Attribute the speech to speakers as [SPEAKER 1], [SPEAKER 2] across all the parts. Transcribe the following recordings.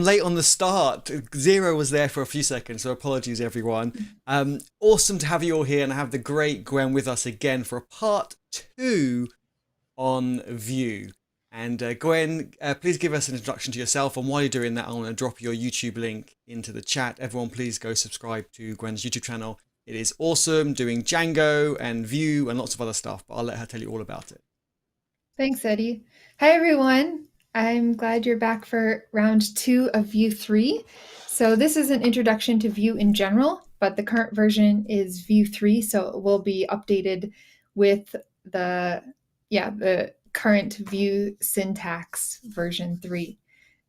[SPEAKER 1] late on the start. Zero was there for a few seconds, so apologies, everyone. Awesome to have you all here and have the great Gwen with us again for a part 2 on Vue. And Gwen, please give us an introduction to yourself. And while you're doing that, I'm going to drop your YouTube link into the chat. Everyone, please go subscribe to Gwen's YouTube channel. It is awesome, doing Django and Vue and lots of other stuff, but I'll let her tell you all about it.
[SPEAKER 2] Thanks, Eddie. Hi, everyone. I'm glad you're back for round 2 of Vue 3. So this is an introduction to Vue in general, but the current version is Vue 3, so it will be updated with the current Vue syntax version 3.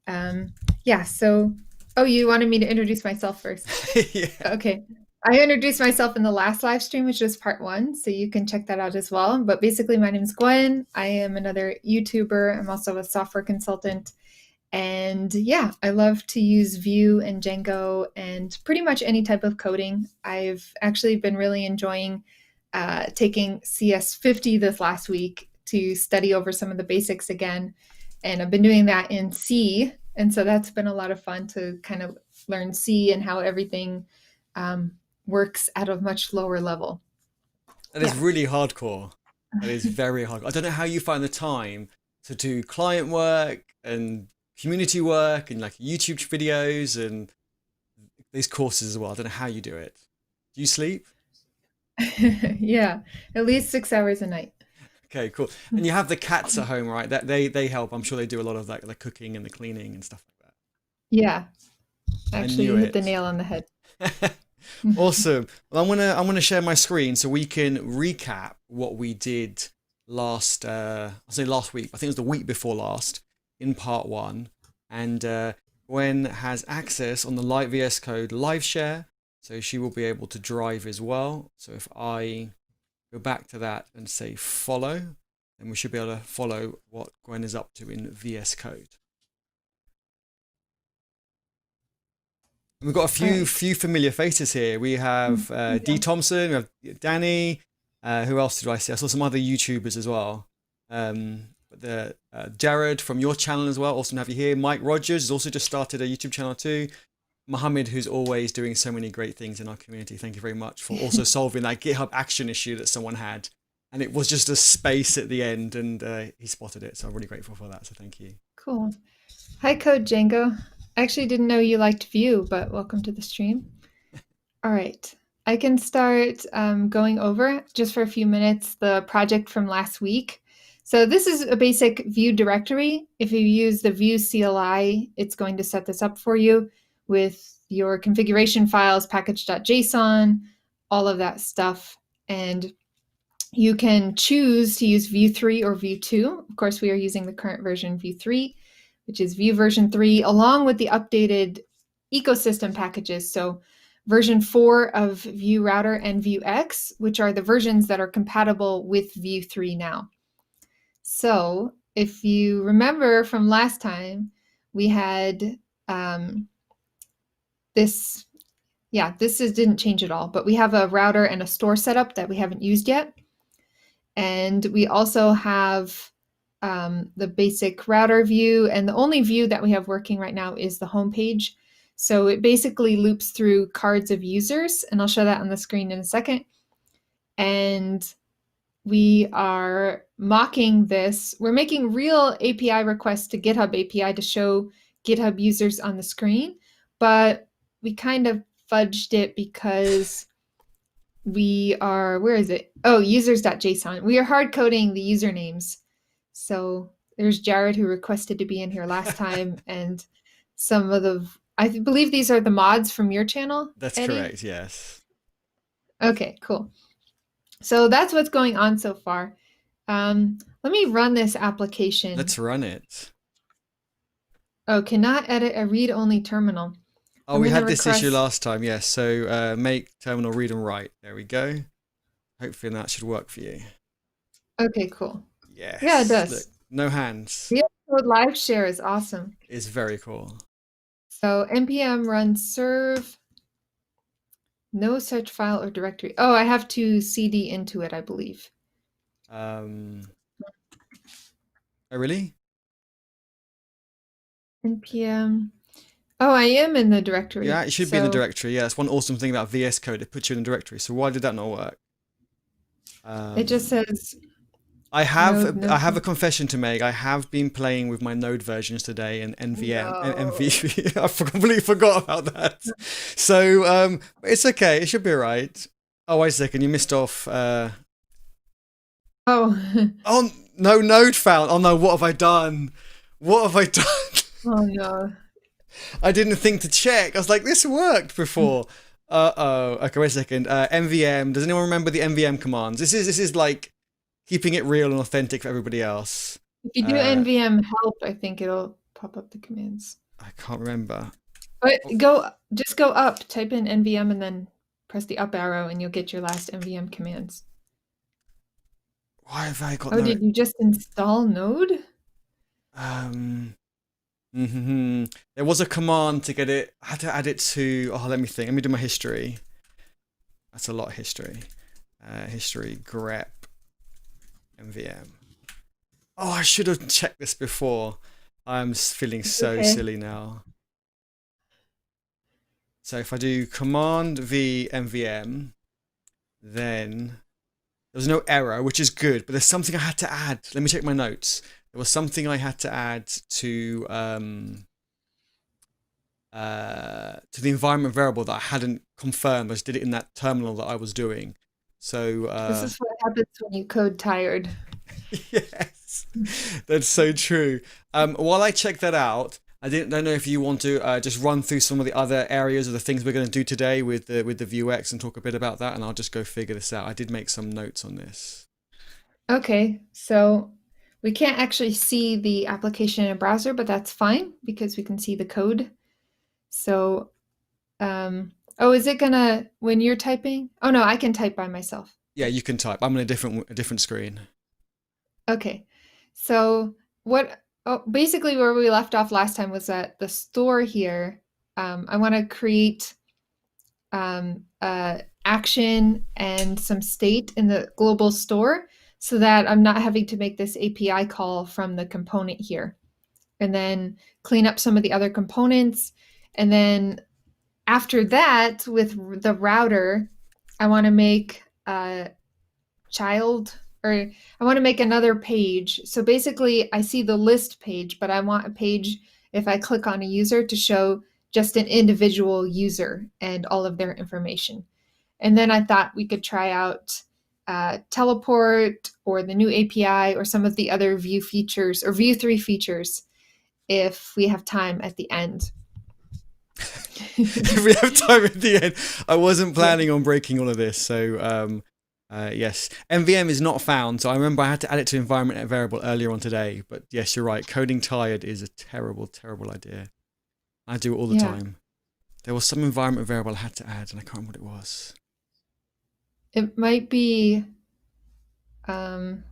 [SPEAKER 2] You wanted me to introduce myself first.
[SPEAKER 1] Yeah.
[SPEAKER 2] Okay. I introduced myself in the last live stream, which was part 1, so you can check that out as well. But basically, my name is Gwen. I am another YouTuber. I'm also a software consultant. And yeah, I love to use Vue and Django and pretty much any type of coding. I've actually been really enjoying taking CS50 this last week to study over some of the basics again. And I've been doing that in C. And so that's been a lot of fun to kind of learn C and how everything works at a much lower level.
[SPEAKER 1] That is really hardcore. That is very hard. I don't know how you find the time to do client work and community work and like YouTube videos and these courses as well. I don't know how you do it. Do you sleep?
[SPEAKER 2] Yeah, at least 6 hours a night.
[SPEAKER 1] Okay, cool. And you have the cats at home, right? That they help. I'm sure they do a lot of that, the cooking and the cleaning and stuff like that.
[SPEAKER 2] Yeah,
[SPEAKER 1] I
[SPEAKER 2] actually,
[SPEAKER 1] knew
[SPEAKER 2] you hit the
[SPEAKER 1] it.
[SPEAKER 2] nail on the head.
[SPEAKER 1] Awesome. Well, I'm gonna share my screen so we can recap what we did last. I'll say last week. I think it was the week before last in part 1. And Gwen has access on the live VS Code live share, so she will be able to drive as well. So if I go back to that and say follow, then we should be able to follow what Gwen is up to in VS Code. We've got a few familiar faces here. We have D Thompson, we have Danny. Who else did I see? I saw some other YouTubers as well. Jared from your channel as well. Awesome to have you here. Mike Rogers has also just started a YouTube channel too. Mohammed, who's always doing so many great things in our community. Thank you very much for also solving that GitHub action issue that someone had. And it was just a space at the end and he spotted it. So I'm really grateful for that. So thank you.
[SPEAKER 2] Cool. Hi, Code Django. I actually didn't know you liked Vue, but welcome to the stream. All right. I can start going over, just for a few minutes, the project from last week. So this is a basic Vue directory. If you use the Vue CLI, it's going to set this up for you with your configuration files, package.json, all of that stuff. And you can choose to use Vue 3 or Vue 2. Of course, we are using the current version, Vue 3, which is Vue version 3, along with the updated ecosystem packages. So version 4 of Vue Router and Vuex, which are the versions that are compatible with Vue 3 now. So if you remember from last time, we had this didn't change at all, but we have a router and a store setup that we haven't used yet. And we also have the basic router view, and the only view that we have working right now is the home page. So it basically loops through cards of users, and I'll show that on the screen in a second. And we are mocking this. We're making real API requests to GitHub API to show GitHub users on the screen, but we kind of fudged it because we are, where is it? Oh, users.json. We are hard coding the usernames. So there's Jared who requested to be in here last time, and some of the, I believe these are the mods from your channel.
[SPEAKER 1] That's
[SPEAKER 2] Eddie?
[SPEAKER 1] correct, yes.
[SPEAKER 2] Okay, cool. So that's what's going on so far. Let me run this application.
[SPEAKER 1] Let's run it.
[SPEAKER 2] Oh, cannot edit a read-only terminal.
[SPEAKER 1] Oh, we had this issue last time, yes. So make terminal read and write. There we go. Hopefully that should work for you.
[SPEAKER 2] Okay, cool.
[SPEAKER 1] Yes.
[SPEAKER 2] Yeah, it does.
[SPEAKER 1] Look, no hands.
[SPEAKER 2] The episode live share is awesome.
[SPEAKER 1] It's very cool.
[SPEAKER 2] So npm run serve no such file or directory. Oh, I have to cd into it, I believe.
[SPEAKER 1] Oh, really?
[SPEAKER 2] npm Oh, I am in the
[SPEAKER 1] Yeah,
[SPEAKER 2] directory.
[SPEAKER 1] it should be in the
[SPEAKER 2] So
[SPEAKER 1] directory. Yeah, that's one awesome thing about VS Code. It puts you in the directory. So why did that not work?
[SPEAKER 2] it just
[SPEAKER 1] Um,
[SPEAKER 2] says
[SPEAKER 1] I
[SPEAKER 2] node
[SPEAKER 1] have I
[SPEAKER 2] node.
[SPEAKER 1] have a confession to make. I have been playing with my Node versions today and NVM and
[SPEAKER 2] No.
[SPEAKER 1] MV. I completely forgot about that. So it's okay. It should be all right. Oh, wait a second. You missed off.
[SPEAKER 2] Oh.
[SPEAKER 1] Oh no, Node found. Oh no, what have I done? What have I done?
[SPEAKER 2] Oh no.
[SPEAKER 1] I didn't think to check. I was like, this worked before. Oh. Okay, wait a second. MVM. Does anyone remember the MVM commands? This is like keeping it real and authentic for everybody else.
[SPEAKER 2] If you do
[SPEAKER 1] Uh,
[SPEAKER 2] nvm help, I think it'll pop up the commands.
[SPEAKER 1] I can't remember.
[SPEAKER 2] But just go up, type in nvm, and then press the up arrow, and you'll get your last nvm commands.
[SPEAKER 1] Why have I got
[SPEAKER 2] Oh,
[SPEAKER 1] no?
[SPEAKER 2] did you just install Node?
[SPEAKER 1] Um. hmm There was a command to get it. I had to add it to. Oh, let me think. Let me do my history. That's a lot of history. History grep mvm. Oh, I should have checked this before. I'm feeling so
[SPEAKER 2] Okay.
[SPEAKER 1] silly now. So if I do command v mvm, then there was no error, which is good. But there's something I had to add. Let me check my notes. There was something I had to add to the environment variable that I hadn't confirmed. I just did it in that terminal that I was doing. So
[SPEAKER 2] This is what happens when you code tired.
[SPEAKER 1] yes, that's so true. While I check that out, don't know if you want to just run through some of the other areas of the things we're going to do today with the Vuex and talk a bit about that, and I'll just go figure this out. I did make some notes on this.
[SPEAKER 2] Okay, so we can't actually see the application in a browser, but that's fine because we can see the code. So, oh, is it gonna, when you're typing? Oh no, I can type by myself.
[SPEAKER 1] Yeah, you can type. I'm on a different screen.
[SPEAKER 2] Okay, so basically where we left off last time was at the store here. I want to create action and some state in the global store so that I'm not having to make this API call from the component here. And then clean up some of the other components. And then after that, with the router, I want to make a child, or I want to make another page. So basically, I see the list page, but I want a page, if I click on a user, to show just an individual user and all of their information. And then I thought we could try out teleport or the new API or some of the other Vue features or Vue 3 features if we have time at the end.
[SPEAKER 1] If we have time at the end, I wasn't
[SPEAKER 2] Yeah.
[SPEAKER 1] planning on breaking all of this, so yes, MVM is not found. So I remember I had to add it to environment variable earlier on today. But yes, you're right. Coding tired is a terrible, terrible idea. I do it all the
[SPEAKER 2] Yeah.
[SPEAKER 1] time. There was some environment variable I had to add, and I can't remember what it was.
[SPEAKER 2] It might be, um,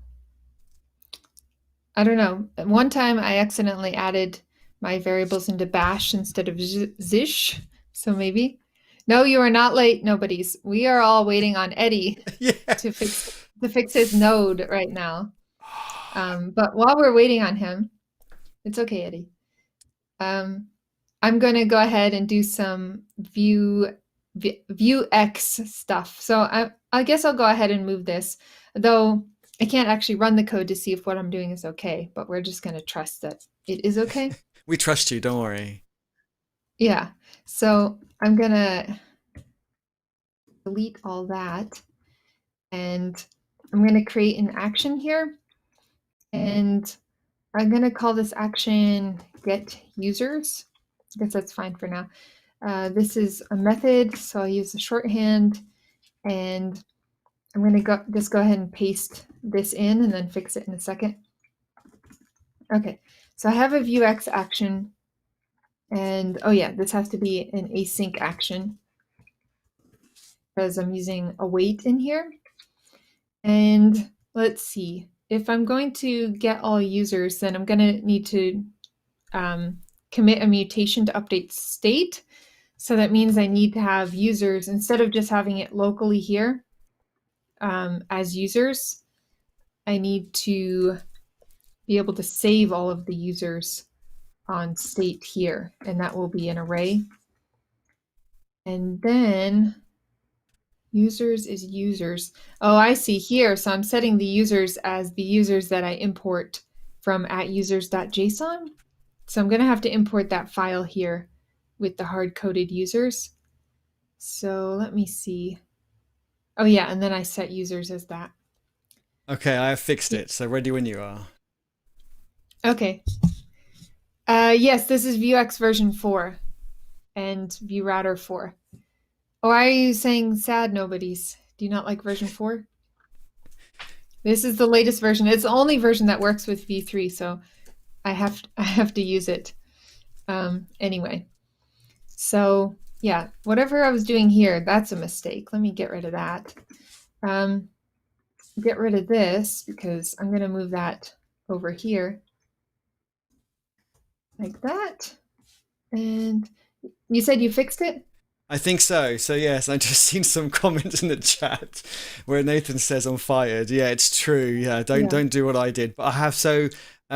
[SPEAKER 2] I don't know. One time I accidentally added my variables into bash instead of zish. So maybe. No, you are not late, nobody's. We are all waiting on Eddie
[SPEAKER 1] Yeah.
[SPEAKER 2] to fix his node right now. But while we're waiting on him, it's okay, Eddie. I'm going to go ahead and do some Vuex stuff. So I guess I'll go ahead and move this, though I can't actually run the code to see if what I'm doing is okay, but we're just going to trust that it is okay.
[SPEAKER 1] We trust you. Don't worry.
[SPEAKER 2] Yeah. So I'm going to delete all that, and I'm going to create an action here, and I'm going to call this action get users. I guess that's fine for now. This is a method, so I'll use the shorthand, and I'm going to just go ahead and paste this in and then fix it in a second. Okay, so I have a Vuex action, and oh yeah, this has to be an async action because I'm using await in here. And let's see, if I'm going to get all users, then I'm going to need to commit a mutation to update state. So that means I need to have users, instead of just having it locally here as users, I need to be able to save all of the users on state here, and that will be an array. And then users is users. Oh, I see here. So I'm setting the users as the users that I import from @users.json. So I'm going to have to import that file here with the hard-coded users. So let me see. Oh yeah, and then I set users as that.
[SPEAKER 1] Okay, I have fixed it. So ready when you are.
[SPEAKER 2] Okay. Yes, this is Vuex version 4 and ViewRouter 4. Oh, why are you saying sad nobodies? Do you not like version 4? This is the latest version. It's the only version that works with v3, so I have to use it. Anyway, so yeah, whatever I was doing here, that's a mistake. Let me get rid of that. Get rid of this because I'm going to move that over here like that. And you said you fixed it?
[SPEAKER 1] I think so. So yes, I just seen some comments in the chat where Nathan says I'm fired. Yeah, it's true. Yeah, don't do what I did. But I have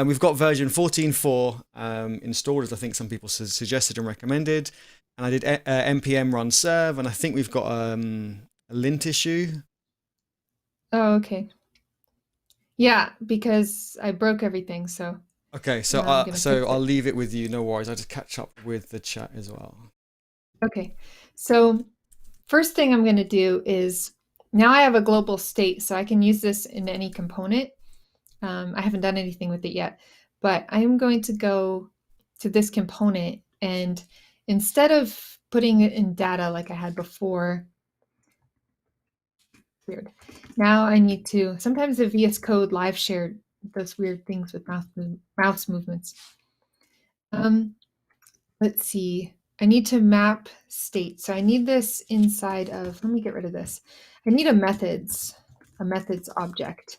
[SPEAKER 1] we've got version 14.4 installed, as I think some people suggested and recommended. And I did npm run serve, and I think we've got a lint issue.
[SPEAKER 2] Oh, okay. Yeah, because I broke everything. So
[SPEAKER 1] okay, so I'll leave it with you. No worries. I'll just catch up with the chat as well.
[SPEAKER 2] Okay, so first thing I'm going to do is now I have a global state, so I can use this in any component. I haven't done anything with it yet, but I'm going to go to this component, and instead of putting it in data like I had before, weird. Now I need to, sometimes the VS Code live shared those weird things with mouse movements. Let's see. I need to map state. So I need this inside of, let me get rid of this. I need a methods object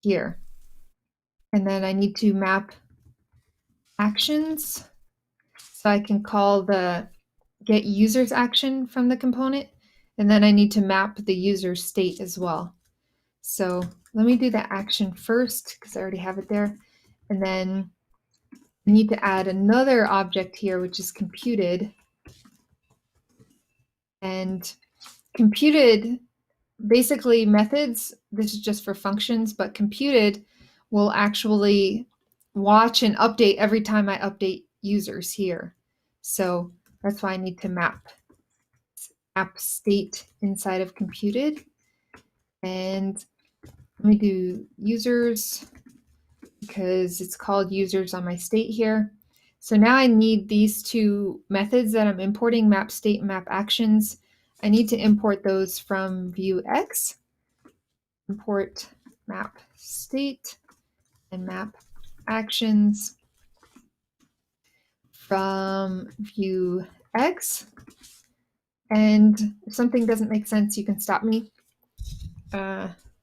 [SPEAKER 2] here. And then I need to map actions. So I can call the get users action from the component. And then I need to map the user state as well. So let me do the action first because I already have it there. And then I need to add another object here, which is computed. And computed, basically methods, this is just for functions, but computed will actually watch and update every time I update users here. So that's why I need to map state inside of computed. And let me do users because it's called users on my state here. So now I need these two methods that I'm importing, map state and map actions. I need to import those from Vuex. Import map state and map actions from Vuex. And if something doesn't make sense, you can stop me.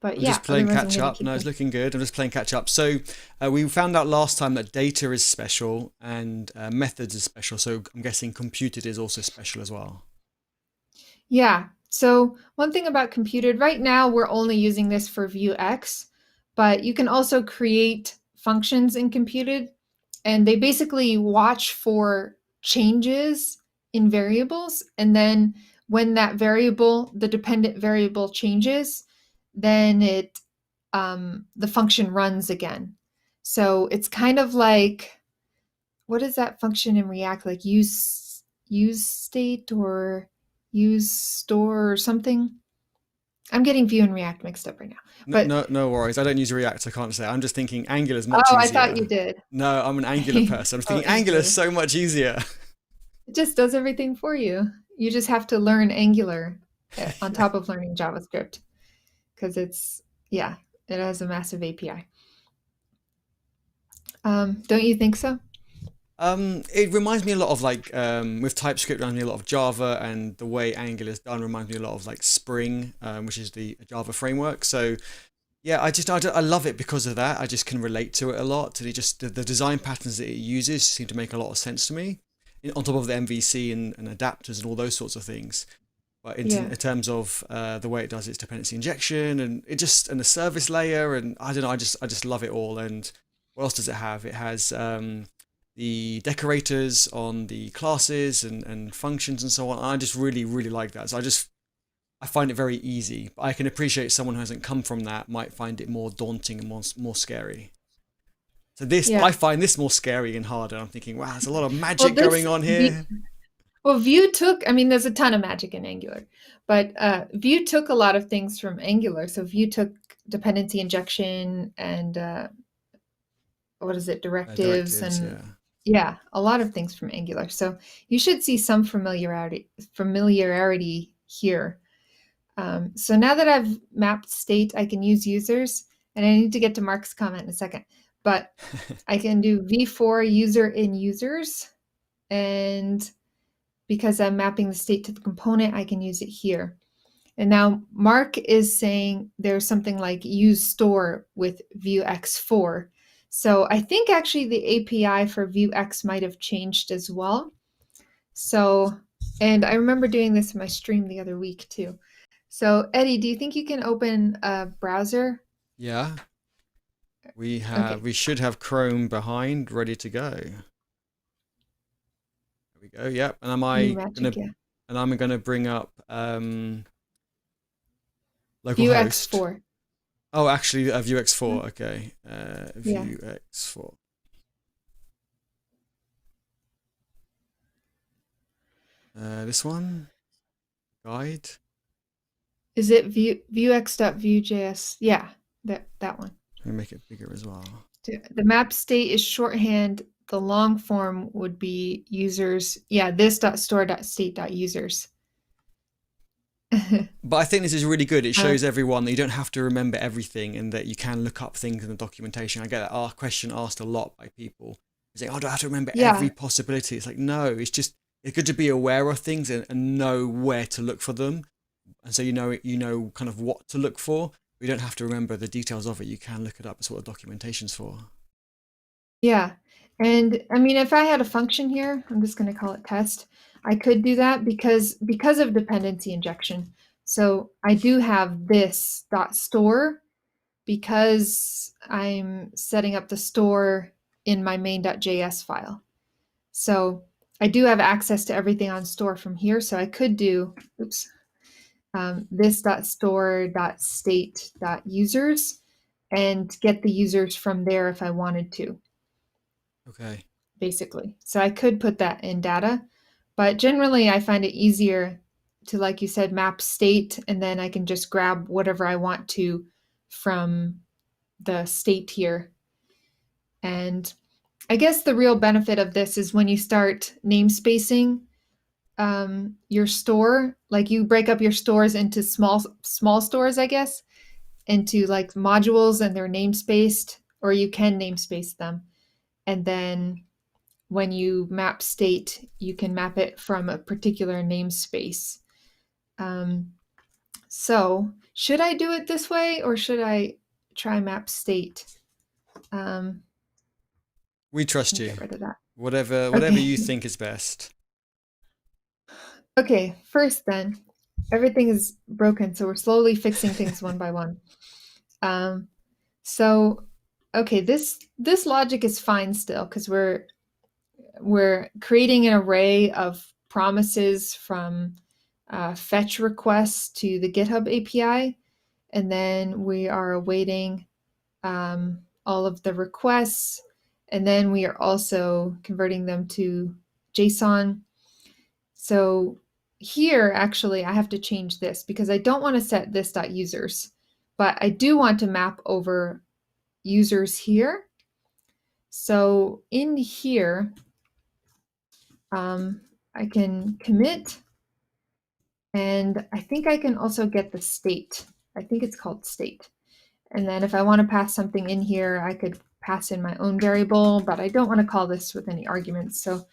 [SPEAKER 2] But
[SPEAKER 1] I'm
[SPEAKER 2] yeah,
[SPEAKER 1] just playing catch up. No, it's looking good. I'm just playing catch up. So we found out last time that data is special and methods is special. So I'm guessing computed is also special as well.
[SPEAKER 2] Yeah. So one thing about computed, right now we're only using this for Vuex, but you can also create functions in computed, and they basically watch for changes in variables. And then when that variable, the dependent variable changes, then the function runs again. So it's kind of like, what is that function in React? Like use state or use store or something? I'm getting Vue and React mixed up right now. But
[SPEAKER 1] no worries. I don't use React. I can't say. I'm just thinking Angular is much easier.
[SPEAKER 2] I thought you did.
[SPEAKER 1] No, I'm an Angular person. I'm thinking Angular is so much easier.
[SPEAKER 2] It just does everything for you. You just have to learn Angular on top of learning JavaScript because it has a massive API. Don't you think so?
[SPEAKER 1] It reminds me a lot of with TypeScript, it reminds me a lot of Java, and the way Angular is done reminds me a lot of like Spring, which is the Java framework. So yeah, I love it because of that. I just can relate to it a lot. The design patterns that it uses seem to make a lot of sense to me, on top of the MVC and adapters and all those sorts of things. But in terms of the way it does its dependency injection and the service layer, and I don't know, I just love it all. And what else does it have? It has the decorators on the classes and functions and so on. I just really, really like that. So I find it very easy. I can appreciate someone who hasn't come from that might find it more daunting and more scary. So I
[SPEAKER 2] Yeah.
[SPEAKER 1] find this more scary and harder. I'm thinking, wow, there's a lot of
[SPEAKER 2] Well,
[SPEAKER 1] magic
[SPEAKER 2] this
[SPEAKER 1] going on here.
[SPEAKER 2] well, Vue took, I mean, there's a ton of magic in Angular, but Vue took a lot of things from Angular. So Vue took dependency injection and what is it, directives
[SPEAKER 1] Directives,
[SPEAKER 2] and
[SPEAKER 1] yeah.
[SPEAKER 2] yeah, a lot of things from Angular. So you should see some familiarity here. So now that I've mapped state, I can use users, and I need to get to Mark's comment in a second, but I can do v4 user in users, and because I'm mapping the state to the component, I can use it here. And now Mark is saying there's something like use store with Vuex4. So I think actually the API for Vuex might have changed as well. So, and I remember doing this in my stream the other week too. So Eddie, do you think you can open a browser?
[SPEAKER 1] Yeah,
[SPEAKER 2] Okay,
[SPEAKER 1] we should have Chrome behind, ready to go. There we go. Yep. And
[SPEAKER 2] new magic, yeah.
[SPEAKER 1] I'm gonna bring up localhost.
[SPEAKER 2] Vuex4.
[SPEAKER 1] Oh, actually,
[SPEAKER 2] Hmm?
[SPEAKER 1] Vuex4. Okay,
[SPEAKER 2] Yeah.
[SPEAKER 1] Vuex4. This one, guide.
[SPEAKER 2] Is it vuex.vue.js? Yeah, that one.
[SPEAKER 1] Let me make it bigger as well.
[SPEAKER 2] The map state is shorthand. The long form would be users. Yeah, this.store.state.users.
[SPEAKER 1] But I think this is really good. It
[SPEAKER 2] uh,
[SPEAKER 1] shows everyone that you don't have to remember everything and that you can look up things in the documentation. I get that question asked a lot by people. Saying, oh, do I have to remember
[SPEAKER 2] yeah,
[SPEAKER 1] every possibility? It's like, no, it's good to be aware of things and know where to look for them. And so you know kind of what to look for. You don't have to remember the details of it. You can look it up. That's what the documentation's for.
[SPEAKER 2] yeah. And I mean, if I had a function here, I'm just going to call it test. I could do that because of dependency injection. So I do have this dot store because I'm setting up the store in my main.js file. So I do have access to everything on store from here. So I could do, oops, this.store.state.users and get the users from there if I wanted to,
[SPEAKER 1] Okay.
[SPEAKER 2] basically. So I could put that in data, but generally I find it easier to, like you said, map state, and then I can just grab whatever I want to from the state here. And I guess the real benefit of this is when you start namespacing your store, like you break up your stores into small stores, I guess, into like modules, and they're namespaced, or you can namespace them. And then when you map state, you can map it from a particular namespace. Um, so should I do it this way, or should I try map state?
[SPEAKER 1] We trust
[SPEAKER 2] Let me
[SPEAKER 1] you.
[SPEAKER 2] get rid of that.
[SPEAKER 1] Whatever
[SPEAKER 2] Okay.
[SPEAKER 1] you think is best.
[SPEAKER 2] Okay, first then, everything is broken, so we're slowly fixing things one by one. Um, so, okay, this logic is fine still because we're creating an array of promises from fetch requests to the GitHub API, and then we are awaiting all of the requests, and then we are also converting them to JSON. So here, actually, I have to change this because I don't want to set this.users, but I do want to map over users here. So in here, I can commit, and I think I can also get the state. I think it's called state. And then if I want to pass something in here, I could pass in my own variable, but I don't want to call this with any arguments. So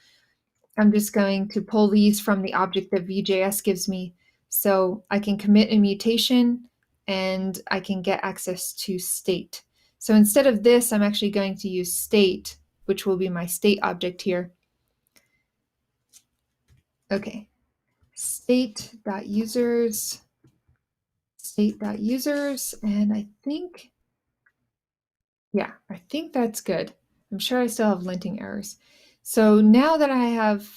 [SPEAKER 2] I'm just going to pull these from the object that Vue.js gives me. So I can commit a mutation and I can get access to state. So instead of this, I'm actually going to use state, which will be my state object here. Okay, state.users, state.users, and I think, yeah, I think that's good. I'm sure I still have linting errors. So now that I have,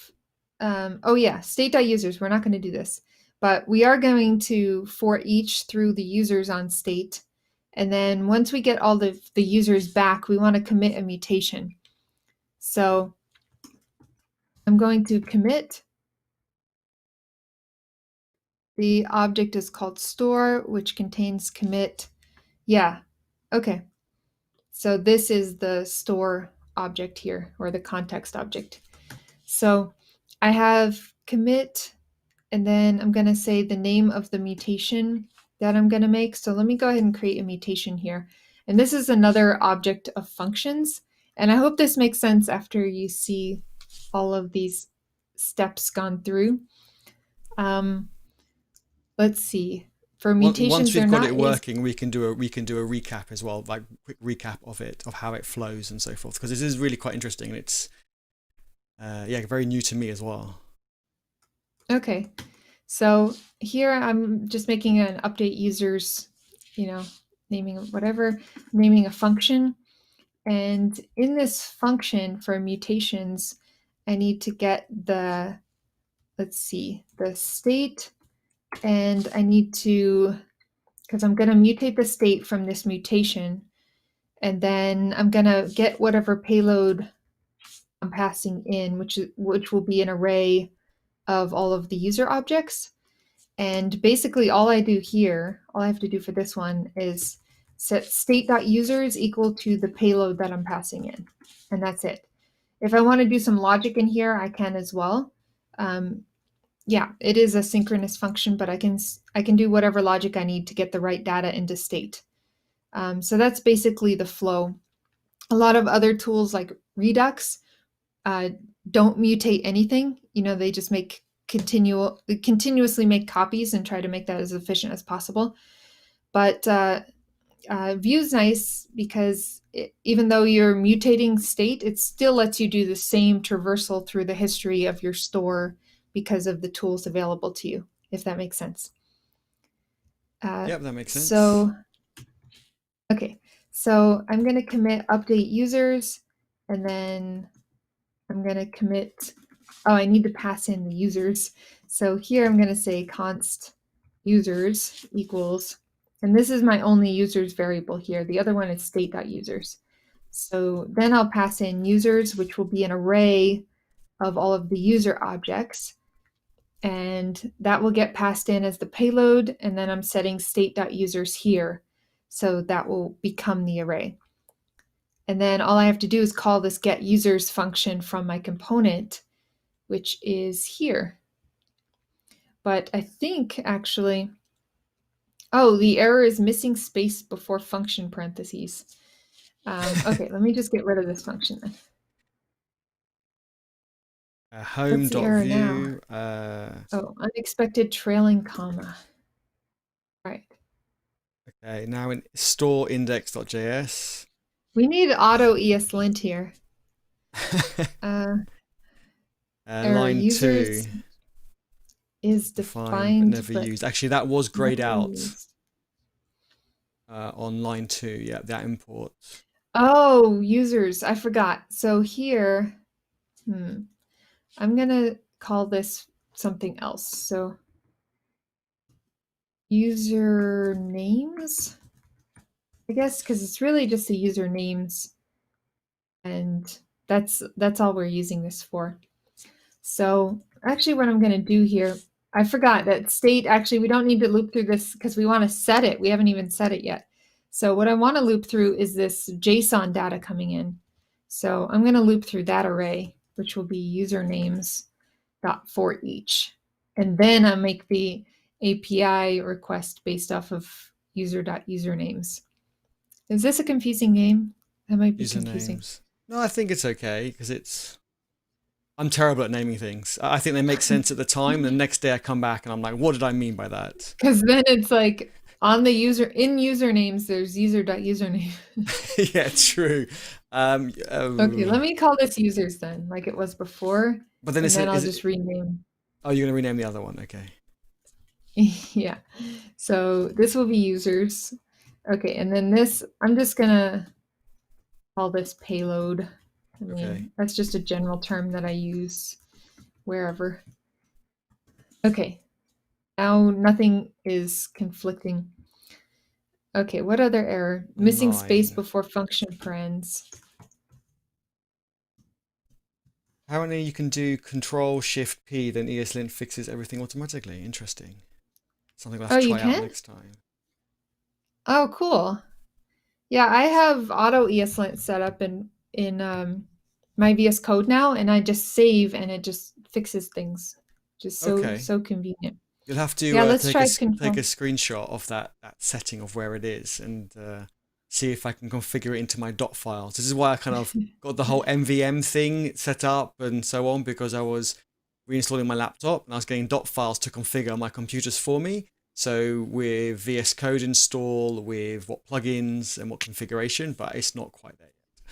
[SPEAKER 2] oh yeah, state.users, we're not going to do this, but we are going to for each through the users on state. And then once we get all the users back, we want to commit a mutation. So I'm going to commit. The object is called store, which contains commit. Yeah, okay. So this is the store object here, or the context object. So I have commit, and then I'm going to say the name of the mutation that I'm going to make. So let me go ahead and create a mutation here. And this is another object of functions. And I hope this makes sense after you see all of these steps gone through. Let's see. For
[SPEAKER 1] Once
[SPEAKER 2] mutations, they're
[SPEAKER 1] we've got
[SPEAKER 2] not
[SPEAKER 1] it working, we can do a recap as well, like quick recap of it, of how it flows and so forth, because this is really quite interesting, and it's yeah, very new to me as well.
[SPEAKER 2] Okay. So here I'm just making an update users, naming whatever, naming a function. And in this function for mutations, I need to get the, let's see, the state, and I need to, because I'm going to mutate the state from this mutation, and then I'm going to get whatever payload I'm passing in, which will be an array of all of the user objects. And basically all I do here, all I have to do for this one is set state.users equal to the payload that I'm passing in. And that's it. If I want to do some logic in here, I can as well. Yeah, it is a synchronous function, but I can do whatever logic I need to get the right data into state. So that's basically the flow. A lot of other tools like Redux don't mutate anything. They just make continuously make copies and try to make that as efficient as possible. But Vue's nice because even though you're mutating state, it still lets you do the same traversal through the history of your store because of the tools available to you, if that makes sense.
[SPEAKER 1] Yep, that makes sense.
[SPEAKER 2] So, okay, so I'm going to commit update users, and then I'm going to commit, oh, I need to pass in the users. So here I'm going to say const users equals, and this is my only users variable here. The other one is state.users. So then I'll pass in users, which will be an array of all of the user objects. And that will get passed in as the payload. And then I'm setting state.users here. So that will become the array. And then all I have to do is call this get users function from my component, which is here. But I think actually, oh, the error is missing space before function parentheses. Okay, let me just get rid of this function then.
[SPEAKER 1] Home.view.
[SPEAKER 2] Oh, unexpected trailing comma. All right.
[SPEAKER 1] Okay, now in store index.js.
[SPEAKER 2] We need auto ESLint here.
[SPEAKER 1] Line 2
[SPEAKER 2] is defined
[SPEAKER 1] but never used. Actually, that was grayed out on line 2. Yeah, that import.
[SPEAKER 2] Oh, users, I forgot. So here, I'm gonna call this something else. So user names, I guess, because it's really just the user names, and that's all we're using this for. So actually what I'm going to do here, I forgot that state, actually we don't need to loop through this because we want to set it. We haven't even set it yet. So what I want to loop through is this JSON data coming in. So I'm going to loop through that array, which will be usernames dot for each. And then I'll make the API request based off of user.usernames. Is this a confusing game? That might be confusing.
[SPEAKER 1] No, I think it's okay because I'm terrible at naming things. I think they make sense at the time. The next day I come back and I'm like, what did I mean by that?
[SPEAKER 2] Because then it's like on the in usernames, there's user.username.
[SPEAKER 1] Yeah, true.
[SPEAKER 2] Okay, let me call this users then, like it was before.
[SPEAKER 1] But then
[SPEAKER 2] I'll just rename.
[SPEAKER 1] Oh, you're going to rename the other one. Okay.
[SPEAKER 2] Yeah. So this will be users. Okay, and then this, I'm just going to call this payload. I
[SPEAKER 1] Okay.
[SPEAKER 2] mean, that's just a general term that I use wherever. Okay, now nothing is conflicting. Okay, what other error? Missing space
[SPEAKER 1] 9.
[SPEAKER 2] before function parens.
[SPEAKER 1] Apparently you can do Control Shift P, then ESLint fixes everything automatically. Interesting. Something I'll have
[SPEAKER 2] Oh,
[SPEAKER 1] to
[SPEAKER 2] you
[SPEAKER 1] try out
[SPEAKER 2] can?
[SPEAKER 1] next time.
[SPEAKER 2] Oh, cool. Yeah, I have auto ESLint set up in my VS Code now, and I just save and it just fixes things. Just
[SPEAKER 1] Okay.
[SPEAKER 2] so convenient.
[SPEAKER 1] You'll have to
[SPEAKER 2] Yeah, let's
[SPEAKER 1] take a
[SPEAKER 2] try
[SPEAKER 1] take a
[SPEAKER 2] control.
[SPEAKER 1] screenshot of that setting of where it is and see if I can configure it into my dot files. This is why I kind of got the whole MVM thing set up and so on, because I was reinstalling my laptop and I was getting dot files to configure my computers for me. So with VS Code install, with what plugins and what configuration, but it's not quite there yet.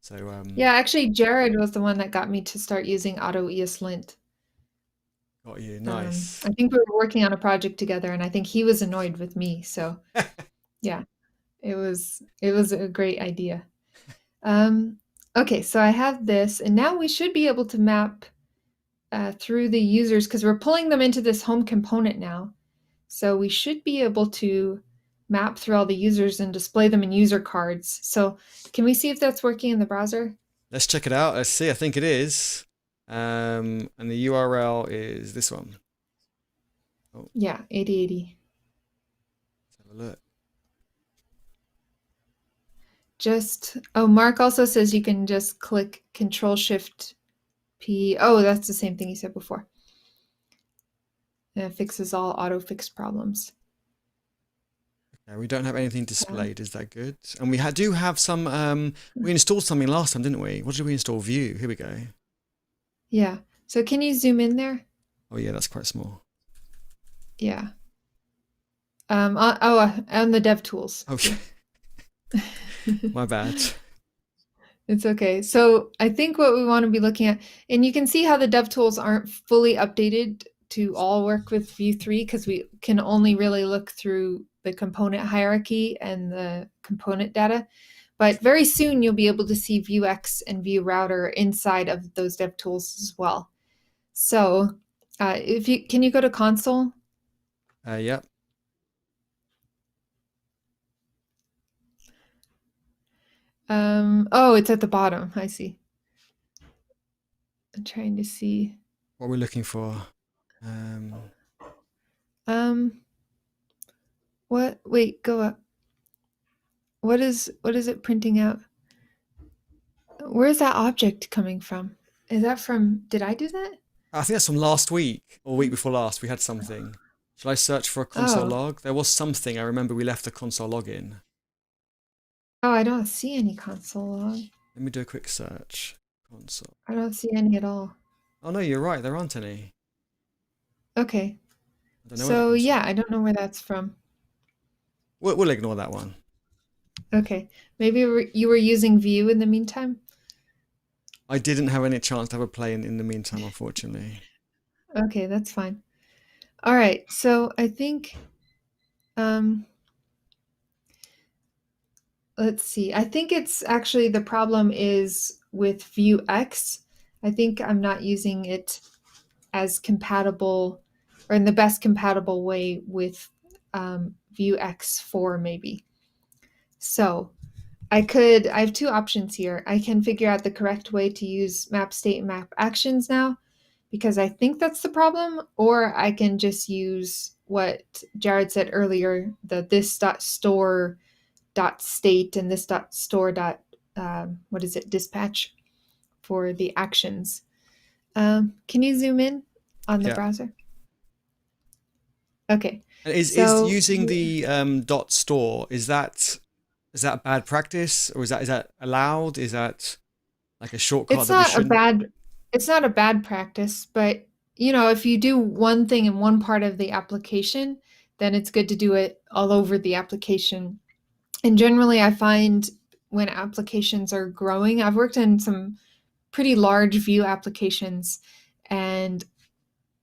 [SPEAKER 1] So
[SPEAKER 2] Yeah, actually, Jared was the one that got me to start using auto ESLint.
[SPEAKER 1] got you.
[SPEAKER 2] I
[SPEAKER 1] Nice.
[SPEAKER 2] think we were working on a project together, and I think he was annoyed with me. So yeah, it was a great idea. Um, okay, so I have this, and now we should be able to map through the users because we're pulling them into this home component now. So we should be able to map through all the users and display them in user cards. So can we see if that's working in the browser?
[SPEAKER 1] Let's check it out. Let's see. I think it is. And the URL is this one. Oh,
[SPEAKER 2] Yeah, 8080.
[SPEAKER 1] let's have a look.
[SPEAKER 2] Mark also says you can just click Control Shift P. Oh, that's the same thing you said before. And it fixes all auto fix problems.
[SPEAKER 1] Okay, we don't have anything displayed. Is that good? And we do have some. We installed something last time, didn't we? What did we install? Vue. Here we go.
[SPEAKER 2] Yeah. So can you zoom in there?
[SPEAKER 1] Oh yeah, that's quite small.
[SPEAKER 2] Yeah. On the dev tools.
[SPEAKER 1] Okay, my bad.
[SPEAKER 2] It's okay. So I think what we want to be looking at, and you can see how the dev tools aren't fully updated to all work with Vue 3 because we can only really look through the component hierarchy and the component data. But very soon you'll be able to see Vuex and Vue Router inside of those dev tools as well. So if you can you go to console?
[SPEAKER 1] Yep.
[SPEAKER 2] Oh, it's at the bottom. I see. I'm trying to see.
[SPEAKER 1] What we're looking for. Um,
[SPEAKER 2] Um, what? Wait, go up. What is it printing out? Where's that object coming from? Is that from, did I do that?
[SPEAKER 1] I think that's from last week or week before last. We had something. Shall I search for a console
[SPEAKER 2] Oh,
[SPEAKER 1] log? There was something. I remember we left a console log in.
[SPEAKER 2] oh, I don't see any console log.
[SPEAKER 1] Let me do a quick search. Console.
[SPEAKER 2] I don't see any at all.
[SPEAKER 1] Oh no, you're right. There aren't any.
[SPEAKER 2] Okay.
[SPEAKER 1] I don't know where the
[SPEAKER 2] So
[SPEAKER 1] console.
[SPEAKER 2] yeah, I don't know where that's from.
[SPEAKER 1] We'll ignore that one.
[SPEAKER 2] Okay. Maybe you were using Vue in the meantime?
[SPEAKER 1] I didn't have any chance to have a play in the meantime, unfortunately.
[SPEAKER 2] Okay, that's fine. All right. So I think um let's see. I think it's actually the problem is with Vuex. I think I'm not using it as compatible or in the best compatible way with Vuex 4 maybe. So I have two options here. I can figure out the correct way to use map state and map actions now because I think that's the problem, or I can just use what Jared said earlier, the this.store.state and this.store. What is it, dispatch for the actions. Can you zoom in on the
[SPEAKER 1] Yeah.
[SPEAKER 2] browser? Okay.
[SPEAKER 1] And is
[SPEAKER 2] So
[SPEAKER 1] using the dot store, is that bad practice, or is that allowed? Is that like a shortcut
[SPEAKER 2] it's
[SPEAKER 1] that we
[SPEAKER 2] not a
[SPEAKER 1] shouldn't?
[SPEAKER 2] bad it's not a bad practice, but if you do one thing in one part of the application, then it's good to do it all over the application. And generally I find when applications are growing, I've worked in some pretty large Vue applications, and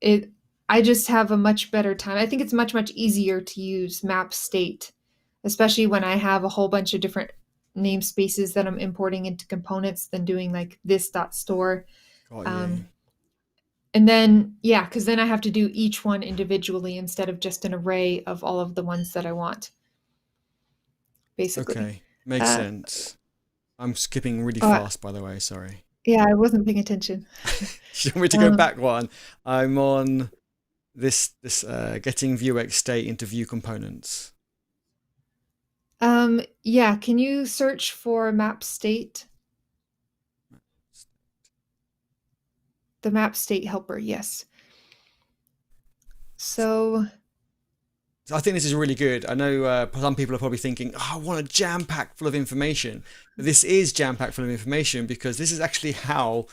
[SPEAKER 2] it I just have a much better time. I think it's much easier to use map state, especially when I have a whole bunch of different namespaces that I'm importing into components than doing like this dot store.
[SPEAKER 1] Got you.
[SPEAKER 2] Um, and then, yeah, because then I have to do each one individually instead of just an array of all of the ones that I want, basically.
[SPEAKER 1] Okay, makes
[SPEAKER 2] Uh,
[SPEAKER 1] sense. I'm skipping really
[SPEAKER 2] oh,
[SPEAKER 1] fast, by the way. Sorry.
[SPEAKER 2] yeah, I wasn't paying attention.
[SPEAKER 1] You want me to go
[SPEAKER 2] Um,
[SPEAKER 1] back one? I'm on this getting Vuex state into view components.
[SPEAKER 2] yeah, can you search for map state? The map state helper, yes. So,
[SPEAKER 1] So I think this is really good. I know some people are probably thinking, oh, I want a jam pack full of information. But this is jam pack full of information because this is actually how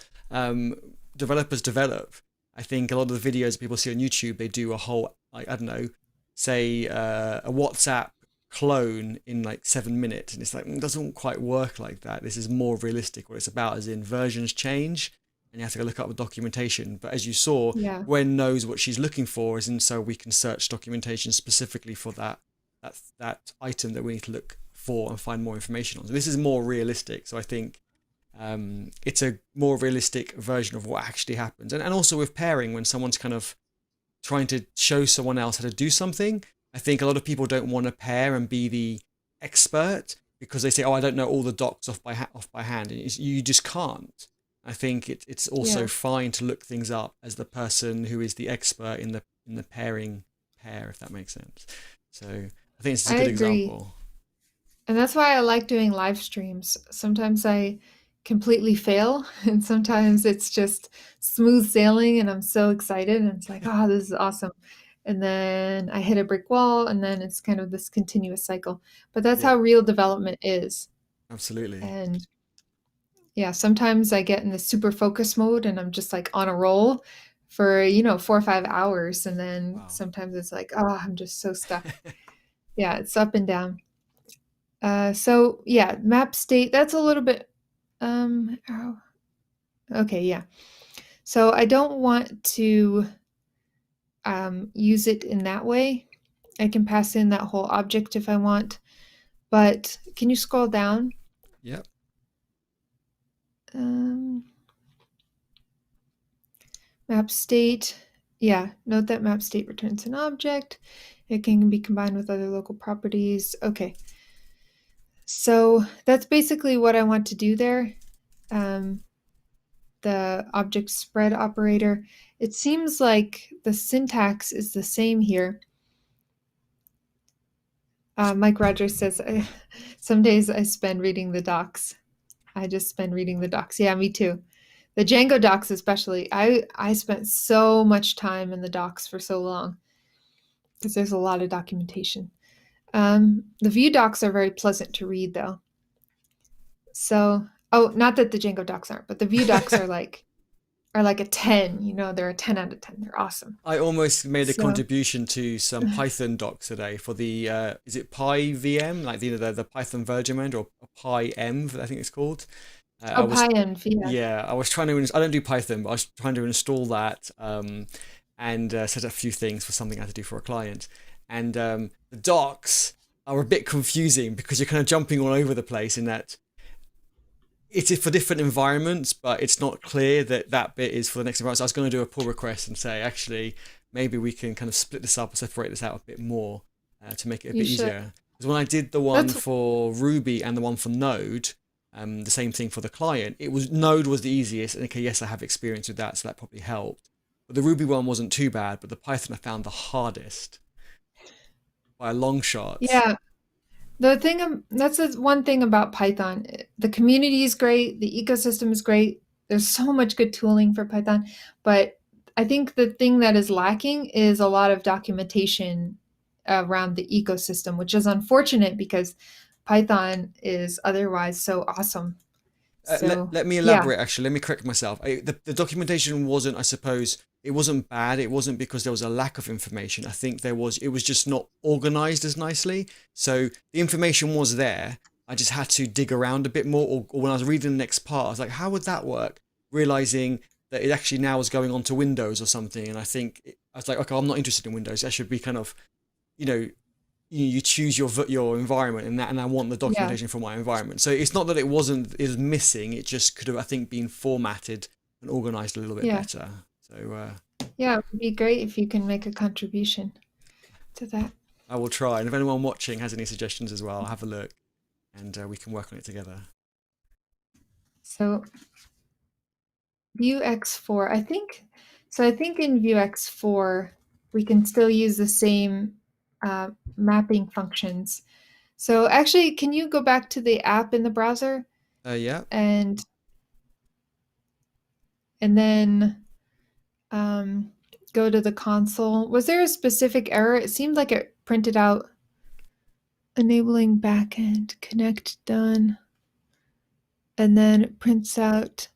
[SPEAKER 1] developers develop. I think a lot of the videos people see on YouTube, they do a whole, like, I don't know, say a WhatsApp clone in like 7 minutes. And it's like, it doesn't quite work like that. This is more realistic. What it's about is in versions change and you have to go look up the documentation. But as you saw,
[SPEAKER 2] yeah,
[SPEAKER 1] Gwen knows what she's looking for, and so we can search documentation specifically for that item that we need to look for and find more information on. So this is more realistic. So I think it's a more realistic version of what actually happens. And also with pairing, when someone's kind of trying to show someone else how to do something, I think a lot of people don't want to pair and be the expert because they say, "Oh, I don't know all the docs off by hand." And you just can't. I think it's also
[SPEAKER 2] yeah,
[SPEAKER 1] fine to look things up as the person who is the expert in the pair, if that makes sense. So I think this is a
[SPEAKER 2] I
[SPEAKER 1] good
[SPEAKER 2] agree.
[SPEAKER 1] example.
[SPEAKER 2] And that's why I like doing live streams. Sometimes I completely fail, and sometimes it's just smooth sailing, and I'm so excited, and it's like, oh, this is awesome. And then I hit a brick wall, and then it's kind of this continuous cycle. But that's
[SPEAKER 1] Yeah,
[SPEAKER 2] how real development is.
[SPEAKER 1] absolutely.
[SPEAKER 2] And yeah, sometimes I get in the super focus mode, and I'm just like on a roll for, 4 or 5 hours. And then
[SPEAKER 1] Wow.
[SPEAKER 2] sometimes it's like, oh, I'm just so stuck. Yeah, it's up and down. So yeah, map state, that's a little bit, oh, okay, yeah. So I don't want to use it in that way. I can pass in that whole object if I want, but can you scroll down?
[SPEAKER 1] Yep.
[SPEAKER 2] Um, Map state, yeah, note that map state returns an object. It can be combined with other local properties. Okay, so that's basically what I want to do there. Um, the object spread operator. It seems like the syntax is the same here. Mike Rogers says, some days I spend reading the docs. I just spend reading the docs. Yeah, me too. The Django docs especially. I spent so much time in the docs for so long because there's a lot of documentation. The Vue docs are very pleasant to read though. So, oh, not that the Django docs aren't, but the Vue docs are like a 10, they're a 10 out of 10. They're awesome.
[SPEAKER 1] I almost made a
[SPEAKER 2] So,
[SPEAKER 1] contribution to some Python docs today for the is it PyVM, like the Python version or PyEnv, I think it's called. I
[SPEAKER 2] oh,
[SPEAKER 1] was
[SPEAKER 2] PyEnv, yeah.
[SPEAKER 1] Yeah, I was trying to. I don't do Python, but I was trying to install that and set up a few things for something I had to do for a client. And the docs are a bit confusing because you're kind of jumping all over the place in that it is for different environments, but it's not clear that that bit is for the next environment. So I was going to do a pull request and say, actually, maybe we can kind of split this up or separate this out a bit more to make it a
[SPEAKER 2] You
[SPEAKER 1] bit
[SPEAKER 2] should.
[SPEAKER 1] easier. Because when I did the one
[SPEAKER 2] That's
[SPEAKER 1] for Ruby and the one for Node, the same thing for the client, it was Node was the easiest. And okay, yes, I have experience with that, so that probably helped. But the Ruby one wasn't too bad, but the Python I found the hardest by a long shot.
[SPEAKER 2] yeah. That's the one thing about Python. The community is great, the ecosystem is great. There's so much good tooling for Python, but I think the thing that is lacking is a lot of documentation around the ecosystem, which is unfortunate because Python is otherwise so awesome. So,
[SPEAKER 1] Let me
[SPEAKER 2] yeah,
[SPEAKER 1] elaborate, actually. Let me correct myself. The documentation wasn't, I suppose, it wasn't bad. It wasn't because there was a lack of information. I think it was just not organized as nicely. So the information was there. I just had to dig around a bit more. Or when I was reading the next part, I was like, how would that work? Realizing that it actually now was going on to Windows or something. And I was like, okay, I'm not interested in Windows. I should be kind of, you know, you choose your environment, and I want the
[SPEAKER 2] Yeah,
[SPEAKER 1] documentation for my environment. So it's not that it was missing. It just could have, I think, been formatted and organized a little bit
[SPEAKER 2] yeah,
[SPEAKER 1] better. So
[SPEAKER 2] yeah. It would be great if you can make a contribution to that.
[SPEAKER 1] I will try. And if anyone watching has any suggestions as well, I'll have a look, and we can work on it together.
[SPEAKER 2] So Vuex 4, I think. So I think in Vuex 4 we can still use the same mapping functions. So actually, can you go back to the app in the browser
[SPEAKER 1] Yeah.
[SPEAKER 2] and then um, go to the console? Was there a specific error? It seemed like it printed out enabling backend connect done, and then it prints out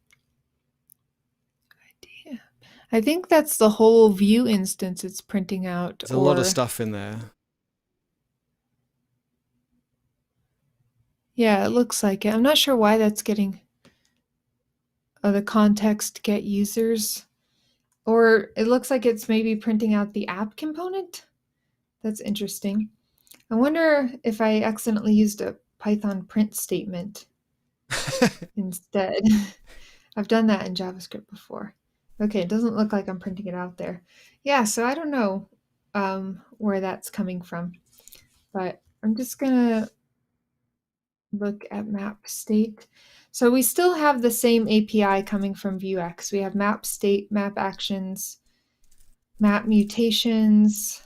[SPEAKER 2] idea. I think that's the whole view instance it's printing out,
[SPEAKER 1] There's a lot of
[SPEAKER 2] or
[SPEAKER 1] stuff in there.
[SPEAKER 2] yeah, it looks like it. I'm not sure why that's getting the context get users, or it looks like it's maybe printing out the app component. That's interesting. I wonder if I accidentally used a Python print statement instead. I've done that in JavaScript before. Okay, it doesn't look like I'm printing it out there. Yeah, so I don't know where that's coming from, but I'm just gonna look at map state. So we still have the same API coming from Vuex. We have map state, map actions, map mutations,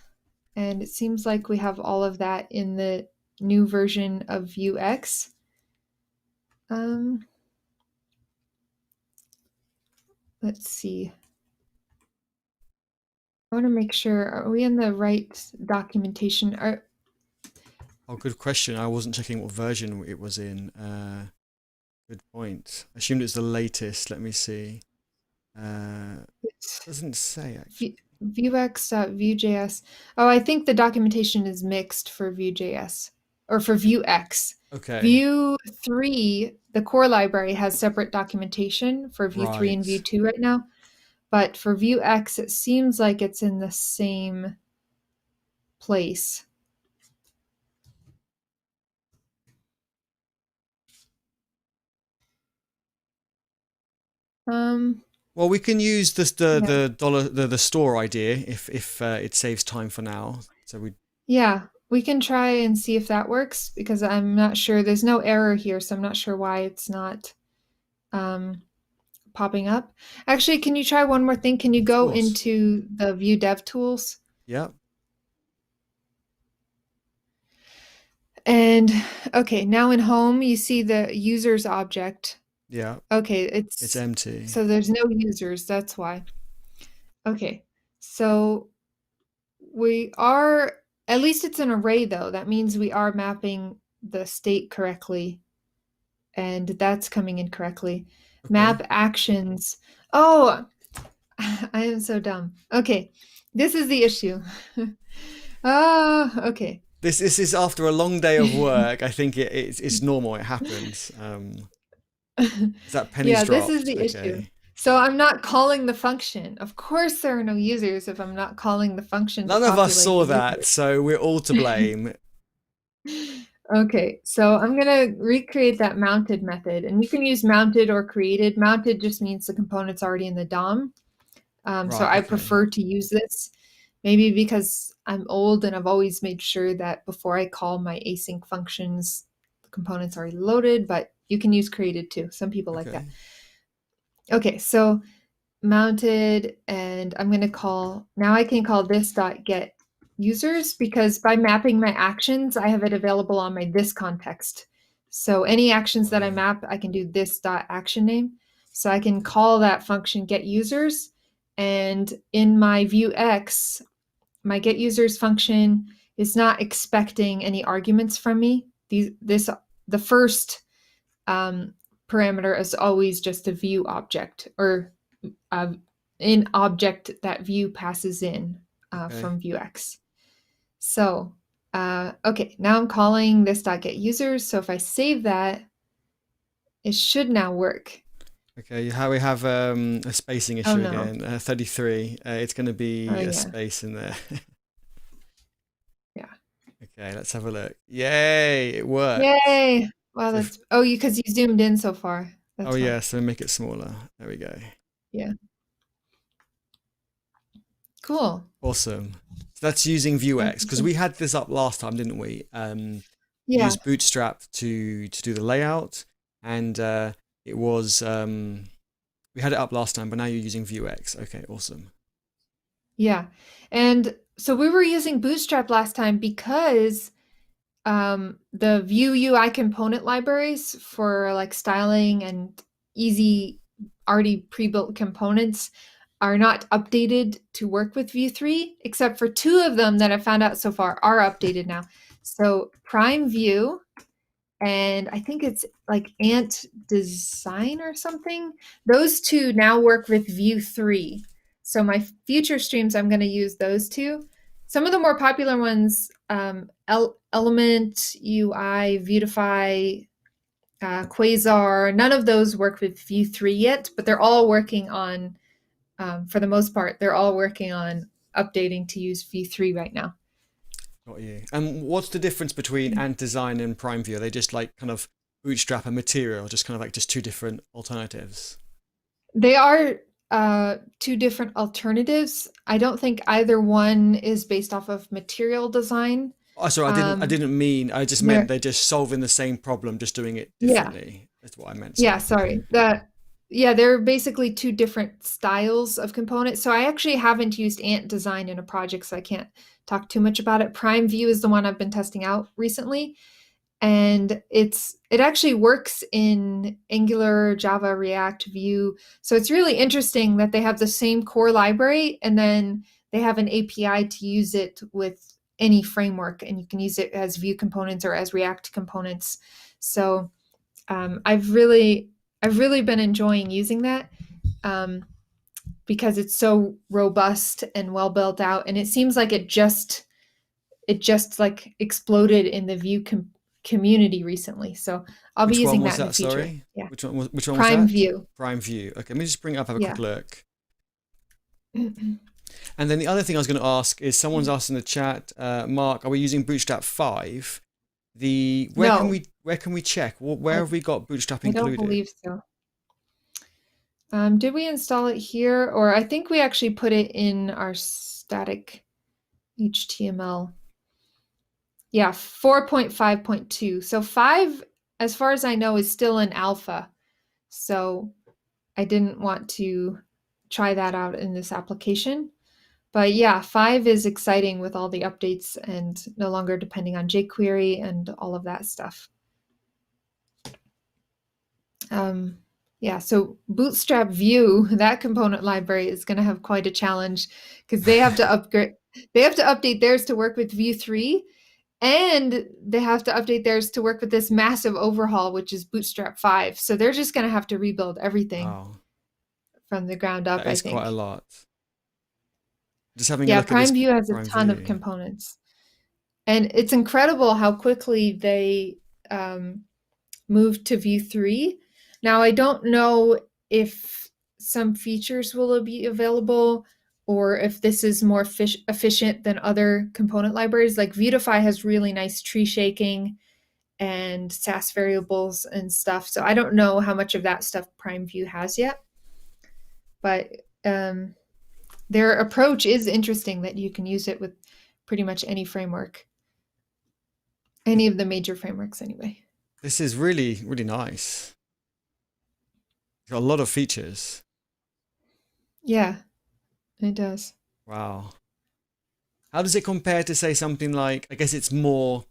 [SPEAKER 2] and it seems like we have all of that in the new version of Vuex. Let's see. I want to make sure, are we in the right documentation?
[SPEAKER 1] Oh, good question. I wasn't checking what version it was in. Good point. I assumed it's the latest. Let me see. Doesn't say actually.
[SPEAKER 2] Vuex.Vue.js. Oh, I think the documentation is mixed for Vue.js or for Vuex.
[SPEAKER 1] Okay.
[SPEAKER 2] Vue 3, the core library, has separate documentation for Vue 3 and Vue
[SPEAKER 1] Right.
[SPEAKER 2] 2 right now. But for Vuex, it seems like it's in the same place.
[SPEAKER 1] Well, we can use the
[SPEAKER 2] Yeah.
[SPEAKER 1] the dollar the store idea if it saves time for now. So we
[SPEAKER 2] Yeah, we can try and see if that works because I'm not sure. There's no error here, so I'm not sure why it's not um, popping up. Actually, can you try one more thing? Can you
[SPEAKER 1] of
[SPEAKER 2] go
[SPEAKER 1] course.
[SPEAKER 2] into the Vue Dev Tools?
[SPEAKER 1] Yeah.
[SPEAKER 2] And okay, now in Home, you see the users object.
[SPEAKER 1] Yeah.
[SPEAKER 2] Okay,
[SPEAKER 1] It's
[SPEAKER 2] it's
[SPEAKER 1] empty.
[SPEAKER 2] so there's no users, that's why. Okay, so we are, at least it's an array though. That means we are mapping the state correctly, and that's coming in correctly.
[SPEAKER 1] Okay.
[SPEAKER 2] Map actions. Oh, I am so dumb. Okay, this is the issue. Okay.
[SPEAKER 1] This is after a long day of work. I think it's normal. It happens. Is that pennies
[SPEAKER 2] Yeah, this is
[SPEAKER 1] dropped?
[SPEAKER 2] the issue.
[SPEAKER 1] Okay.
[SPEAKER 2] So I'm not calling the function. Of course, there are no users if I'm not calling the function to
[SPEAKER 1] None of us
[SPEAKER 2] populate
[SPEAKER 1] saw
[SPEAKER 2] the
[SPEAKER 1] that,
[SPEAKER 2] users.
[SPEAKER 1] so we're all to blame.
[SPEAKER 2] Okay, so I'm gonna recreate that mounted method, and you can use mounted or created. Mounted just means the component's already in the DOM. So
[SPEAKER 1] Right.
[SPEAKER 2] I
[SPEAKER 1] Okay.
[SPEAKER 2] prefer to use this, maybe because I'm old and I've always made sure that before I call my async functions, the component's already loaded, but you can use created too. Some people like that.
[SPEAKER 1] Okay.
[SPEAKER 2] Okay, so mounted, and I'm going to call, now I can call this dot get users because by mapping my actions, I have it available on my this context. So any actions
[SPEAKER 1] Got
[SPEAKER 2] that I
[SPEAKER 1] you.
[SPEAKER 2] map, I can do this dot action name. So I can call that function get users, and in my Vuex, my get users function is not expecting any arguments from me. The first parameter is always just a view object, or an object that Vue passes in
[SPEAKER 1] Okay.
[SPEAKER 2] from Vuex. So, okay, now I'm calling this get users. So if I save that, it should now work.
[SPEAKER 1] Okay. How we have a spacing
[SPEAKER 2] Oh
[SPEAKER 1] issue
[SPEAKER 2] no.
[SPEAKER 1] again. 33. It's going to
[SPEAKER 2] Oh
[SPEAKER 1] be a
[SPEAKER 2] yeah.
[SPEAKER 1] space in there.
[SPEAKER 2] Yeah.
[SPEAKER 1] Okay, let's have a look. Yay, it worked.
[SPEAKER 2] Yay! Wow,
[SPEAKER 1] So,
[SPEAKER 2] that's because you zoomed in so far.
[SPEAKER 1] oh
[SPEAKER 2] That's why.
[SPEAKER 1] yeah, so make it smaller. There we go.
[SPEAKER 2] Yeah. Cool.
[SPEAKER 1] Awesome. So that's using Vuex because
[SPEAKER 2] Interesting.
[SPEAKER 1] we had this up last time, didn't we?
[SPEAKER 2] Yeah.
[SPEAKER 1] Use Bootstrap to do the layout, and it was we had it up last time, but now you're using Vuex. Okay, awesome.
[SPEAKER 2] Yeah. And so we were using Bootstrap last time because the Vue UI component libraries for like styling and easy already pre-built components are not updated to work with Vue 3, except for two of them that I found out so far are updated now. So Prime View and I think it's like Ant Design or something. Those two now work with Vue 3. So my future streams, I'm going to use those two. Some of the more popular ones, Element, UI, Vuetify, Quasar, none of those work with Vue 3 yet, but they're all working on, for the most part, they're all working on updating to use Vue 3 right now.
[SPEAKER 1] Got you. And what's the difference between Ant Design and Prime View? Are they just like kind of Bootstrap and Material, just kind of like just two different alternatives?
[SPEAKER 2] They are two different alternatives. I don't think either one is based off of material design.
[SPEAKER 1] Oh, sorry, I
[SPEAKER 2] Um,
[SPEAKER 1] didn't mean. I just meant
[SPEAKER 2] they're
[SPEAKER 1] they're just solving the same problem, just doing it
[SPEAKER 2] yeah,
[SPEAKER 1] differently. That's what I meant.
[SPEAKER 2] yeah.
[SPEAKER 1] Sorry.
[SPEAKER 2] Sorry. That yeah, they're basically two different styles of components. So I actually haven't used Ant Design in a project, so I can't talk too much about it. Prime View is the one I've been testing out recently, and it actually works in Angular, Java, React, Vue. So it's really interesting that they have the same core library and then they have an API to use it with any framework, and you can use it as Vue components or as React components. So I've really been enjoying using that um, because it's so robust and well built out, and it seems like it just like exploded in the Vue community recently. So I'll be
[SPEAKER 1] Which one
[SPEAKER 2] using
[SPEAKER 1] was
[SPEAKER 2] that in the
[SPEAKER 1] that?
[SPEAKER 2] future.
[SPEAKER 1] Sorry.
[SPEAKER 2] Yeah.
[SPEAKER 1] Which one was
[SPEAKER 2] Prime
[SPEAKER 1] that?
[SPEAKER 2] View.
[SPEAKER 1] Prime View. Okay, let me just bring it up, have a quick
[SPEAKER 2] Yeah.
[SPEAKER 1] look. And then the other thing I was going to ask is someone's asked in the chat, Mark, are we using Bootstrap 5? The
[SPEAKER 2] No,
[SPEAKER 1] where can we check? Where
[SPEAKER 2] I,
[SPEAKER 1] have we got Bootstrap
[SPEAKER 2] I don't
[SPEAKER 1] included?
[SPEAKER 2] believe so. Did we install it here? Or I think we actually put it in our static HTML. Yeah, 4.5.2. So 5, as far as I know, is still in alpha. So I didn't want to try that out in this application. But yeah, 5 is exciting with all the updates and no longer depending on jQuery and all of that stuff. Yeah, so Bootstrap Vue, that component library is going to have quite a challenge because they have to upgrade, they have to update theirs to work with Vue 3, and they have to update theirs to work with this massive overhaul, which is Bootstrap 5. So they're just going to have to rebuild everything
[SPEAKER 1] Oh,
[SPEAKER 2] from the ground up,
[SPEAKER 1] that
[SPEAKER 2] I
[SPEAKER 1] is quite a
[SPEAKER 2] think.
[SPEAKER 1] lot. Just having a
[SPEAKER 2] Yeah,
[SPEAKER 1] look at this
[SPEAKER 2] Prime View has a
[SPEAKER 1] Prime
[SPEAKER 2] ton of
[SPEAKER 1] View.
[SPEAKER 2] components. And it's incredible how quickly they moved to Vue 3. Now, I don't know if some features will be available or if this is more efficient than other component libraries. Like Vuetify has really nice tree shaking and Sass variables and stuff. So I don't know how much of that stuff Prime View has yet. But their approach is interesting that you can use it with pretty much any framework, any of the major frameworks anyway.
[SPEAKER 1] This is really, really nice. It's got a lot of features.
[SPEAKER 2] Yeah, it does.
[SPEAKER 1] Wow. How does it compare to say something like, I guess it's more,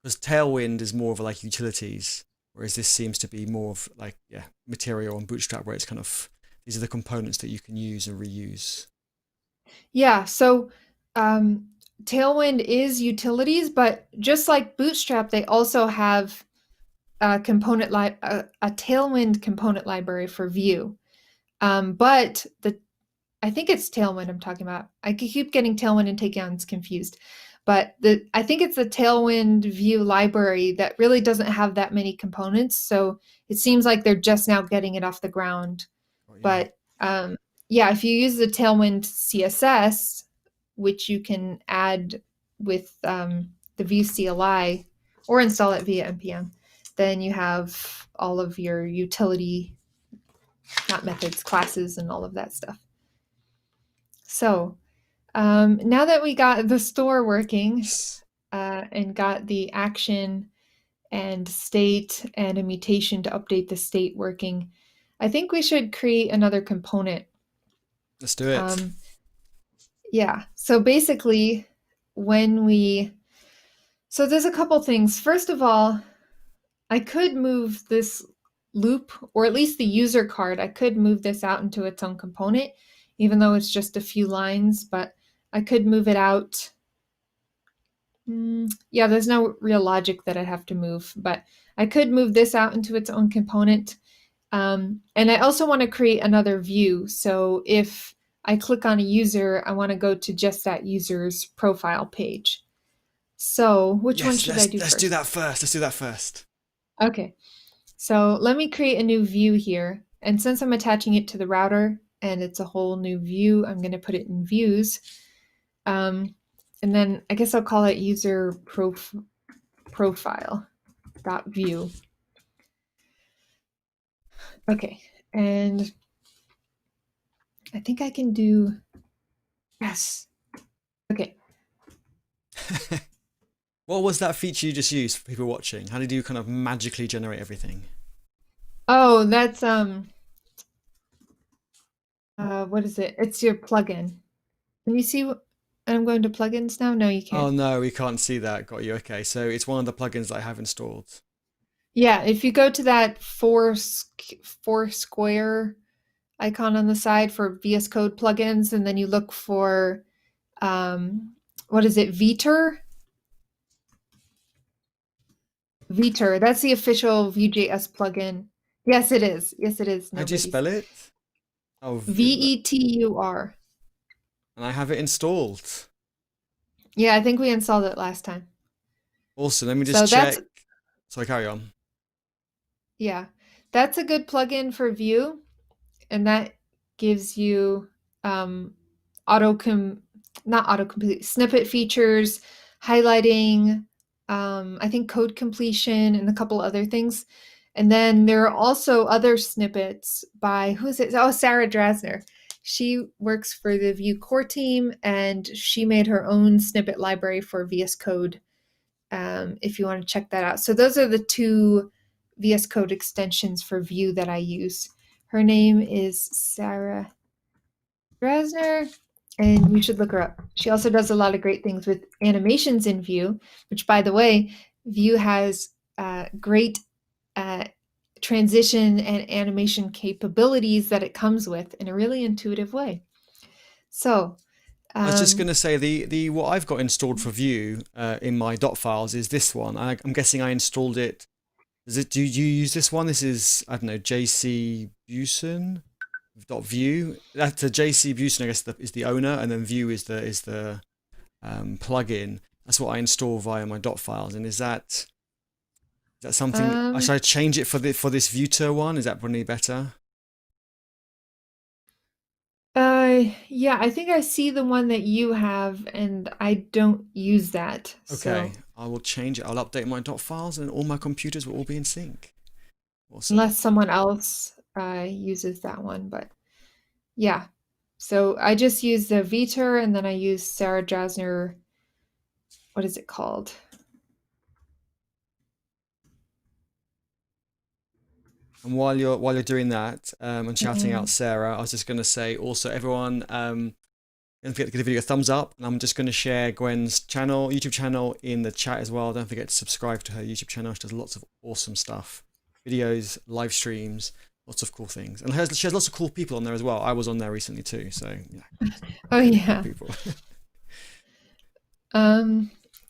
[SPEAKER 1] because Tailwind is more of like utilities, whereas this seems to be more of like, yeah, Material and Bootstrap, where it's kind of, these are the components that you can use and reuse.
[SPEAKER 2] Yeah, so Tailwind is utilities, but just like Bootstrap, they also have a Tailwind component library for Vue. But I think it's Tailwind I'm talking about. I keep getting Tailwind and Takedowns confused. But I think it's the Tailwind Vue library that really doesn't have that many components. So it seems like they're just now getting it off the ground.
[SPEAKER 1] Oh, yeah.
[SPEAKER 2] But yeah, if you use the Tailwind CSS, which you can add with the Vue CLI or install it via npm, then you have all of your utility, not methods, classes, and all of that stuff. So now that we got the store working and got the action and state and a mutation to update the state working, I think we should create another component.
[SPEAKER 1] Let's do it.
[SPEAKER 2] Yeah. So basically, so there's a couple things. First of all, I could move this loop, or at least the user card, I could move this out into its own component, even though it's just a few lines, but I could move it out. Yeah, there's no real logic that I'd have to move, but I could move this out into its own component. And I also want to create another view. So if I click on a user, I want to go to just that user's profile page. So which one should I do
[SPEAKER 1] let's
[SPEAKER 2] first?
[SPEAKER 1] do that first. Let's do that first.
[SPEAKER 2] Okay. So let me create a new view here. And since I'm attaching it to the router and it's a whole new view, I'm going to put it in views. And then I guess I'll call it user profile.view. Okay. And I think I can do, yes. Okay.
[SPEAKER 1] What was that feature you just used for people watching? How did you kind of magically generate everything?
[SPEAKER 2] Oh, that's what is it? It's your plugin. Can you see what I'm going to plugins now? No, you can't.
[SPEAKER 1] Oh no, we can't see that. Got you. Okay, so it's one of the plugins that I have installed.
[SPEAKER 2] Yeah, if you go to that four square icon on the side for VS Code plugins, and then you look for what is it? Viter. That's the official Vue.js plugin. Yes, it is. Yes, it is.
[SPEAKER 1] How do you spell it? Oh,
[SPEAKER 2] Vetur.
[SPEAKER 1] And I have it installed.
[SPEAKER 2] Yeah, I think we installed it last time.
[SPEAKER 1] Also, let me just check. Sorry, carry on.
[SPEAKER 2] Yeah, that's a good plugin for Vue, and that gives you not autocomplete, snippet features, highlighting, I think code completion, and a couple other things. And then there are also other snippets by, who's it? Oh, Sarah Drasner. She works for the Vue core team, and she made her own snippet library for VS Code, if you want to check that out. So those are the two VS Code extensions for Vue that I use. Her name is Sarah Drasner, and you should look her up. She also does a lot of great things with animations in Vue, which, by the way, Vue has great transition and animation capabilities that it comes with in a really intuitive way. So
[SPEAKER 1] I was just going to say the what I've got installed for Vue in my dot files is this one. I'm guessing I installed it. Do you use this one? This is, I don't know, JC Busen .view. That's a JC Busen, I guess, is the owner, and then Vue is the plugin. That's what I install via my dot files. And is that something? Should I change it for this Vueter one? Is that any better?
[SPEAKER 2] Yeah, I think I see the one that you have, and I don't use that.
[SPEAKER 1] Okay,
[SPEAKER 2] so.
[SPEAKER 1] I will change it. I'll update my dot files, and all my computers will all be in sync. Awesome.
[SPEAKER 2] Unless someone else uses that one, but yeah. So I just use the Viter, and then I use Sarah Drasner. What is it called?
[SPEAKER 1] And while you're doing that and shouting out Sarah, I was just going to say also, everyone, don't forget to give the video a thumbs up. And I'm just going to share Gwen's YouTube channel in the chat as well. Don't forget to subscribe to her YouTube channel. She does lots of awesome stuff, videos, live streams, lots of cool things, and she has lots of cool people on there as well. I was on there recently too, so yeah.
[SPEAKER 2] Oh yeah.
[SPEAKER 1] Cool people.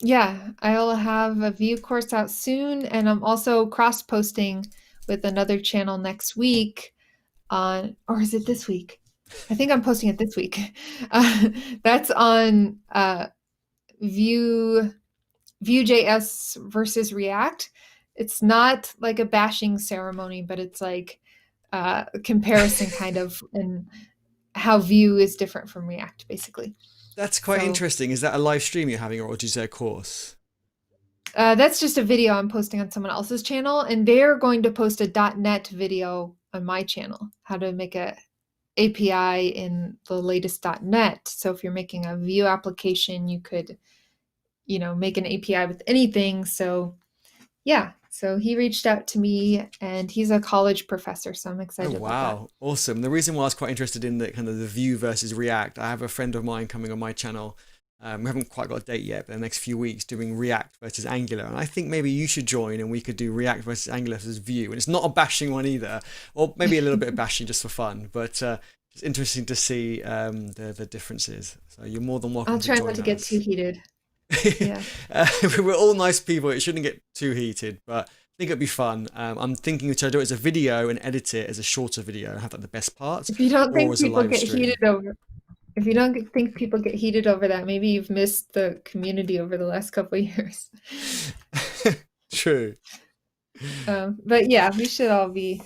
[SPEAKER 2] Yeah, I'll have a Vue course out soon, and I'm also cross-posting with another channel next week on, or is it this week? I think I'm posting it this week. That's on Vue.js versus React. It's not like a bashing ceremony, but it's like a comparison kind of, and how Vue is different from React, basically.
[SPEAKER 1] That's quite interesting. Is that a live stream you're having, or did you say a course?
[SPEAKER 2] That's just a video I'm posting on someone else's channel, and they're going to post a .NET video on my channel, how to make a API in the latest .NET. So if you're making a Vue application, you could, make an API with anything. So yeah, so he reached out to me, and he's a college professor, so I'm
[SPEAKER 1] Oh
[SPEAKER 2] excited about that.
[SPEAKER 1] wow, awesome! The reason why I was quite interested in the kind of the Vue versus React, I have a friend of mine coming on my channel. We haven't quite got a date yet, but the next few weeks doing React versus Angular, and I think maybe you should join, and we could do React versus Angular versus Vue. And it's not a bashing one either, or maybe a little bit of bashing just for fun, but it's interesting to see the differences. So you're more than welcome
[SPEAKER 2] I'll
[SPEAKER 1] to
[SPEAKER 2] try not
[SPEAKER 1] join
[SPEAKER 2] to get too
[SPEAKER 1] us.
[SPEAKER 2] heated. Yeah.
[SPEAKER 1] We're all nice people. It shouldn't get too heated, but I think it'd be fun. I'm thinking to do it as a video and edit it as a shorter video and have like the best parts,
[SPEAKER 2] If you don't
[SPEAKER 1] or
[SPEAKER 2] think
[SPEAKER 1] as a
[SPEAKER 2] people
[SPEAKER 1] live
[SPEAKER 2] get
[SPEAKER 1] stream.
[SPEAKER 2] heated over If you don't think people get heated over that, maybe you've missed the community over the last couple of years.
[SPEAKER 1] True.
[SPEAKER 2] But yeah, we should all be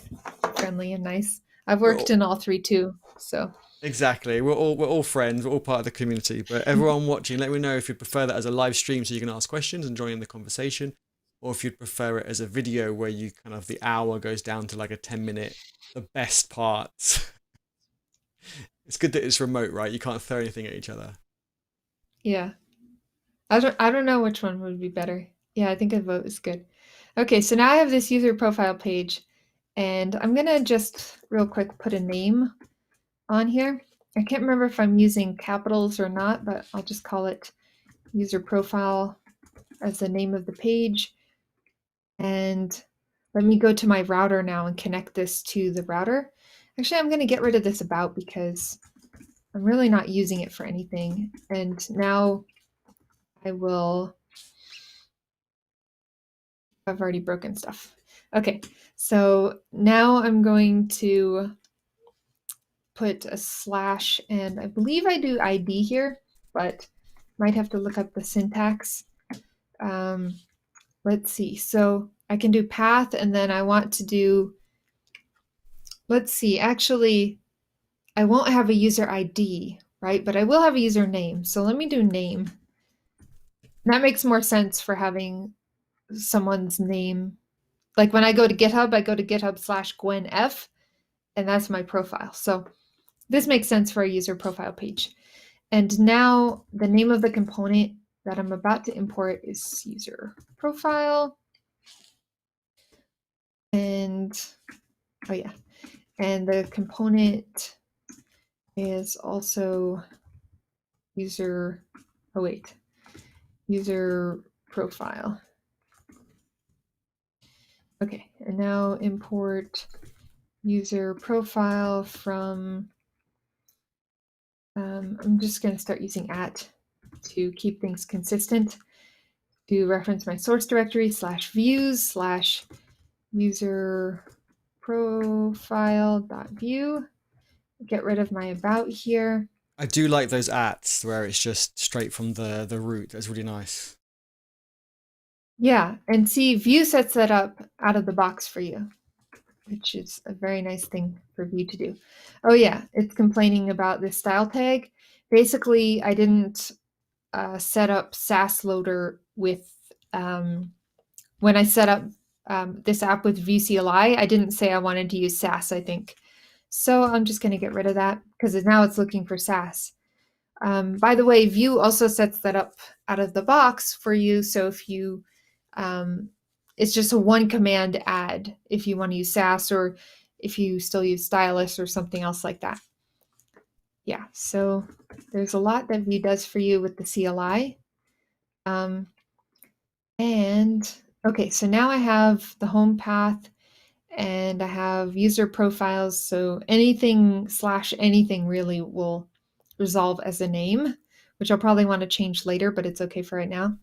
[SPEAKER 2] friendly and nice. I've
[SPEAKER 1] We're
[SPEAKER 2] worked
[SPEAKER 1] all,
[SPEAKER 2] in all three too, so
[SPEAKER 1] exactly. We're all friends. We're all part of the community. But everyone watching, let me know if you prefer that as a live stream so you can ask questions and join in the conversation, or if you'd prefer it as a video where you kind of the hour goes down to like a 10 minute, the best parts. It's good that it's remote, right? You can't throw anything at each other.
[SPEAKER 2] yeah. I don't know which one would be better. Yeah, I think a vote is good. Okay, so now I have this user profile page, and I'm gonna just real quick put a name on here. I can't remember if I'm using capitals or not, but I'll just call it user profile as the name of the page. And let me go to my router now and connect this to the router. Actually, I'm going to get rid of this about because I'm really not using it for anything. And now I've already broken stuff. Okay, so now I'm going to put a slash, and I believe I do ID here, but might have to look up the syntax. Let's see. So I can do path, and then I want to do, let's see, actually, I won't have a user ID, right? But I will have a username. So let me do name. That makes more sense for having someone's name. Like when I go to GitHub, I go to GitHub/GwenF, and that's my profile. So this makes sense for a user profile page. And now the name of the component that I'm about to import is user profile. And oh yeah, and the component is also user, oh wait, user profile. Okay, and now import user profile from, I'm just going to start using @ to keep things consistent, to reference my source directory /views/user profile.view. Get rid of my about here.
[SPEAKER 1] I do like those ats where it's just straight from the root. That's really nice.
[SPEAKER 2] Yeah, and see, Vue sets that up out of the box for you, which is a very nice thing for Vue to do. Oh yeah, it's complaining about this style tag. Basically, I didn't set up Sass loader with, when I set up this app with Vue CLI, I didn't say I wanted to use Sass, I think. So I'm just going to get rid of that because now it's looking for Sass. By the way, Vue also sets that up out of the box for you. So if you, it's just a one command add if you want to use Sass, or if you still use Stylus or something else like that. Yeah, so there's a lot that Vue does for you with the CLI. And okay, so now I have the home path and I have user profiles. So anything / anything really will resolve as a name, which I'll probably want to change later, but it's okay for right now.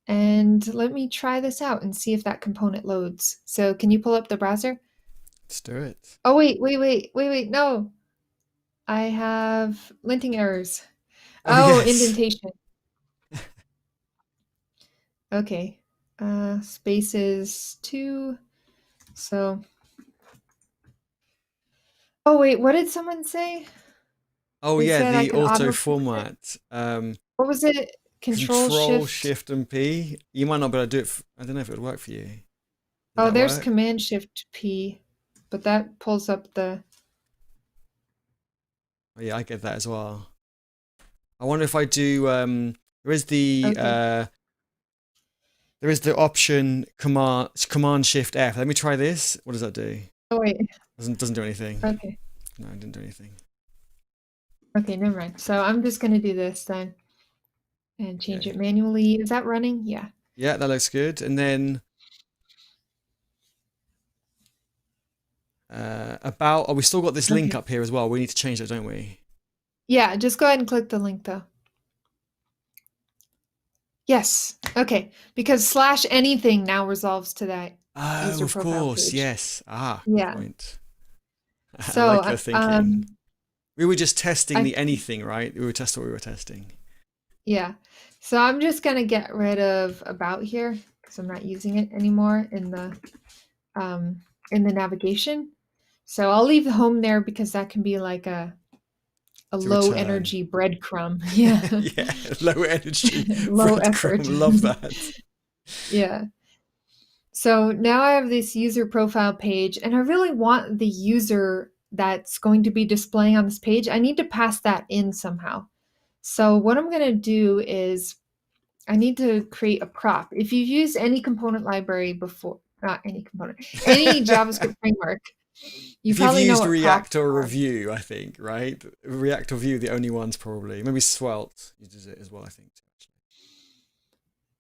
[SPEAKER 2] And let me try this out and see if that component loads. So can you pull up the browser?
[SPEAKER 1] Let's do it.
[SPEAKER 2] Oh, wait, no. I have linting errors.
[SPEAKER 1] Oh
[SPEAKER 2] Oh,
[SPEAKER 1] yes.
[SPEAKER 2] indentation. Okay. Spaces 2. So, oh wait, what did someone say?
[SPEAKER 1] Oh
[SPEAKER 2] They
[SPEAKER 1] yeah,
[SPEAKER 2] said I
[SPEAKER 1] the
[SPEAKER 2] could
[SPEAKER 1] auto
[SPEAKER 2] auto fix it.
[SPEAKER 1] format.
[SPEAKER 2] What was it? Control
[SPEAKER 1] Control
[SPEAKER 2] Shift.
[SPEAKER 1] Shift and P. You might not be able to do it. I don't know if it would work for you. Does
[SPEAKER 2] Oh,
[SPEAKER 1] that
[SPEAKER 2] there's
[SPEAKER 1] work?
[SPEAKER 2] Command Shift P, but that pulls up the.
[SPEAKER 1] Oh, yeah, I get that as well. I wonder if I do. There is the
[SPEAKER 2] Okay.
[SPEAKER 1] there is the option Command Shift F. Let me try this. What does that do?
[SPEAKER 2] Oh wait.
[SPEAKER 1] Doesn't do anything.
[SPEAKER 2] Okay.
[SPEAKER 1] No, it didn't do anything.
[SPEAKER 2] Okay, never mind. So I'm just gonna do this then and change
[SPEAKER 1] Okay.
[SPEAKER 2] it manually. Is that running? Yeah.
[SPEAKER 1] Yeah, that looks good. And then about. Oh, we still got this link
[SPEAKER 2] Okay.
[SPEAKER 1] up here as well. We need to change that, don't we?
[SPEAKER 2] Yeah, just go ahead and click the link though. Yes. Okay. Because slash anything now resolves to that
[SPEAKER 1] Oh,
[SPEAKER 2] user
[SPEAKER 1] of
[SPEAKER 2] profile
[SPEAKER 1] course.
[SPEAKER 2] page.
[SPEAKER 1] Yes. Ah, good
[SPEAKER 2] Yeah.
[SPEAKER 1] point. I
[SPEAKER 2] So
[SPEAKER 1] like your thinking. We were just testing
[SPEAKER 2] I
[SPEAKER 1] the anything, right? We were testing what we were testing.
[SPEAKER 2] yeah. So I'm just gonna get rid of about here because I'm not using it anymore in the navigation. So I'll leave the home there because that can be like a
[SPEAKER 1] To
[SPEAKER 2] low
[SPEAKER 1] return.
[SPEAKER 2] energy breadcrumb. Yeah.
[SPEAKER 1] Yeah, low energy
[SPEAKER 2] Low effort.
[SPEAKER 1] breadcrumb. Love that.
[SPEAKER 2] Yeah. So now I have this user profile page, and I really want the user that's going to be displaying on this page. I need to pass that in somehow. So what I'm going to do is I need to create a prop. If you've used any component library before, not any component, any JavaScript framework, you
[SPEAKER 1] If you've
[SPEAKER 2] probably know
[SPEAKER 1] used
[SPEAKER 2] what props
[SPEAKER 1] React or
[SPEAKER 2] are.
[SPEAKER 1] Review, I think, right? React or Vue, the only ones probably. Maybe Svelte uses it as well, I think.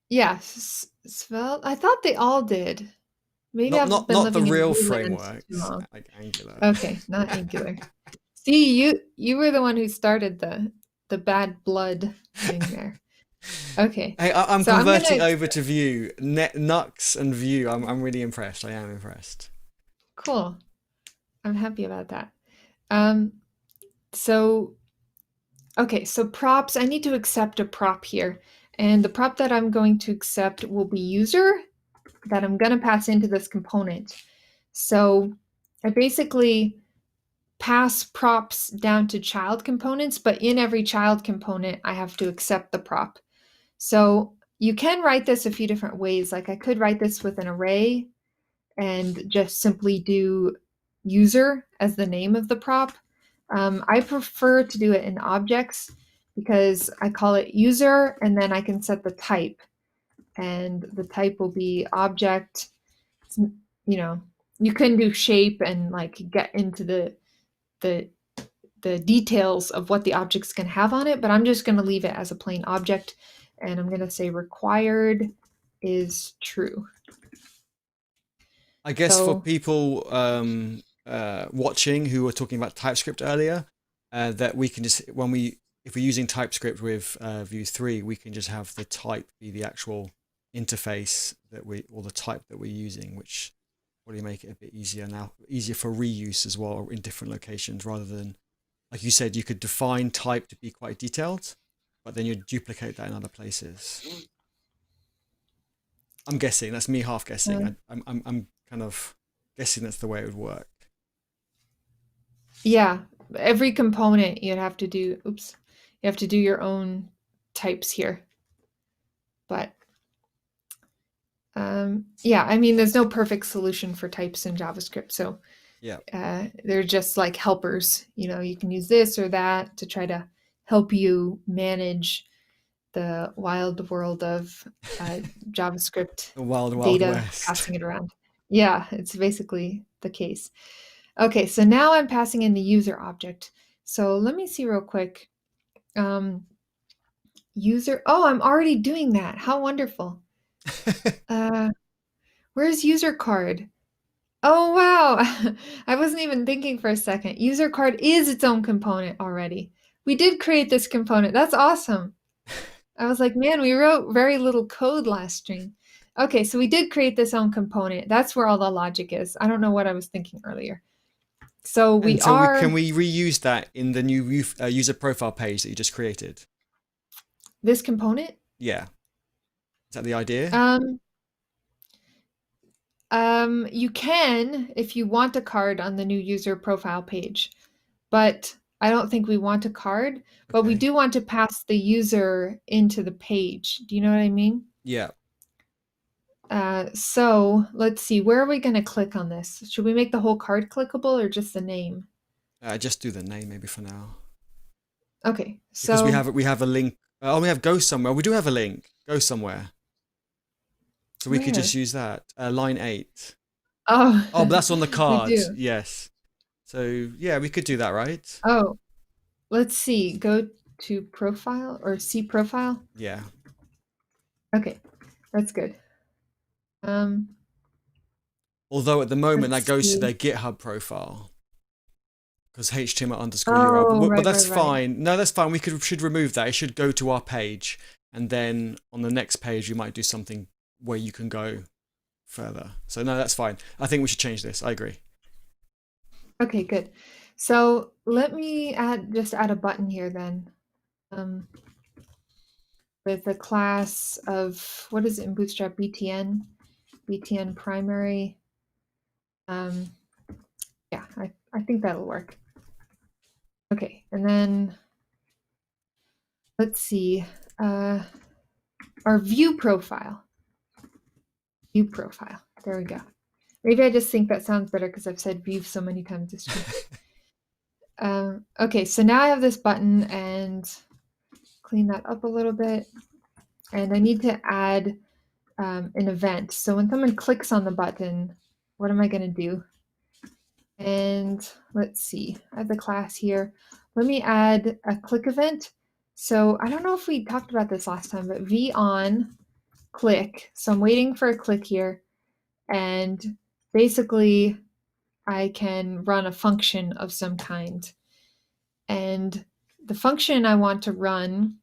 [SPEAKER 2] Yeah, Svelte. I thought they all did. Maybe
[SPEAKER 1] Not
[SPEAKER 2] I've
[SPEAKER 1] not
[SPEAKER 2] been
[SPEAKER 1] not the
[SPEAKER 2] living in
[SPEAKER 1] real
[SPEAKER 2] Vueland too
[SPEAKER 1] frameworks
[SPEAKER 2] long.
[SPEAKER 1] like Angular.
[SPEAKER 2] Okay, not Angular. See, you were the one who started the bad blood thing there. Okay,
[SPEAKER 1] Hey, I'm
[SPEAKER 2] so I'm
[SPEAKER 1] converting
[SPEAKER 2] gonna
[SPEAKER 1] over to Vue. Nux and Vue. I'm really impressed. I am impressed.
[SPEAKER 2] cool. I'm happy about that. Um, so okay, so props. I need to accept a prop here, and the prop that I'm going to accept will be user that I'm gonna pass into this component. So I basically pass props down to child components, but in every child component, I have to accept the prop. So you can write this a few different ways. Like I could write this with an array and just simply do user as the name of the prop. I prefer to do it in objects because I call it user and then I can set the type. And the type will be object. You know, you can do shape and like get into the the details of what the objects can have on it, but I'm just going to leave it as a plain object and I'm going to say required is true.
[SPEAKER 1] I guess for
[SPEAKER 2] So,
[SPEAKER 1] people watching who were talking about TypeScript earlier, that we can just if we're using TypeScript with Vue 3, we can just have the type be the actual interface or the type that we're using, which probably make it a bit easier for reuse as well in different locations, rather than, like you said, you could define type to be quite detailed, but then you duplicate that in other places. I'm guessing. That's me half guessing.
[SPEAKER 2] uh,
[SPEAKER 1] I'm kind of guessing that's the way it would work.
[SPEAKER 2] yeah, every component you'd have to do, oops, you have to do your own types here. But yeah, I mean, there's no perfect solution for types in JavaScript. So
[SPEAKER 1] Yeah.
[SPEAKER 2] they're just like helpers. You know, you can use this or that to try to help you manage the wild world of JavaScript
[SPEAKER 1] The wild, wild
[SPEAKER 2] data,
[SPEAKER 1] west.
[SPEAKER 2] passing it around. Yeah, it's basically the case. Okay, so now I'm passing in the user object. So let me see real quick. User, oh, I'm already doing that. How wonderful. Uh, where's user card? Oh, wow. I wasn't even thinking for a second. User card is its own component already. We did create this component. That's awesome. I was like, man, we wrote very little code last stream. Okay, so we did create this own component. That's where all the logic is. I don't know what I was thinking earlier. So we
[SPEAKER 1] And so can
[SPEAKER 2] are
[SPEAKER 1] we reuse that in the new user profile page that you just created?
[SPEAKER 2] this component.
[SPEAKER 1] Yeah. Is that the idea?
[SPEAKER 2] Um, you can if you want a card on the new user profile page, but I don't think we want a card, but we
[SPEAKER 1] Okay.
[SPEAKER 2] do want to pass the user into the page. Do you know what I mean?
[SPEAKER 1] Yeah.
[SPEAKER 2] So let's see, where are we going to click on this? Should we make the whole card clickable or just the name?
[SPEAKER 1] Just do the name maybe for now.
[SPEAKER 2] Okay,
[SPEAKER 1] Because
[SPEAKER 2] so,
[SPEAKER 1] we have a link. Oh, we have go somewhere. We do have a link. Go somewhere. So we could just
[SPEAKER 2] where?
[SPEAKER 1] use that. Line 8.
[SPEAKER 2] Oh,
[SPEAKER 1] Oh, but that's on the
[SPEAKER 2] we
[SPEAKER 1] card.
[SPEAKER 2] do.
[SPEAKER 1] Yes. So yeah, we could do that, right?
[SPEAKER 2] Oh, let's see. Go to profile or see profile.
[SPEAKER 1] Yeah.
[SPEAKER 2] Okay, that's good. Um,
[SPEAKER 1] Although at the moment that
[SPEAKER 2] let's
[SPEAKER 1] goes to
[SPEAKER 2] see.
[SPEAKER 1] their GitHub profile because HTML underscore URL.
[SPEAKER 2] Oh,
[SPEAKER 1] But
[SPEAKER 2] right,
[SPEAKER 1] that's
[SPEAKER 2] right, right.
[SPEAKER 1] fine. No, that's fine. We should remove that. It should go to our page, and then on the next page we might do something where you can go further. So no, that's fine. I think we should change this. I agree.
[SPEAKER 2] Okay, good. So let me just add a button here then. With a class of, what is it in Bootstrap? BTN primary. Um, yeah, I think that'll work. Okay, and then let's see, our view profile. View profile, there we go. Maybe I just think that sounds better because I've said view so many times this year. Okay, so now I have this button and clean that up a little bit. And I need to add an event. So when someone clicks on the button, what am I going to do? And let's see, I have the class here. Let me add a click event. So I don't know if we talked about this last time, but v on click. So I'm waiting for a click here. And basically, I can run a function of some kind. And the function I want to run,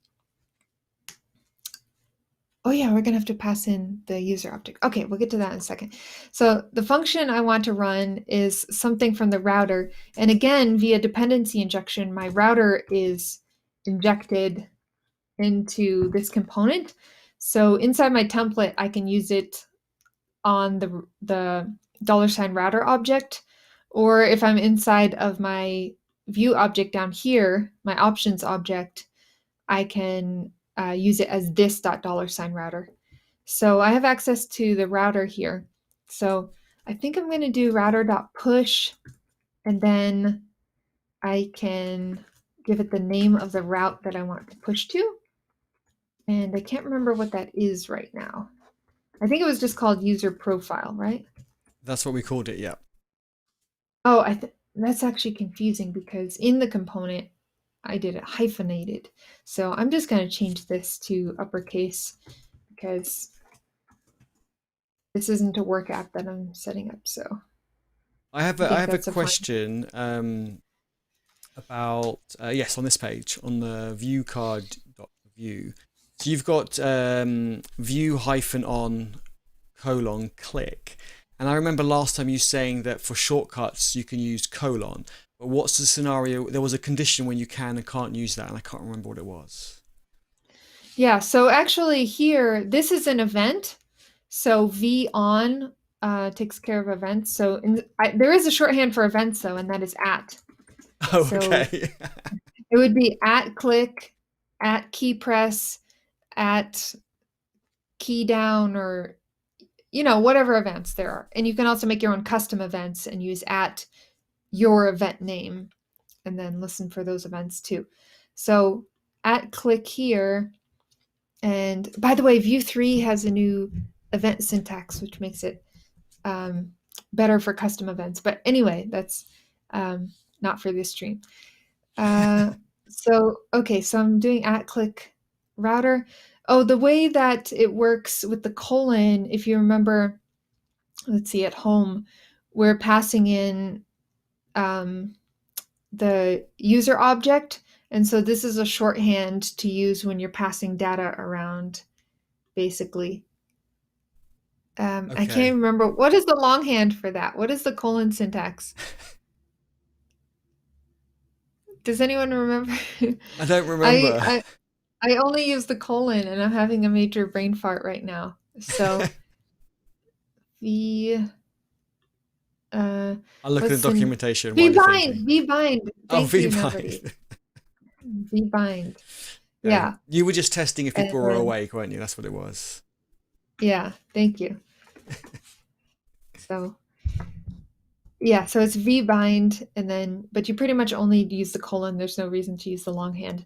[SPEAKER 2] oh yeah, we're going to have to pass in the user object. Okay, we'll get to that in a second. So the function I want to run is something from the router. And again, via dependency injection, my router is injected into this component. So inside my template, I can use it on the $router object, or if I'm inside of my view object down here, my options object, I can use it as this.$router. So I have access to the router here. So I think I'm going to do router.push, and then I can give it the name of the route that I want to push to. And I can't remember what that is right now. I think it was just called user profile, right?
[SPEAKER 1] That's what we called it. Yeah.
[SPEAKER 2] Oh, that's actually confusing because in the component, I did it hyphenated. So I'm just going to change this to uppercase because this isn't a work app that I'm setting up. So I
[SPEAKER 1] I
[SPEAKER 2] think
[SPEAKER 1] have a
[SPEAKER 2] that's a fine.
[SPEAKER 1] question about yes, on this page on the view card view. So you've got view hyphen on colon click, and I remember last time you saying that for shortcuts you can use colon. But what's the scenario? There was a condition when you can and can't use that, and I can't remember what it was.
[SPEAKER 2] Yeah, so actually here, this is an event. So v on takes care of events. So there is a shorthand for events though, and that is at.
[SPEAKER 1] Oh,
[SPEAKER 2] So
[SPEAKER 1] okay.
[SPEAKER 2] it would be at click, at key press, at key down, or whatever events there are. And you can also make your own custom events and use at your event name and then listen for those events too. So at click here, and by the way, Vue 3 has a new event syntax, which makes it better for custom events. But anyway, that's not for this stream. Okay, so I'm doing at click router. Oh, the way that it works with the colon, if you remember, let's see, at home, we're passing in the user object. And so this is a shorthand to use when you're passing data around, basically. I
[SPEAKER 1] Okay.
[SPEAKER 2] can't remember. What is the longhand for that? What is the colon syntax? Does anyone remember?
[SPEAKER 1] I don't
[SPEAKER 2] I,
[SPEAKER 1] remember.
[SPEAKER 2] I I only use the colon, and I'm having a major brain fart right now. So the
[SPEAKER 1] I'll look at the
[SPEAKER 2] What's in
[SPEAKER 1] documentation while you're thinking.
[SPEAKER 2] vbind.
[SPEAKER 1] Oh,
[SPEAKER 2] Thank you, nobody.
[SPEAKER 1] VBind.
[SPEAKER 2] Vbind.
[SPEAKER 1] Yeah,
[SPEAKER 2] Yeah.
[SPEAKER 1] you were just testing if
[SPEAKER 2] And
[SPEAKER 1] people were
[SPEAKER 2] then,
[SPEAKER 1] awake, weren't you? That's what it was.
[SPEAKER 2] yeah, thank you. So yeah, so it's vbind, and then, but you pretty much only use the colon. There's no reason to use the longhand.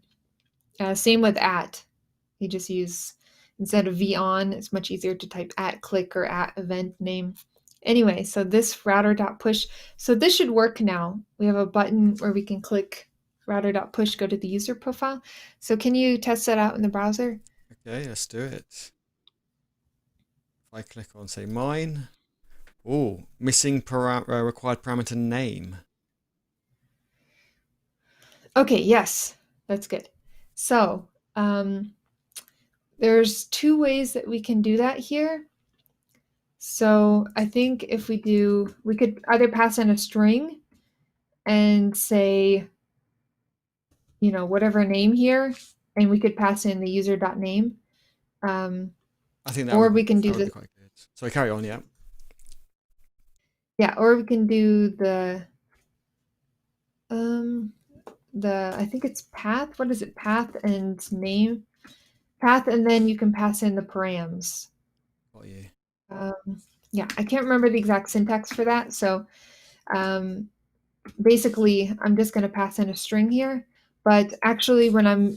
[SPEAKER 2] Same with at. You just use, instead of v on, it's much easier to type at click or at event name. Anyway, so this router.push, so this should work now. We have a button where we can click router.push, go to the user profile. So can you test that out in the browser?
[SPEAKER 1] Okay, let's do it. If I click on, say, mine. Oh, missing required parameter name.
[SPEAKER 2] Okay, yes, that's good. So there's two ways that we can do that here. So I think if we do, we could either pass in a string and say, you know, whatever name here, and we could pass in the user.name.
[SPEAKER 1] I think
[SPEAKER 2] Or we can do
[SPEAKER 1] that would be
[SPEAKER 2] the,
[SPEAKER 1] quite good. So carry on, yeah.
[SPEAKER 2] yeah, or we can do I think it's path. What is it? Path and name. Path, and then you can pass in the params.
[SPEAKER 1] Got you.
[SPEAKER 2] Yeah, I can't remember the exact syntax for that. So basically, I'm just going to pass in a string here. But actually, when I'm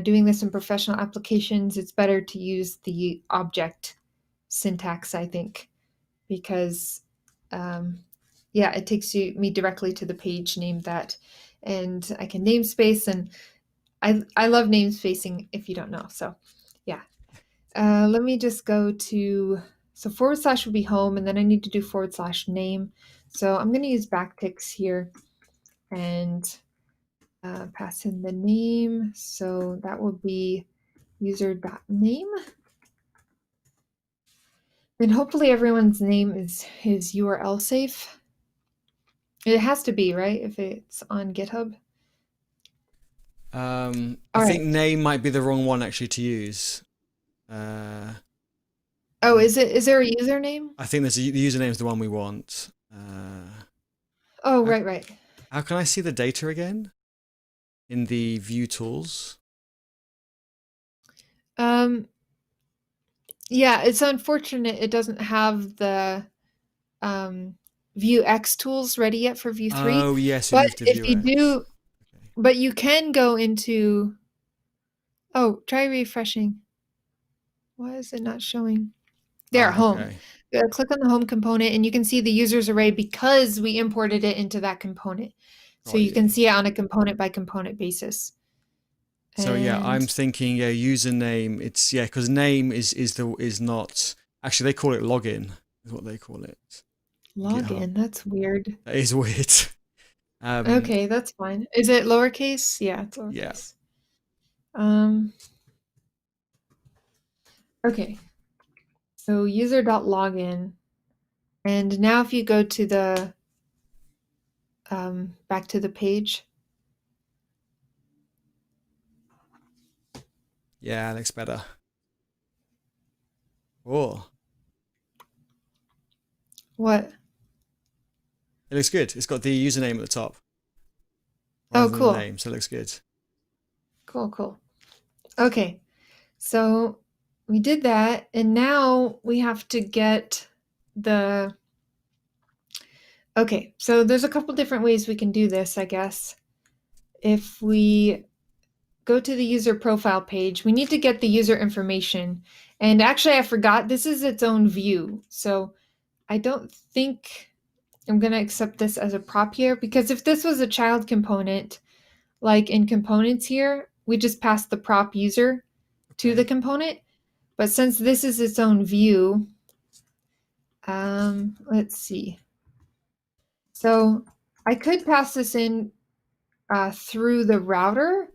[SPEAKER 2] doing this in professional applications, it's better to use the object syntax, I think, because yeah, it takes me directly to the page named that, and I can namespace, and I love namespacing if you don't know. So yeah, let me just go to, so / would be home, and then I need to do / name. So I'm going to use backticks here and pass in the name. So that will be user.name. And hopefully everyone's name is URL safe. It has to be, right? If it's on GitHub.
[SPEAKER 1] I think name might be the wrong one actually to use.
[SPEAKER 2] Oh, is there a username?
[SPEAKER 1] I think the username is the one we want.
[SPEAKER 2] Oh, right.
[SPEAKER 1] How can I see the data again? In the view tools?
[SPEAKER 2] Yeah, it's unfortunate it doesn't have the Vuex tools ready yet for Vue 3.
[SPEAKER 1] Oh, yes, we
[SPEAKER 2] But
[SPEAKER 1] moved to
[SPEAKER 2] if you
[SPEAKER 1] Vuex.
[SPEAKER 2] do,
[SPEAKER 1] Okay.
[SPEAKER 2] but you can go into, oh, try refreshing. Why is it not showing? There, home.
[SPEAKER 1] Okay.
[SPEAKER 2] Click on the home component, and you can see the users array because we imported it into that component. So you can see it on a component by component basis.
[SPEAKER 1] So yeah, I'm
[SPEAKER 2] And
[SPEAKER 1] thinking username. It's because name is not actually, they call it login is what they call it.
[SPEAKER 2] login, that's weird.
[SPEAKER 1] That is weird.
[SPEAKER 2] Okay, that's fine. Is it lowercase? Yeah, it's lowercase. Yeah. Okay. So user.login. And now if you go to the back to the page.
[SPEAKER 1] Yeah, it looks better. Oh.
[SPEAKER 2] What?
[SPEAKER 1] It looks good. It's got the username at the top.
[SPEAKER 2] Oh, cool.
[SPEAKER 1] The name, so it looks good.
[SPEAKER 2] Cool. Okay. So we did that, and now we have to get the, okay, so there's a couple different ways we can do this, I guess. If we go to the user profile page, we need to get the user information. And actually, I forgot, this is its own view. So I don't think I'm going to accept this as a prop here, because if this was a child component, like in components here, we just pass the prop user to the component. But since this is its own view, let's see. So I could pass this in through the router,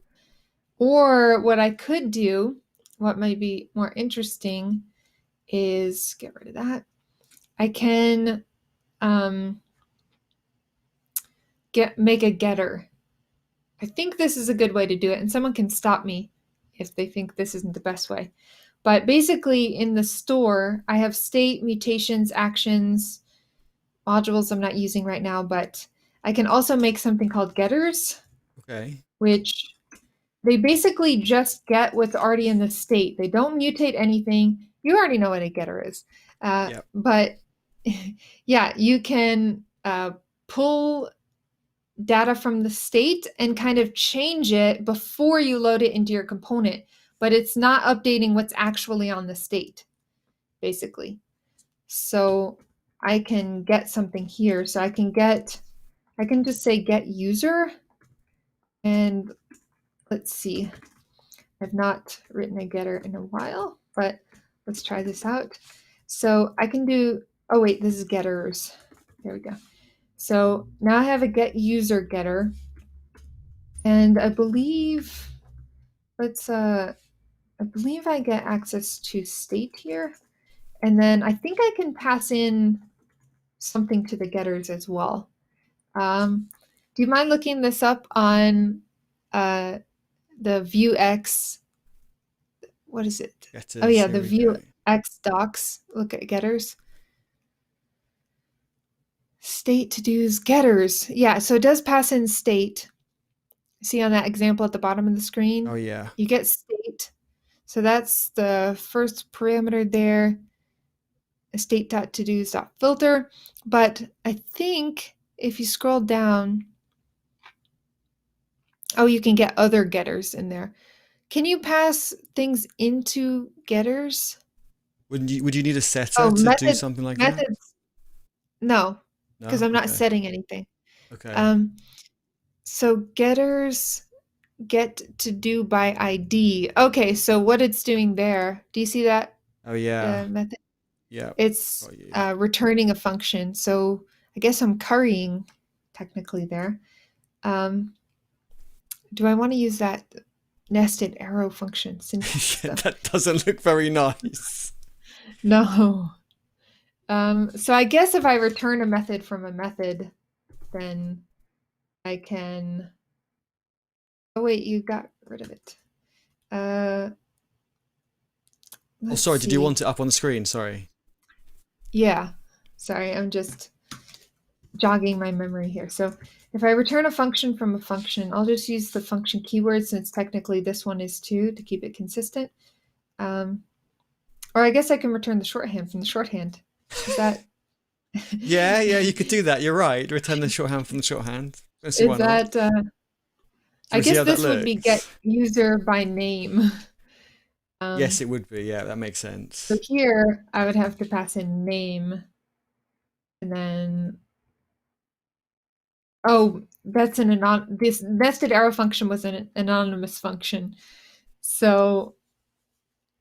[SPEAKER 2] or what I could do, what might be more interesting, is get rid of that. I can make a getter. I think this is a good way to do it, and someone can stop me if they think this isn't the best way. But basically in the store, I have state, mutations, actions, modules I'm not using right now, but I can also make something called getters,
[SPEAKER 1] Okay.
[SPEAKER 2] which they basically just get what's already in the state. They don't mutate anything. You already know what a getter is.
[SPEAKER 1] Yep.
[SPEAKER 2] But yeah, you can pull data from the state and kind of change it before you load it into your component, but it's not updating what's actually on the state, basically. So I can get something here. So I can just say get user, and let's see. I've not written a getter in a while, but let's try this out. So I can do, oh wait, this is getters. There we go. So now I have a get user getter, and I believe I believe I get access to state here, and then I think I can pass in something to the getters as well. Do you mind looking this up on the Vuex? What is it? Oh
[SPEAKER 1] Getters.
[SPEAKER 2] yeah, the
[SPEAKER 1] Here we go.
[SPEAKER 2] Vuex docs. Look at getters. State to dos getters. Yeah, so it does pass in state. See on that example at the bottom of the screen?
[SPEAKER 1] Oh yeah.
[SPEAKER 2] You get state. So that's the first parameter there, state.todos.filter. But I think if you scroll down, oh, you can get other getters in there. Can you pass things into getters?
[SPEAKER 1] Would you need a setter
[SPEAKER 2] Oh,
[SPEAKER 1] to do something like that?
[SPEAKER 2] methods. No, because
[SPEAKER 1] No?
[SPEAKER 2] I'm not
[SPEAKER 1] Okay.
[SPEAKER 2] setting anything.
[SPEAKER 1] Okay.
[SPEAKER 2] So getters get to do by ID. Okay, so what it's doing there, do you see that
[SPEAKER 1] Oh yeah.
[SPEAKER 2] method?
[SPEAKER 1] Yep.
[SPEAKER 2] It's
[SPEAKER 1] Got you.
[SPEAKER 2] returning a function. So I guess I'm currying technically there. Do I want to use that nested arrow function syntax
[SPEAKER 1] Yeah,
[SPEAKER 2] stuff?
[SPEAKER 1] that doesn't look very nice.
[SPEAKER 2] No. So I guess if I return a method from a method, then I can. Oh wait, you got rid of it.
[SPEAKER 1] Oh,
[SPEAKER 2] Let's
[SPEAKER 1] sorry. Did you
[SPEAKER 2] see.
[SPEAKER 1] want it up on the screen? Sorry.
[SPEAKER 2] Yeah, sorry, I'm just jogging my memory here. So if I return a function from a function, I'll just use the function keyword since technically this one is too to keep it consistent. Or I guess I can return the shorthand from the shorthand. Is that?
[SPEAKER 1] Yeah, you could do that. You're right. Return the shorthand from the shorthand. Let's see why
[SPEAKER 2] Is
[SPEAKER 1] not.
[SPEAKER 2] that?
[SPEAKER 1] Do you
[SPEAKER 2] I
[SPEAKER 1] want to see
[SPEAKER 2] guess
[SPEAKER 1] how that
[SPEAKER 2] this would be get
[SPEAKER 1] looks?
[SPEAKER 2] user by name.
[SPEAKER 1] Yes, it would be. Yeah, that makes
[SPEAKER 2] So
[SPEAKER 1] sense.
[SPEAKER 2] here I would have to pass in name, and then oh, that's this nested arrow function was an anonymous function. So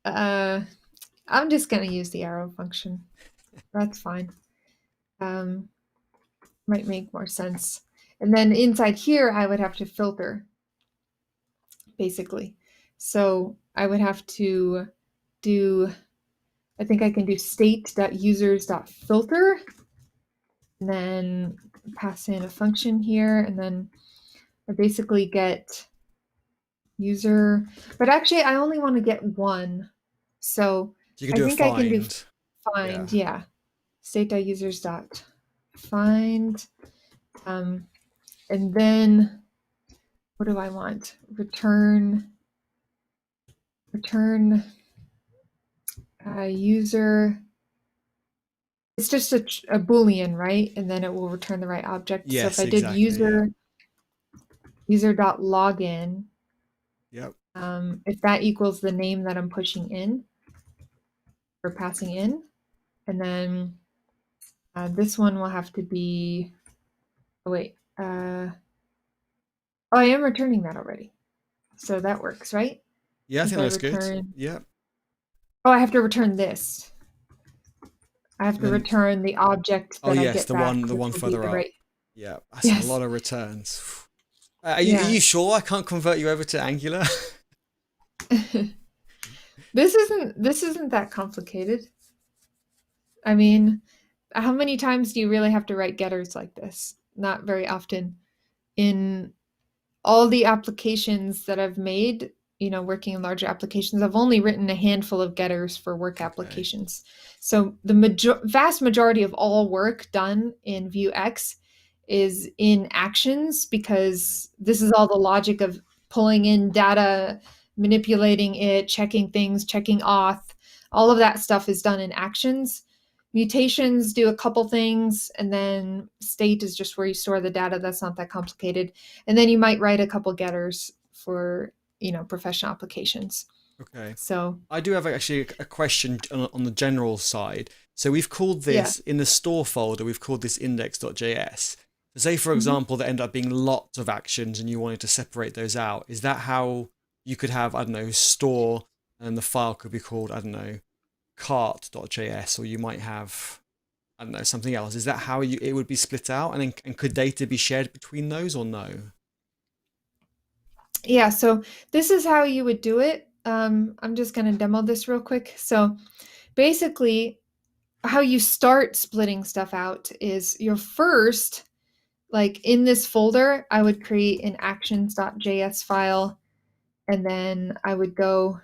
[SPEAKER 2] I'm just going to use the arrow function. That's fine. Might make more sense. And then inside here, I would have to filter, basically. So I would have to do, I think I can do state.users.filter, and then pass in a function here, and then I basically get user, but actually I only want to get one. So
[SPEAKER 1] You could
[SPEAKER 2] I
[SPEAKER 1] do a
[SPEAKER 2] think I can do
[SPEAKER 1] find.
[SPEAKER 2] find,
[SPEAKER 1] Yeah.
[SPEAKER 2] yeah. State.users.find. And then what do I want? Return user. It's just a Boolean, right? And then it will return the right object. So if
[SPEAKER 1] Yes,
[SPEAKER 2] I did
[SPEAKER 1] exactly. Yeah.
[SPEAKER 2] user.login,
[SPEAKER 1] Yep.
[SPEAKER 2] if that equals the name that I'm pushing in or passing in, and then this one will have to be, oh wait, oh, I am returning that already. So that works, right?
[SPEAKER 1] Yeah, I
[SPEAKER 2] If
[SPEAKER 1] think
[SPEAKER 2] I
[SPEAKER 1] that's good.
[SPEAKER 2] return,
[SPEAKER 1] Yep.
[SPEAKER 2] oh, I have to return this. I have
[SPEAKER 1] And
[SPEAKER 2] to
[SPEAKER 1] then,
[SPEAKER 2] return the object
[SPEAKER 1] oh
[SPEAKER 2] that I
[SPEAKER 1] yes,
[SPEAKER 2] get
[SPEAKER 1] the
[SPEAKER 2] back,
[SPEAKER 1] one
[SPEAKER 2] which will be
[SPEAKER 1] further
[SPEAKER 2] the
[SPEAKER 1] up.
[SPEAKER 2] right.
[SPEAKER 1] Yeah, that's a
[SPEAKER 2] Yes.
[SPEAKER 1] lot of returns. Are
[SPEAKER 2] Yeah.
[SPEAKER 1] you sure I can't convert you over to Angular?
[SPEAKER 2] This isn't that complicated. I mean, how many times do you really have to write getters like this? Not very often. In all the applications that I've made, working in larger applications. I've only written a handful of getters for work
[SPEAKER 1] Okay.
[SPEAKER 2] applications. So the vast majority of all work done in Vuex is in actions,
[SPEAKER 1] Okay.
[SPEAKER 2] because this is all the logic of pulling in data, manipulating it, checking things, checking auth. All of that stuff is done in actions. Mutations do a couple things, and then state is just where you store the data. That's not that complicated. And then you might write a couple getters for professional applications.
[SPEAKER 1] Okay.
[SPEAKER 2] So
[SPEAKER 1] I do have actually a question on the general side. So we've called
[SPEAKER 2] yeah.
[SPEAKER 1] this in the store folder, we've called this index.js. So say, for
[SPEAKER 2] Mhm.
[SPEAKER 1] example, there end up being lots of actions and you wanted to separate those out. Is that how you could have, I don't know, store and the file could be called, I don't know, cart.js, or you might have, I don't know, something else. Is that how it would be split out? And could data be shared between those or no?
[SPEAKER 2] Yeah, so this is how you would do it. I'm just going to demo this real quick. So basically, how you start splitting stuff out is your first, like in this folder, I would create an actions.js file, and then I would go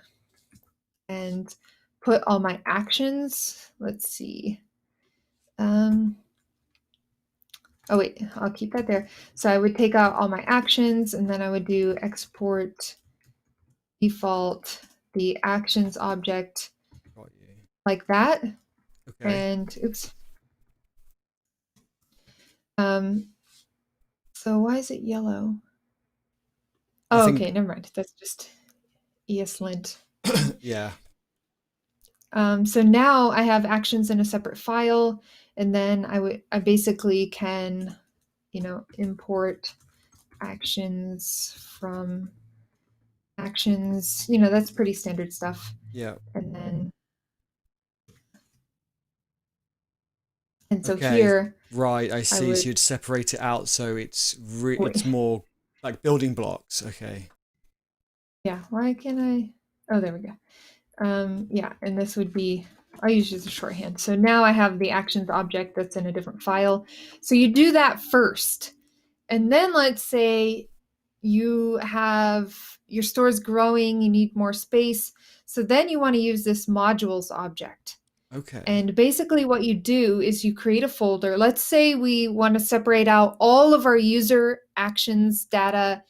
[SPEAKER 2] and put all my actions. Let's see. Um, oh, wait, I'll keep that there. So I would take out all my actions, and then I would do export default the actions object
[SPEAKER 1] Got you.
[SPEAKER 2] like that.
[SPEAKER 1] Okay.
[SPEAKER 2] And oops. Um, so why is it yellow?
[SPEAKER 1] I
[SPEAKER 2] Oh,
[SPEAKER 1] think,
[SPEAKER 2] okay, never mind. That's just ESLint.
[SPEAKER 1] yeah,
[SPEAKER 2] So now I have actions in a separate file, and then I basically can, import actions from actions. That's pretty standard stuff.
[SPEAKER 1] yeah.
[SPEAKER 2] And then and so
[SPEAKER 1] Okay,
[SPEAKER 2] here
[SPEAKER 1] right, I
[SPEAKER 2] I
[SPEAKER 1] see.
[SPEAKER 2] would
[SPEAKER 1] So you'd separate it out so it's
[SPEAKER 2] wait.
[SPEAKER 1] more like building blocks. Okay.
[SPEAKER 2] Yeah, why can't I? Oh, there we go. Yeah, and this would be, I'll use as a shorthand. So now I have the actions object that's in a different file. So you do that first. And then let's say you have your store's growing, you need more space. So then you want to use this modules object.
[SPEAKER 1] Okay.
[SPEAKER 2] And basically what you do is you create a folder. Let's say we want to separate out all of our user actions, data,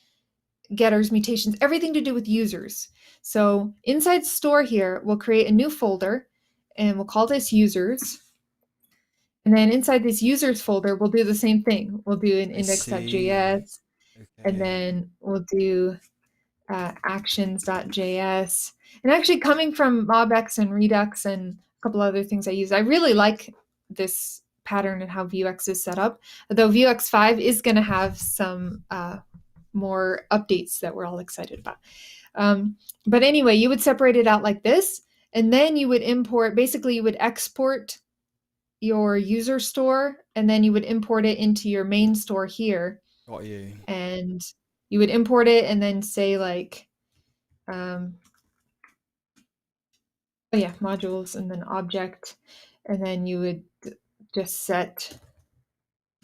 [SPEAKER 2] getters, mutations, everything to do with users. So inside store here, we'll create a new folder and we'll call this users. And then inside this users folder, we'll do the same thing. We'll do an
[SPEAKER 1] I see.
[SPEAKER 2] index.js, and
[SPEAKER 1] Okay.
[SPEAKER 2] then we'll do actions.js. And actually, coming from MobX and Redux and a couple other things I use, I really like this pattern and how Vuex is set up. Though Vuex 5 is going to have some more updates that we're all excited about. But anyway, you would separate it out like this, and then you would import, basically, you would export your user store, and then you would import it into your main store here.
[SPEAKER 1] Got you.
[SPEAKER 2] And you would import it and then say, like, oh yeah, modules and then object. And then you would just set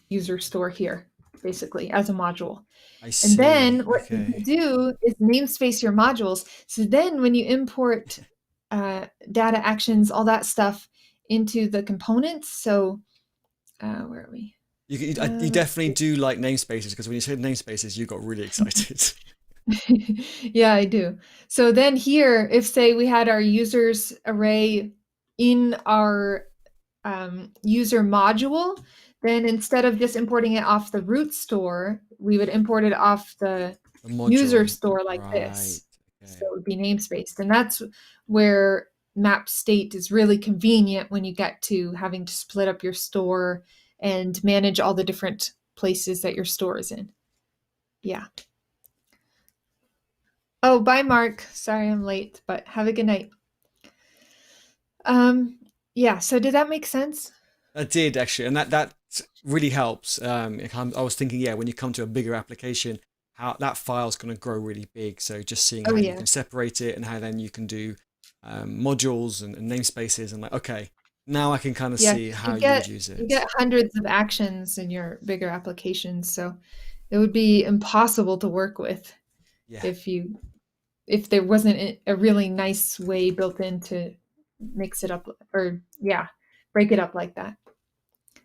[SPEAKER 2] user store here, basically, as a module.
[SPEAKER 1] I
[SPEAKER 2] And then
[SPEAKER 1] see.
[SPEAKER 2] what you
[SPEAKER 1] Okay.
[SPEAKER 2] do is namespace your modules. So then when you import data actions, all that stuff into the components. So where are we?
[SPEAKER 1] You
[SPEAKER 2] Let's
[SPEAKER 1] definitely do like namespaces, because when you said namespaces, you got really excited.
[SPEAKER 2] Yeah, I do. So then here, if say we had our users array in our user module, then instead of just importing it off the root store, we would import it off the
[SPEAKER 1] The
[SPEAKER 2] user
[SPEAKER 1] module.
[SPEAKER 2] store like
[SPEAKER 1] Right.
[SPEAKER 2] this. So
[SPEAKER 1] Okay.
[SPEAKER 2] it would be namespaced. And that's where map state is really convenient when you get to having to split up your store and manage all the different places that your store is in. Yeah. Oh, bye, Mark. Sorry I'm late, but have a good night. Um, yeah, so did that make sense?
[SPEAKER 1] That did actually, and that really helps. I was thinking, yeah, when you come to a bigger application, how that file's going to grow really big. So just seeing
[SPEAKER 2] Oh
[SPEAKER 1] how you
[SPEAKER 2] yeah.
[SPEAKER 1] can separate it and how then you can do modules and namespaces, and like, okay, now I can kind of
[SPEAKER 2] Yeah,
[SPEAKER 1] see how
[SPEAKER 2] you
[SPEAKER 1] you would
[SPEAKER 2] get
[SPEAKER 1] use
[SPEAKER 2] you
[SPEAKER 1] it.
[SPEAKER 2] get hundreds of actions in your bigger applications, so it would be impossible to work with
[SPEAKER 1] Yeah,
[SPEAKER 2] if you if there wasn't a really nice way built in to mix it up, or yeah, break it up like that.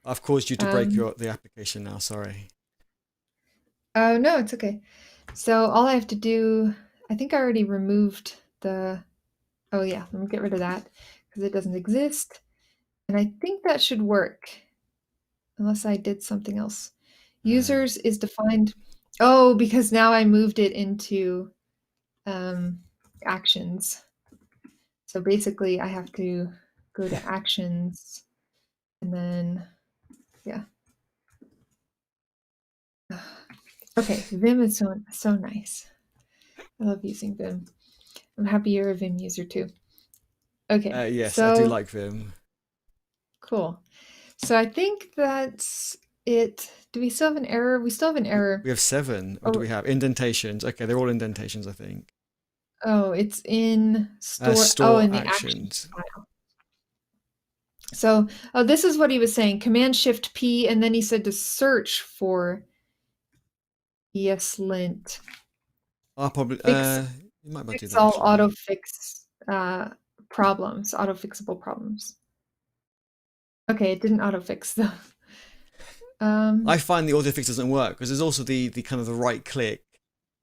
[SPEAKER 1] I've caused you to break
[SPEAKER 2] Um,
[SPEAKER 1] the application now. Sorry.
[SPEAKER 2] oh no, it's okay. So all I have to do, I think I already removed the, oh yeah, let me get rid of that because it doesn't exist. And I think that should work unless I did something else.
[SPEAKER 1] Uh,
[SPEAKER 2] Users is defined, oh, because now I moved it into um, actions. So basically I have to go to actions and then, yeah. Okay, Vim is so nice. I love using Vim. I'm happy you're a Vim user too. Okay,
[SPEAKER 1] yes, I do
[SPEAKER 2] so
[SPEAKER 1] like Vim.
[SPEAKER 2] cool. So I think that's it. Do we still have an error? We still have an error.
[SPEAKER 1] We have 7. What do
[SPEAKER 2] Oh,
[SPEAKER 1] we have? Indentations. Okay, they're all indentations, I think.
[SPEAKER 2] oh, it's in store. Oh,
[SPEAKER 1] Store
[SPEAKER 2] in the actions
[SPEAKER 1] actions.
[SPEAKER 2] file. So, oh, this is what he was saying. Command Shift P, and then he said to search for ESLint.
[SPEAKER 1] I'll probably,
[SPEAKER 2] Fix
[SPEAKER 1] you might do
[SPEAKER 2] fix
[SPEAKER 1] that
[SPEAKER 2] all
[SPEAKER 1] actually.
[SPEAKER 2] auto fix problems, auto fixable problems. Okay, it didn't auto fix though.
[SPEAKER 1] I
[SPEAKER 2] Um,
[SPEAKER 1] find the auto fix doesn't work because there's also the kind of the right click,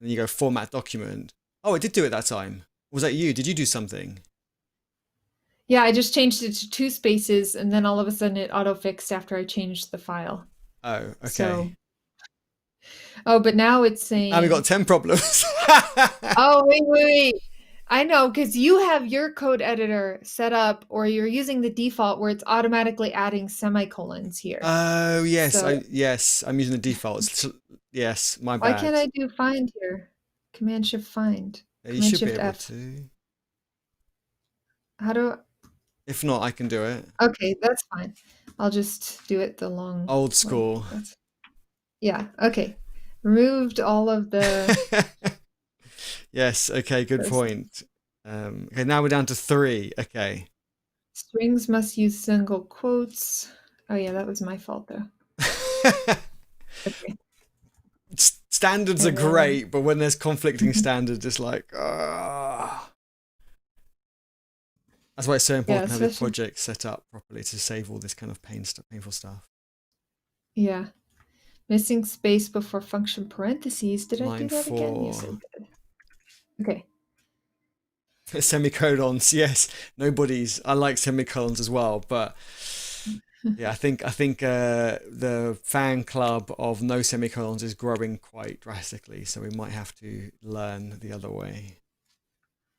[SPEAKER 1] and then you go format document. Oh, it did do it that time. Was that you? Did you do something?
[SPEAKER 2] yeah, I just changed it to 2 spaces, and then all of a sudden it auto fixed after I changed the file.
[SPEAKER 1] Oh,
[SPEAKER 2] So,
[SPEAKER 1] okay.
[SPEAKER 2] oh, but now it's
[SPEAKER 1] Now we got
[SPEAKER 2] saying,
[SPEAKER 1] 10 problems.
[SPEAKER 2] oh, wait. I know, because you have your code editor set up, or you're using the default where it's automatically adding semicolons here.
[SPEAKER 1] Oh, yes.
[SPEAKER 2] So
[SPEAKER 1] Yes, I'm using the defaults. Yes, my
[SPEAKER 2] why can't
[SPEAKER 1] bad.
[SPEAKER 2] I do find here? Command Shift find.
[SPEAKER 1] Yeah, you
[SPEAKER 2] Command
[SPEAKER 1] should be
[SPEAKER 2] Shift
[SPEAKER 1] able
[SPEAKER 2] F.
[SPEAKER 1] to.
[SPEAKER 2] How do
[SPEAKER 1] If not, I can do it.
[SPEAKER 2] okay, that's fine. I'll just do it the long
[SPEAKER 1] Old
[SPEAKER 2] way.
[SPEAKER 1] school.
[SPEAKER 2] That's yeah, okay. Removed all of the
[SPEAKER 1] Yes, okay, good
[SPEAKER 2] those
[SPEAKER 1] point. Okay, now we're down to 3. Okay.
[SPEAKER 2] strings must use single quotes. Oh yeah, that was my fault though. Okay.
[SPEAKER 1] Standards are
[SPEAKER 2] And then
[SPEAKER 1] great, but when there's conflicting standards, it's like, ah. That's why it's so
[SPEAKER 2] yeah,
[SPEAKER 1] important to have your
[SPEAKER 2] especially
[SPEAKER 1] project set up properly to save all this kind of painful stuff.
[SPEAKER 2] yeah. Missing space before function parentheses. Did I
[SPEAKER 1] Line
[SPEAKER 2] do that again? Yes, I
[SPEAKER 1] 4.
[SPEAKER 2] did. Okay.
[SPEAKER 1] Semicolons, yes. Nobody's. I like semicolons as well, but yeah, I think the fan club of no semicolons is growing quite drastically, so we might have to learn the other way.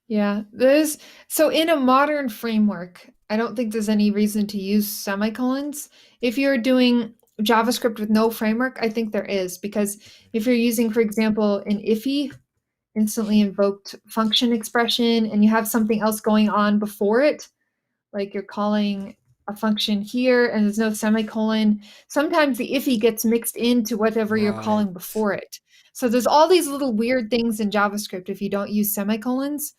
[SPEAKER 2] Yeah, there's so in a modern framework, I don't think there's any reason to use semicolons. If you're doing JavaScript with no framework, I think there is because if you're using, for example, an IFI, instantly invoked function expression, and you have something else going on before it, like you're calling a function here and there's no semicolon, sometimes the IFI gets mixed into whatever you're
[SPEAKER 1] Right.
[SPEAKER 2] calling before it. So there's all these little weird things in JavaScript if you don't use semicolons.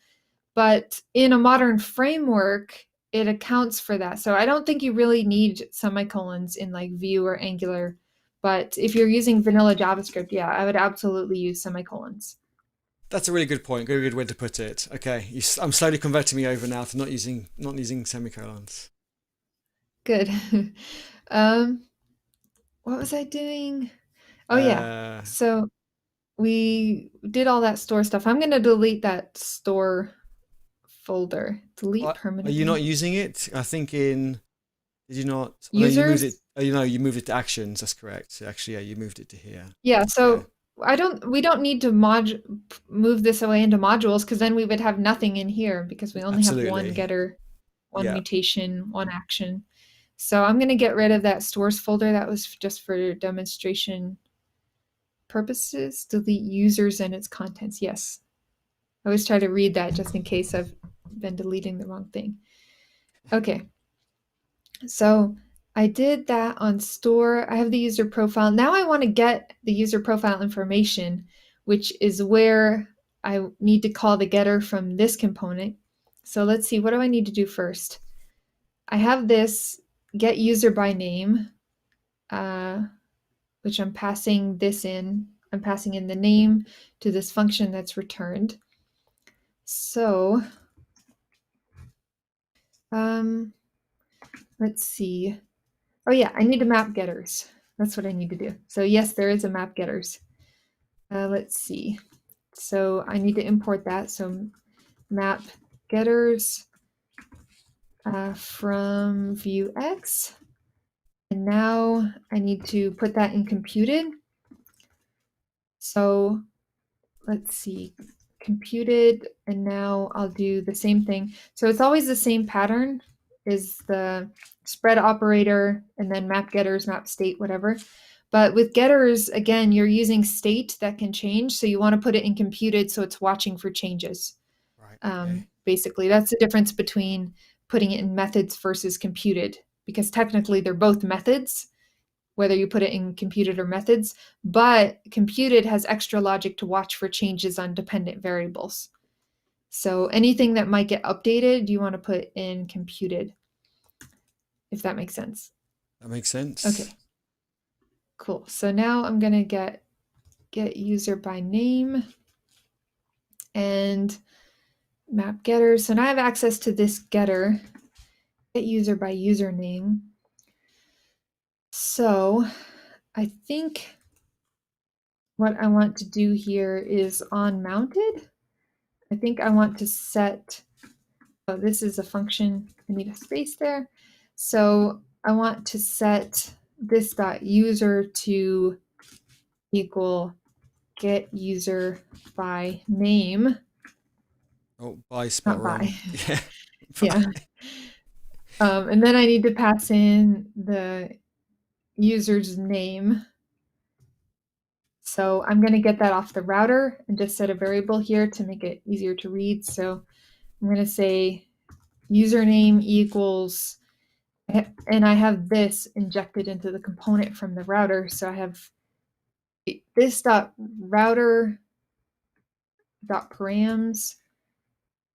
[SPEAKER 2] But in a modern framework, it accounts for that. So I don't think you really need semicolons in like Vue or Angular. But if you're using vanilla JavaScript, yeah, I would absolutely use semicolons.
[SPEAKER 1] That's a really good point. Good way to put it. Okay, I'm slowly converting me over now to not using semicolons.
[SPEAKER 2] Good. um, what was I doing? Oh yeah.
[SPEAKER 1] Uh,
[SPEAKER 2] So we did all that store stuff. I'm going to delete that store folder. Delete
[SPEAKER 1] are you not
[SPEAKER 2] permanently.
[SPEAKER 1] using it? I think in did you not? Oh, no, you moved it.
[SPEAKER 2] Users,
[SPEAKER 1] Oh, you moved it to actions. That's correct. So actually, yeah, you moved it to here.
[SPEAKER 2] yeah,
[SPEAKER 1] Yeah,
[SPEAKER 2] so we don't need to move this away into modules because then we would have nothing in here because we only have one
[SPEAKER 1] absolutely.
[SPEAKER 2] getter, one
[SPEAKER 1] Yeah,
[SPEAKER 2] mutation, one action. So I'm going to get rid of that stores folder. That was just for demonstration purposes. Delete users and its contents. Yes. I always try to read that just in case I've been deleting the wrong thing. Okay. So I did that on store. I have the user profile. Now I want to get the user profile information, which is where I need to call the getter from this component. So let's see, what do I need to do first? I have this get user by name, which I'm passing this in. I'm passing in the name to this function that's returned. So, let's see. Oh yeah, I need to map getters. That's what I need to do. So yes, there is a map getters. Let's see. So I need to import that. So map getters from Vuex. And now I need to put that in computed. So let's see, computed, and now I'll do the same thing. So it's always the same pattern, is the spread operator and then map getters, map state, whatever. But with getters, again, you're using state that can change. So you want to put it in computed so it's watching for changes.
[SPEAKER 1] Right. Okay.
[SPEAKER 2] Basically, that's the difference between putting it in methods versus computed, because technically they're both methods, whether you put it in computed or methods, but computed has extra logic to watch for changes on dependent variables. So anything that might get updated, you want to put in computed, if that makes sense.
[SPEAKER 1] That makes sense.
[SPEAKER 2] Okay, cool. So now I'm going to get user by name and map getter. So now I have access to this getter, get user by username. So I think what I want to do here is on mounted. I think I want to set, oh, this is a function, I need a space there. So I want to set this dot user to equal get user by name.
[SPEAKER 1] Oh, by spelled
[SPEAKER 2] Not
[SPEAKER 1] wrong.
[SPEAKER 2] by.
[SPEAKER 1] Yeah.
[SPEAKER 2] Yeah. And then I need to pass in the user's name. So I'm going to get that off the router and just set a variable here to make it easier to read. So I'm going to say username equals, and I have this injected into the component from the router. So I have this dot router dot params.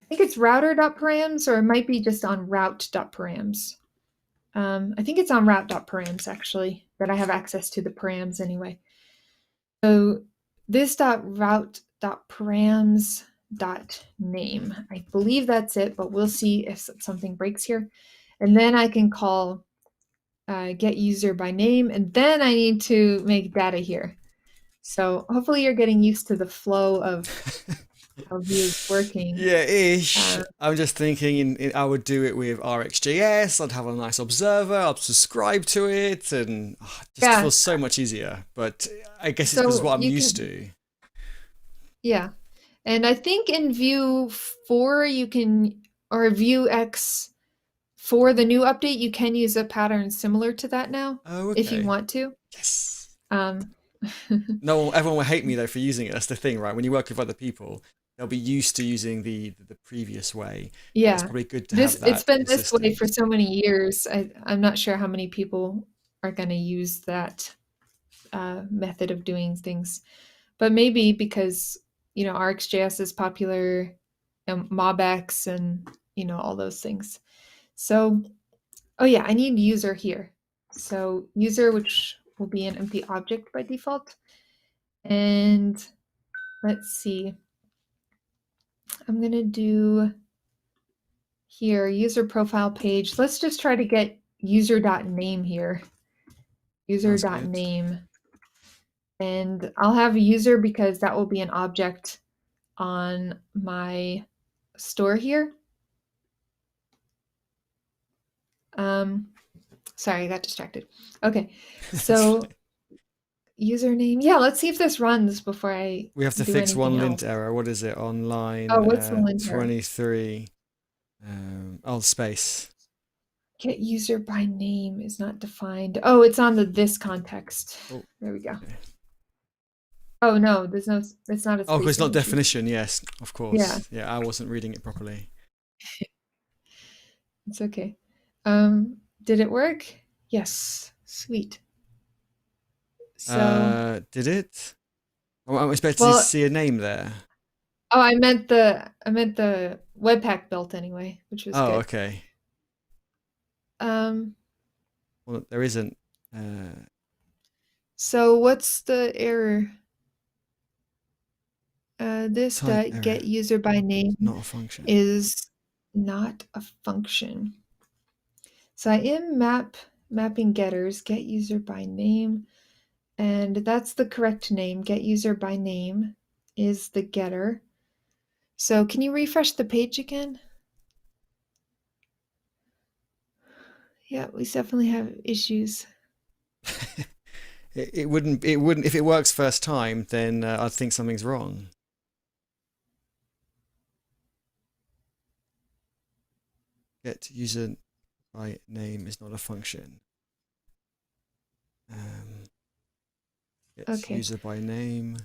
[SPEAKER 2] I think it's router dot params, or it might be just on route dot params. I think it's on route dot params actually, that I have access to the params anyway. So this dot route dot params dot name. I believe that's it, but we'll see if something breaks here. And then I can call get user by name, and then I need to make data here. So hopefully you're getting used to the flow of how Vue is working.
[SPEAKER 1] Yeah, ish. I'm just thinking I would do it with RxJS. I'd have a nice observer. I'd subscribe to it, and just
[SPEAKER 2] Yeah.
[SPEAKER 1] feels so much easier. But I guess it's because
[SPEAKER 2] So
[SPEAKER 1] what I'm
[SPEAKER 2] you
[SPEAKER 1] used
[SPEAKER 2] can,
[SPEAKER 1] to.
[SPEAKER 2] yeah. And I think in Vue 4 you can, or Vuex for the new update, you can use a pattern similar to that now,
[SPEAKER 1] Oh,
[SPEAKER 2] if you
[SPEAKER 1] okay.
[SPEAKER 2] want to.
[SPEAKER 1] Yes.
[SPEAKER 2] Um,
[SPEAKER 1] No, everyone will hate me though for using it. That's the thing, right? When you work with other people, they'll be used to using the previous way. And it's
[SPEAKER 2] yeah,
[SPEAKER 1] probably good to have
[SPEAKER 2] it's
[SPEAKER 1] that
[SPEAKER 2] been this way
[SPEAKER 1] consistent.
[SPEAKER 2] for so many years. I'm not sure how many people are going to use that method of doing things, but maybe because RxJS is popular, and MobX, and all those things. So, oh yeah, I need user here. So user, which will be an empty object by default. And let's see, I'm going to do here, user profile page. Let's just try to get user.name here.
[SPEAKER 1] Sounds good.
[SPEAKER 2] User.name. And I'll have a user because that will be an object on my store here. Sorry, I got distracted. Okay, so username. Yeah, let's see if this runs before I
[SPEAKER 1] We have to
[SPEAKER 2] do
[SPEAKER 1] fix
[SPEAKER 2] anything
[SPEAKER 1] one
[SPEAKER 2] else.
[SPEAKER 1] lint error. What is it? On
[SPEAKER 2] Oh,
[SPEAKER 1] line
[SPEAKER 2] what's the lint error?
[SPEAKER 1] 23. Oh, space.
[SPEAKER 2] Get user by name is not defined. Oh, it's on this context.
[SPEAKER 1] Oh,
[SPEAKER 2] there we go.
[SPEAKER 1] okay.
[SPEAKER 2] Oh no, there's no. It's not a
[SPEAKER 1] Oh, because it's not
[SPEAKER 2] spacing issue.
[SPEAKER 1] definition. Yes, of course.
[SPEAKER 2] Yeah.
[SPEAKER 1] Yeah, I wasn't reading it properly.
[SPEAKER 2] It's okay. Did it work? Yes. Sweet. So,
[SPEAKER 1] Did it? Oh, I'm expecting to
[SPEAKER 2] well,
[SPEAKER 1] see a name there.
[SPEAKER 2] oh, I meant the Webpack built anyway, which was
[SPEAKER 1] Oh,
[SPEAKER 2] good.
[SPEAKER 1] okay.
[SPEAKER 2] Um,
[SPEAKER 1] Well, there isn't.
[SPEAKER 2] so what's the error? This
[SPEAKER 1] Type
[SPEAKER 2] dot
[SPEAKER 1] error.
[SPEAKER 2] get user by name
[SPEAKER 1] Not a function.
[SPEAKER 2] is not a function. So I am mapping getters, get user by name, and that's the correct name. Get user by name is the getter. So can you refresh the page again? Yeah, we definitely have issues.
[SPEAKER 1] It wouldn't if it works first time, then I'd think something's wrong. Get user by name is not a function. Get
[SPEAKER 2] Okay.
[SPEAKER 1] user by name.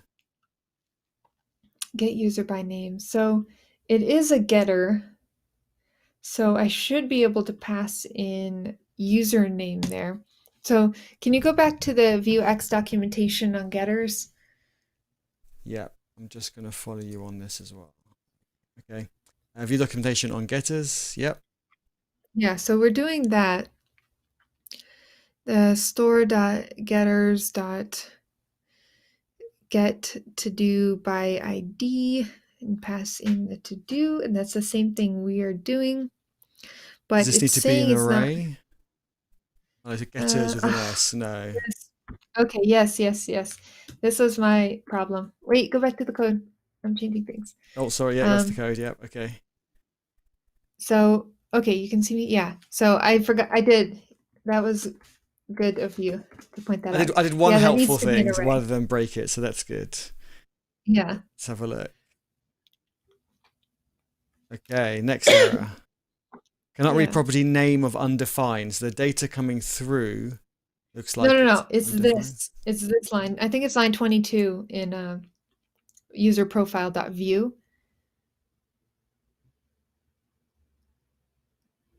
[SPEAKER 2] Get user by name. So it is a getter. So I should be able to pass in username there. So can you go back to the Vuex documentation on getters?
[SPEAKER 1] Yeah, I'm just going to follow you on this as well. Okay. View documentation on getters. Yep.
[SPEAKER 2] Yeah, so we're doing that. The store.getters.get to do by ID and pass in the to do, and that's the same thing we are doing.
[SPEAKER 1] Does
[SPEAKER 2] But
[SPEAKER 1] this need
[SPEAKER 2] it's
[SPEAKER 1] to be
[SPEAKER 2] saying
[SPEAKER 1] an
[SPEAKER 2] it's not.
[SPEAKER 1] array? Oh, is it getters with an S? No.
[SPEAKER 2] Yes. Okay, yes. This was my problem. Wait, go back to the code. I'm changing things.
[SPEAKER 1] Oh, sorry. Yeah, that's the code. Yep. Okay.
[SPEAKER 2] So, okay, you can see me. Yeah. So I forgot. I did. That was good of you to point that out.
[SPEAKER 1] I did one
[SPEAKER 2] Yeah, that needs
[SPEAKER 1] helpful
[SPEAKER 2] to be an
[SPEAKER 1] thing
[SPEAKER 2] array.
[SPEAKER 1] rather than break it, so that's good.
[SPEAKER 2] Yeah.
[SPEAKER 1] Let's have a look. Okay, next error. Cannot read
[SPEAKER 2] Yeah.
[SPEAKER 1] property name of undefined. So the data coming through looks like
[SPEAKER 2] No. It's
[SPEAKER 1] undefined.
[SPEAKER 2] this. It's this line. I think it's line 22 in user profile.view.
[SPEAKER 1] Oh,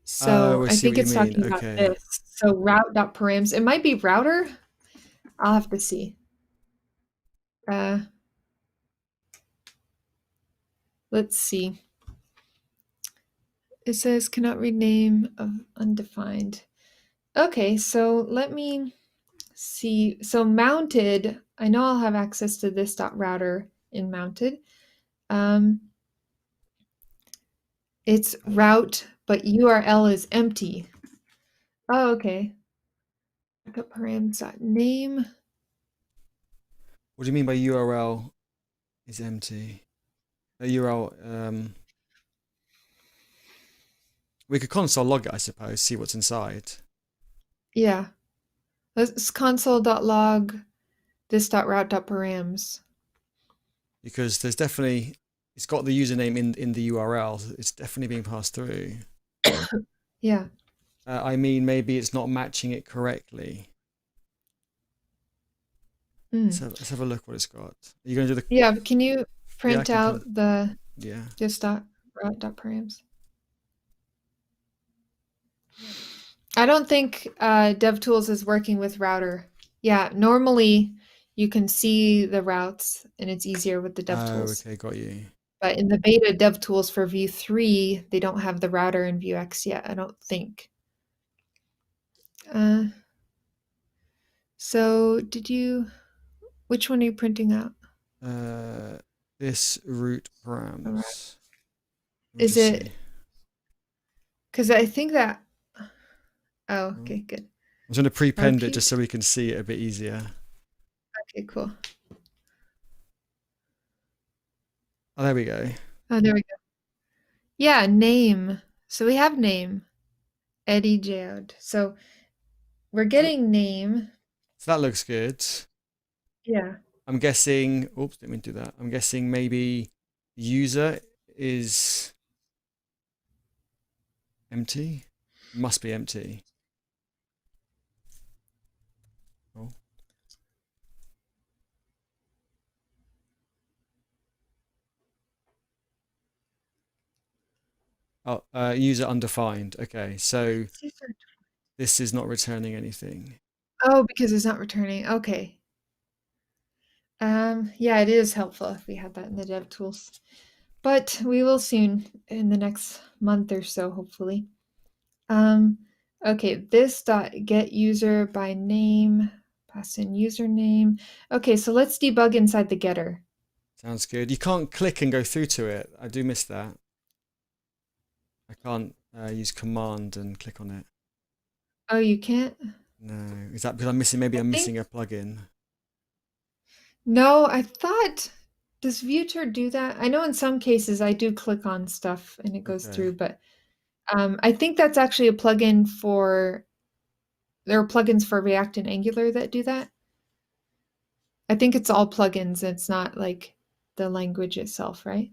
[SPEAKER 2] So
[SPEAKER 1] I
[SPEAKER 2] I
[SPEAKER 1] see what
[SPEAKER 2] think
[SPEAKER 1] you
[SPEAKER 2] it's
[SPEAKER 1] mean.
[SPEAKER 2] talking about
[SPEAKER 1] Okay.
[SPEAKER 2] this. So route.params. It might be router. I'll have to see. Let's see. It says cannot read name of undefined. Okay, so let me see. So mounted, I know I'll have access to this router in mounted. It's route, but URL is empty. Oh, okay. Backup params.name.
[SPEAKER 1] What do you mean by URL is empty? A URL. We could console log it, I suppose, see what's inside.
[SPEAKER 2] Yeah. Let's console.log this.route.params.
[SPEAKER 1] Because there's definitely, it's got the username in the URL. So it's definitely being passed through.
[SPEAKER 2] Yeah.
[SPEAKER 1] I mean, maybe it's not matching it correctly. Let's have a look what it's got. Are you going to do the?
[SPEAKER 2] Yeah, can you
[SPEAKER 1] Yeah, I
[SPEAKER 2] print
[SPEAKER 1] can
[SPEAKER 2] out
[SPEAKER 1] come.
[SPEAKER 2] the
[SPEAKER 1] Yeah.
[SPEAKER 2] this.route.params? I don't think DevTools is working with router. Yeah, normally you can see the routes and it's easier with the
[SPEAKER 1] Oh,
[SPEAKER 2] DevTools.
[SPEAKER 1] okay, got you.
[SPEAKER 2] But in the beta DevTools for Vue 3, they don't have the router in Vuex yet, I don't think. So which one are you printing out?
[SPEAKER 1] This root params.
[SPEAKER 2] Is it, because I think that, oh, okay, good.
[SPEAKER 1] I'm going to prepend it
[SPEAKER 2] Repeat.
[SPEAKER 1] just so we can see it a bit easier.
[SPEAKER 2] Okay, cool.
[SPEAKER 1] Oh, there we go.
[SPEAKER 2] Oh, there we go. Yeah, name. So we have name, Eddie Jod. So we're getting name.
[SPEAKER 1] So that looks good.
[SPEAKER 2] Yeah.
[SPEAKER 1] I'm guessing, oops, didn't mean to do that. I'm guessing maybe user is empty. It must be empty. Oh, user undefined. Okay, so this is not returning anything.
[SPEAKER 2] Oh, because it's not returning. Okay. Yeah, it is helpful if we had that in the dev tools. But we will soon in the next month or so, hopefully. Okay, this dot get user by name, pass in username. Okay, so let's debug inside the getter.
[SPEAKER 1] Sounds good. You can't click and go through to it. I do miss that. I can't use command and click on it.
[SPEAKER 2] Oh, you can't?
[SPEAKER 1] No. Is that because I'm missing, maybe
[SPEAKER 2] I
[SPEAKER 1] I'm
[SPEAKER 2] think
[SPEAKER 1] missing a plugin?
[SPEAKER 2] no, I thought does Vuex do that? I know in some cases I do click on stuff and it goes
[SPEAKER 1] Okay.
[SPEAKER 2] through, but I think that's actually a plugin for there are plugins for React and Angular that do that. I think it's all plugins. It's not like the language itself, right?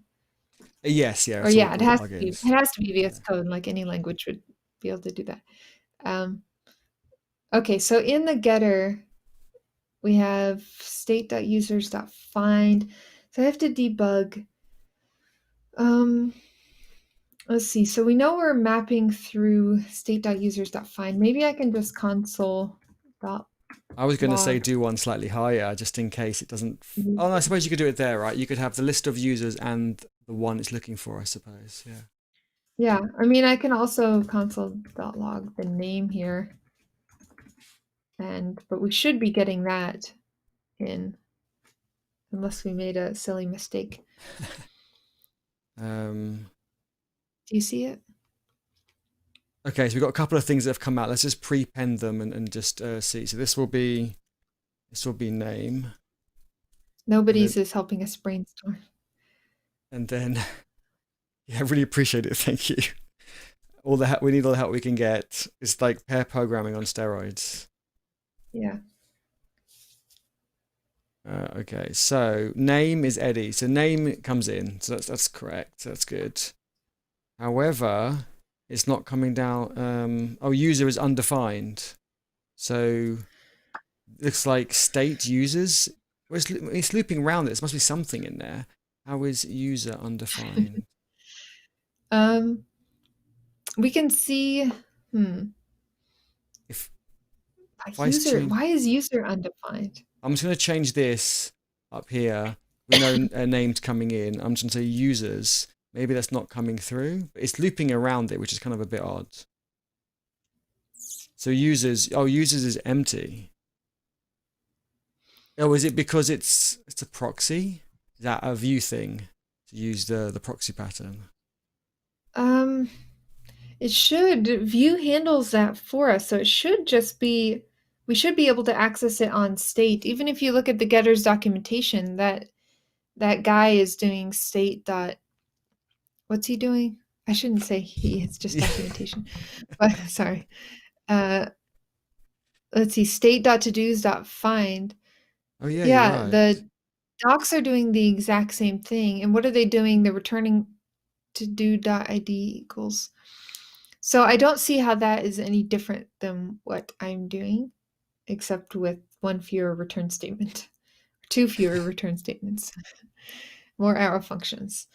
[SPEAKER 1] Yes, yeah,
[SPEAKER 2] Or
[SPEAKER 1] it's
[SPEAKER 2] yeah, it
[SPEAKER 1] all
[SPEAKER 2] has to be.
[SPEAKER 1] plugins.
[SPEAKER 2] It has to be VS
[SPEAKER 1] Yeah.
[SPEAKER 2] Code, like any language would be able to do that. Um, okay, so in the getter, we have state.users.find. So I have to debug. Um, let's see. So we know we're mapping through state.users.find. Maybe I can just console.log.
[SPEAKER 1] I was going to say do one slightly higher just in case it doesn't. Oh, no, I suppose you could do it there, right? You could have the list of users and the one it's looking for, I suppose. Yeah.
[SPEAKER 2] Yeah, I mean, I can also console.log the name here, but we should be getting that in, unless we made a silly mistake.
[SPEAKER 1] Um,
[SPEAKER 2] Do you see it?
[SPEAKER 1] okay, so we've got a couple of things that have come out. Let's just prepend them and just see. So this will be name, and
[SPEAKER 2] Nobody's
[SPEAKER 1] then
[SPEAKER 2] is helping us brainstorm.
[SPEAKER 1] and then yeah, I really appreciate it. Thank you. All the help we need, all the help we can get. It's like pair programming on steroids.
[SPEAKER 2] Yeah.
[SPEAKER 1] Okay, so name is Eddie. So name comes in. So that's correct. That's good. However, it's not coming down. Oh, user is undefined. So looks like state users. Well, it's looping around it. There must be something in there. How is user undefined?
[SPEAKER 2] Um, we can see,
[SPEAKER 1] If
[SPEAKER 2] a
[SPEAKER 1] I
[SPEAKER 2] user,
[SPEAKER 1] change,
[SPEAKER 2] why is user undefined?
[SPEAKER 1] I'm just going to change this up here. We know a name's coming in. I'm just going to say users. Maybe that's not coming through, but it's looping around it, which is kind of a bit odd. So users, oh, users is empty. Oh, is it because it's a proxy? Is that a view thing to use the proxy pattern?
[SPEAKER 2] Um, it should, Vue handles that for us, so it should just be, we should be able to access it on state. Even if you look at the getter's documentation, that guy is doing state dot, what's he doing? I shouldn't say he, it's just
[SPEAKER 1] Yeah.
[SPEAKER 2] documentation. But sorry. Uh, let's see, state.todos.find.
[SPEAKER 1] Oh yeah, you're
[SPEAKER 2] Yeah,
[SPEAKER 1] right.
[SPEAKER 2] the docs are doing the exact same thing. And what are they doing? They're returning to do.id equals. So I don't see how that is any different than what I'm doing, except with one fewer return statement, two fewer return statements, more arrow functions.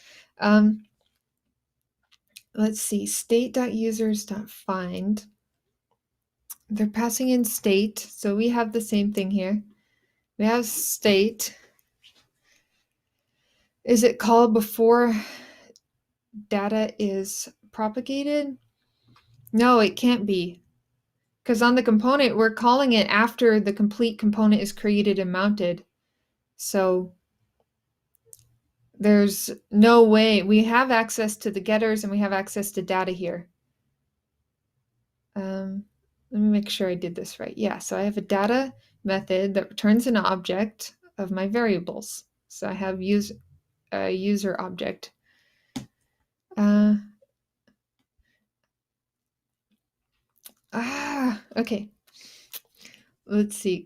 [SPEAKER 2] Let's see, state.users.find. They're passing in state, so we have the same thing here. We have state. Is it called before data is propagated? No, it can't be. Because on the component, we're calling it after the complete component is created and mounted. So there's no way. We have access to the getters and we have access to data here. Let me make sure I did this right. Yeah, so I have a data method that returns an object of my variables. So I have a user object. Okay. Let's see.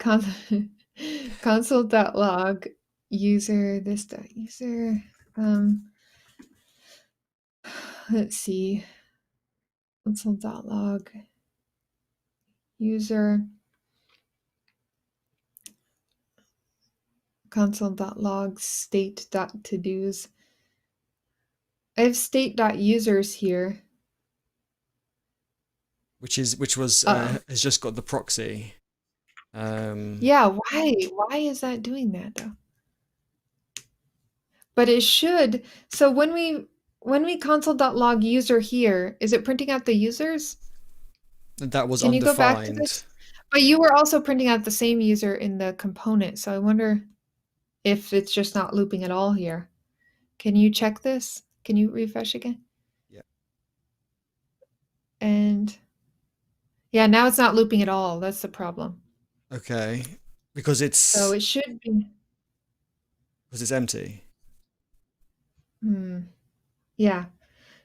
[SPEAKER 2] Console.log user this.user. Let's see. Console.log user. Console.log state.todos. I have state.users here.
[SPEAKER 1] Which was has just got the proxy.
[SPEAKER 2] Yeah, why is that doing that though? But it should. So when we console.log user here, is it printing out the users?
[SPEAKER 1] That was
[SPEAKER 2] Can you go back to
[SPEAKER 1] undefined.
[SPEAKER 2] this? But you were also printing out the same user in the component, so I wonder. if it's just not looping at all here. Can you check this? Can you refresh again?
[SPEAKER 1] Yeah.
[SPEAKER 2] And yeah, now it's not looping at all. That's the problem.
[SPEAKER 1] Okay. Because
[SPEAKER 2] So
[SPEAKER 1] it's
[SPEAKER 2] it should be.
[SPEAKER 1] because it's empty.
[SPEAKER 2] Hmm. Yeah.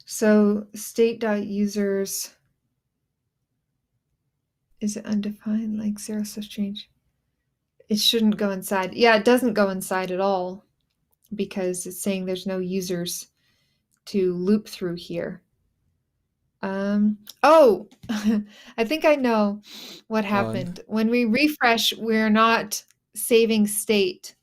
[SPEAKER 2] So state.users, is it undefined like zero such change? It shouldn't go inside. Yeah, it doesn't go inside at all because it's saying there's no users to loop through here. Oh, I think I know what
[SPEAKER 1] Go on.
[SPEAKER 2] happened. When we refresh, we're not saving state.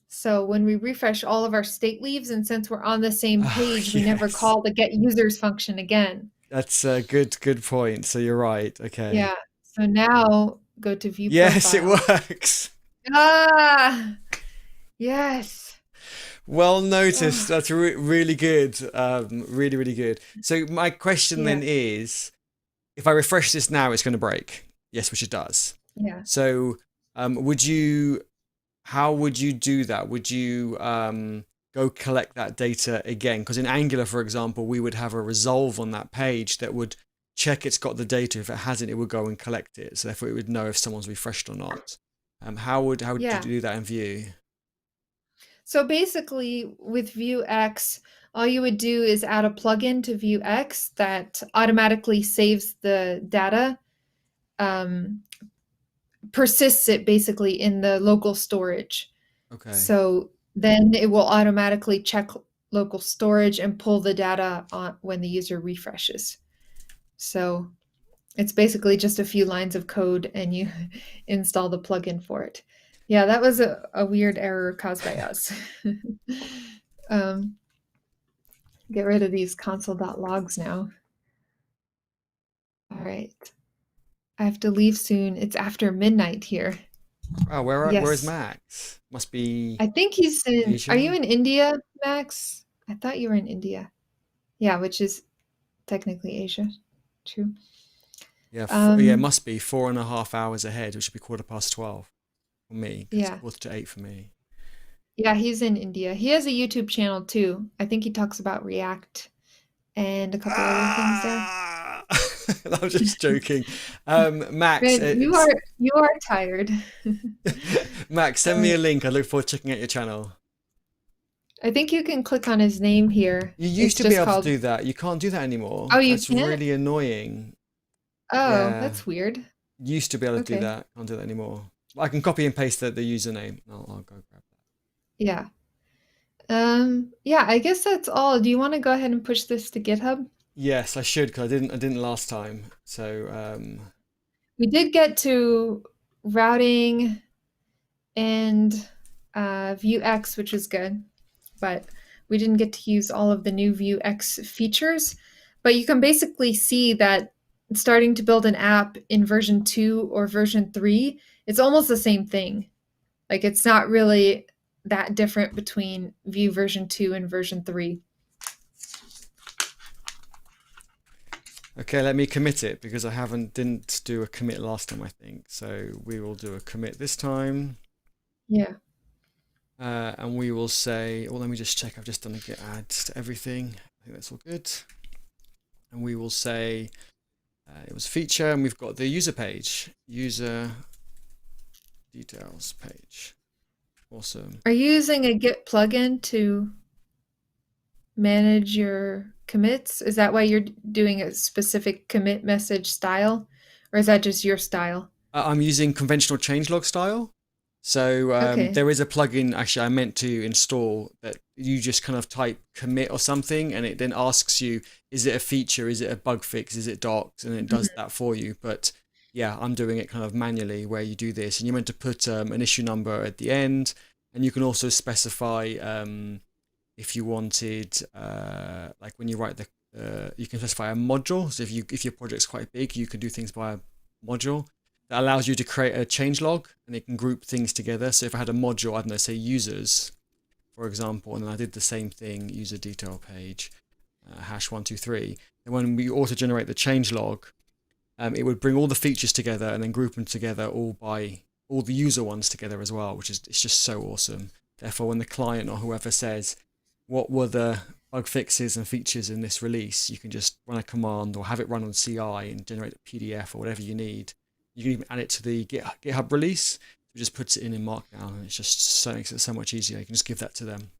[SPEAKER 2] So when we refresh, all of our state leaves, and since we're on the same
[SPEAKER 1] Oh,
[SPEAKER 2] page, we never
[SPEAKER 1] yes.
[SPEAKER 2] call the get users function again.
[SPEAKER 1] That's a good point. So you're right. Okay.
[SPEAKER 2] Yeah. So now go to view
[SPEAKER 1] Yes, it
[SPEAKER 2] profile.
[SPEAKER 1] works.
[SPEAKER 2] Ah, yes.
[SPEAKER 1] Well noticed.
[SPEAKER 2] Oh,
[SPEAKER 1] That's really good. Really good. So my question
[SPEAKER 2] yeah.
[SPEAKER 1] then is, if I refresh this now, it's going to break. Yes, which it does.
[SPEAKER 2] Yeah.
[SPEAKER 1] So, would you? How would you do that? Would you go collect that data again? Because in Angular, for example, we would have a resolve on that page that would check it's got the data. If it hasn't, it would go and collect it. So therefore, it would know if someone's refreshed or not. How would you
[SPEAKER 2] Yeah.
[SPEAKER 1] do that in Vue?
[SPEAKER 2] So basically, with Vuex, all you would do is add a plugin to Vuex that automatically saves the data, um, persists it basically in the local storage.
[SPEAKER 1] Okay.
[SPEAKER 2] So then it will automatically check local storage and pull the data on when the user refreshes. So it's basically just a few lines of code and you install the plugin for it. Yeah, that was a weird error caused by us. um, get rid of these console.logs now. All right. I have to leave soon. It's after midnight here.
[SPEAKER 1] Oh, where is
[SPEAKER 2] Yes.
[SPEAKER 1] Max? Must be
[SPEAKER 2] I think he's in. Are you
[SPEAKER 1] Asia.
[SPEAKER 2] in India, Max? I thought you were in India. Yeah, which is technically Asia. True.
[SPEAKER 1] Yeah, yeah, it
[SPEAKER 2] Um,
[SPEAKER 1] must be 4.5 hours ahead, which should be 12:15 for me, because it's
[SPEAKER 2] yeah.
[SPEAKER 1] 7:45 for me.
[SPEAKER 2] Yeah, he's in India. He has a YouTube channel too. I think he talks about React and a couple other things there.
[SPEAKER 1] Ah! I'm just joking. Max,
[SPEAKER 2] Man, you are tired.
[SPEAKER 1] Max, send me
[SPEAKER 2] Um,
[SPEAKER 1] a link. I look forward to checking out your channel.
[SPEAKER 2] I think you can click on his name here.
[SPEAKER 1] You used
[SPEAKER 2] It's
[SPEAKER 1] to be
[SPEAKER 2] just
[SPEAKER 1] able to
[SPEAKER 2] called.
[SPEAKER 1] do that. You can't do that anymore.
[SPEAKER 2] Oh, you
[SPEAKER 1] That's
[SPEAKER 2] can't?
[SPEAKER 1] really annoying.
[SPEAKER 2] Oh,
[SPEAKER 1] Yeah,
[SPEAKER 2] that's weird.
[SPEAKER 1] used to be able to do
[SPEAKER 2] Okay.
[SPEAKER 1] that. Can't do that anymore. I can copy and paste the username. I'll go grab that.
[SPEAKER 2] Yeah. Yeah, I guess that's all. Do you want to go ahead and push this to GitHub?
[SPEAKER 1] Yes, I should because I didn't last time. So
[SPEAKER 2] We did get to routing and Vuex, which was good, but we didn't get to use all of the new Vuex features. But you can basically see that starting to build an app in version 2 or version 3, it's almost the same thing. Like it's not really that different between Vue version 2 and version 3.
[SPEAKER 1] okay, let me commit it because I didn't do a commit last time, I think. So we will do a commit this time.
[SPEAKER 2] Yeah.
[SPEAKER 1] And we will say, well, let me just check. I've just done a git add to everything. I think that's all good. And we will say it was a feature, and we've got the user page, user details page. Awesome.
[SPEAKER 2] Are you using a Git plugin to manage your commits? Is that why you're doing a specific commit message style? Or is that just your style?
[SPEAKER 1] I'm using conventional changelog style. So
[SPEAKER 2] Okay.
[SPEAKER 1] there is a plugin actually I meant to install that you just kind of type commit or something, and it then asks you, is it a feature, is it a bug fix, is it docs, and it does
[SPEAKER 2] Mhm.
[SPEAKER 1] that for you. But yeah, I'm doing it kind of manually where you do this, and you're meant to put an issue number at the end, and you can also specify if you wanted like when you write the you can specify a module. So if your project's quite big, you can do things by a module that allows you to create a changelog, and it can group things together. So if I had a module, I don't know, say users, for example, and then I did the same thing, user detail page, #123, and when we auto generate the changelog, it would bring all the features together and then group them together all by all the user ones together as well, which is it's just so awesome. Therefore, when the client or whoever says, what were the bug fixes and features in this release, you can just run a command or have it run on CI and generate a PDF or whatever you need. You can even add it to the GitHub release. It just puts it in Markdown, and it's just so makes it so much easier. You can just give that to them.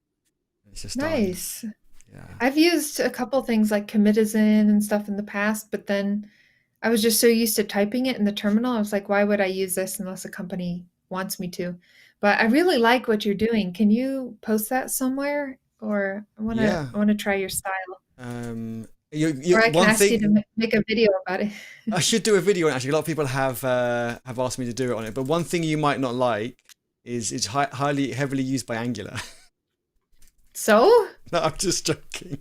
[SPEAKER 1] And it's just done.
[SPEAKER 2] Nice.
[SPEAKER 1] Yeah.
[SPEAKER 2] I've used a couple things like Comitizen and stuff in the past, but then I was just so used to typing it in the terminal. I was like, why would I use this unless a company wants me to? But I really like what you're doing. Can you post that somewhere? Or I
[SPEAKER 1] Yeah.
[SPEAKER 2] want to try your style. Or I can
[SPEAKER 1] One
[SPEAKER 2] ask you
[SPEAKER 1] thing
[SPEAKER 2] to make a video about it.
[SPEAKER 1] I should do a video on it, actually. A lot of people have asked me to do it on it, but one thing you might not like is it's heavily used by Angular.
[SPEAKER 2] So
[SPEAKER 1] No, I'm just joking.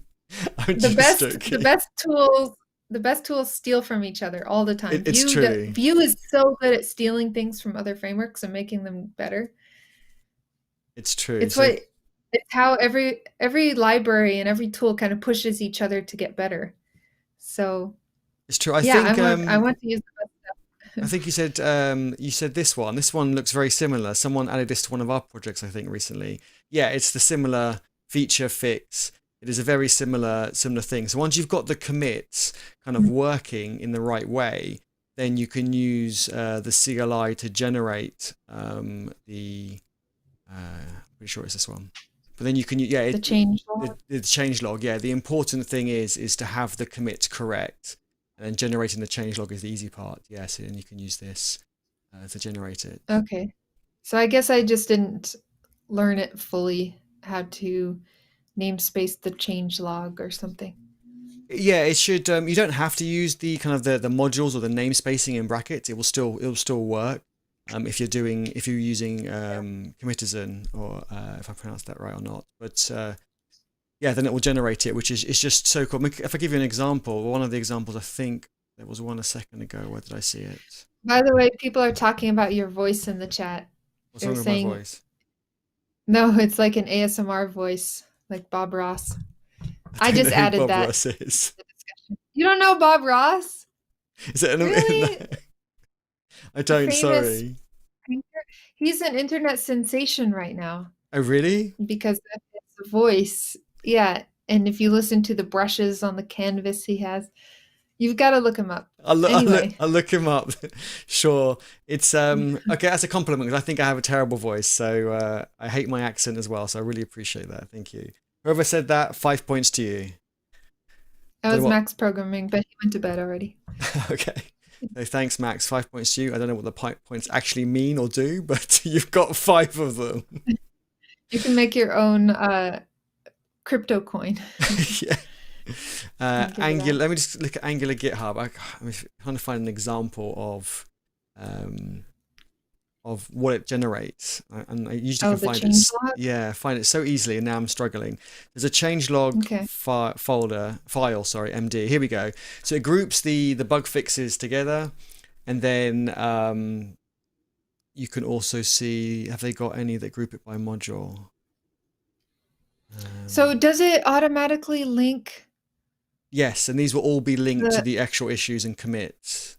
[SPEAKER 1] I'm
[SPEAKER 2] the
[SPEAKER 1] just
[SPEAKER 2] best
[SPEAKER 1] joking.
[SPEAKER 2] the best tools steal from each other all the time.
[SPEAKER 1] It's true.
[SPEAKER 2] Vue is so good at stealing things from other frameworks and making them better.
[SPEAKER 1] It's true.
[SPEAKER 2] It's how every library and every tool kind of pushes each other to get better. So
[SPEAKER 1] it's true. I
[SPEAKER 2] yeah,
[SPEAKER 1] think
[SPEAKER 2] I want to use the best stuff.
[SPEAKER 1] I think you said this one. This one looks very similar. Someone added this to one of our projects, I think, recently. Yeah, it's the similar feature fix. It is a very similar thing. So once you've got the commits kind of working in the right way, then you can use the CLI to generate the. Pretty sure it's this one. But then you can, yeah,
[SPEAKER 2] The change log.
[SPEAKER 1] the change log. Yeah, the important thing is to have the commits correct, and then generating the change log is the easy part. Yeah, so then you can use this to generate it.
[SPEAKER 2] Okay. So I guess I just didn't learn it fully how to namespace the change log or something.
[SPEAKER 1] Yeah, it should. You don't have to use the kind of the modules or the namespacing in brackets. It will still work. If you're using Comitizen, or if I pronounced that right or not, but yeah, then it will generate it, which is it's just so cool. I mean, if I give you an example, one of the examples, I think there was one a second ago. Where did I see it?
[SPEAKER 2] By the way, people are talking about your voice in the chat.
[SPEAKER 1] What's
[SPEAKER 2] They're
[SPEAKER 1] wrong with my
[SPEAKER 2] saying
[SPEAKER 1] voice?
[SPEAKER 2] no, it's like an ASMR voice, like Bob Ross. I
[SPEAKER 1] don't
[SPEAKER 2] just
[SPEAKER 1] know who
[SPEAKER 2] added
[SPEAKER 1] Bob
[SPEAKER 2] that
[SPEAKER 1] Ross is.
[SPEAKER 2] to the discussion. You don't know Bob Ross?
[SPEAKER 1] Is it
[SPEAKER 2] Really?
[SPEAKER 1] I don't.
[SPEAKER 2] Famous
[SPEAKER 1] Sorry.
[SPEAKER 2] painter? He's an internet sensation right now
[SPEAKER 1] Oh, really?
[SPEAKER 2] because of his voice. Yeah, and if you listen to the brushes on the canvas he has, you've got to look him up. Anyway,
[SPEAKER 1] I'll look him up. Sure. It's okay. That's a compliment, because I think I have a terrible voice, so I hate my accent as well. So I really appreciate that. Thank you. Whoever said that, 5 points to you.
[SPEAKER 2] that was Max programming, but he went to bed already.
[SPEAKER 1] Okay. So thanks, Max. 5 points to you. I don't know what the points actually mean or do, but you've got 5 of them.
[SPEAKER 2] You can make your own crypto coin.
[SPEAKER 1] Yeah.
[SPEAKER 2] Give it
[SPEAKER 1] Angular.
[SPEAKER 2] out.
[SPEAKER 1] Let me just look at Angular GitHub. I'm trying to find an example of what it generates, and I usually
[SPEAKER 2] Oh,
[SPEAKER 1] can
[SPEAKER 2] the
[SPEAKER 1] find it.
[SPEAKER 2] change log?
[SPEAKER 1] Yeah, find it so easily, and now I'm struggling. There's a changelog
[SPEAKER 2] Okay.
[SPEAKER 1] file. Sorry, MD. Here we go. So it groups the bug fixes together, and then you can also see, have they got any that group it by module?
[SPEAKER 2] So does it automatically link
[SPEAKER 1] Yes, and these will all be linked to
[SPEAKER 2] the
[SPEAKER 1] the actual issues and commits.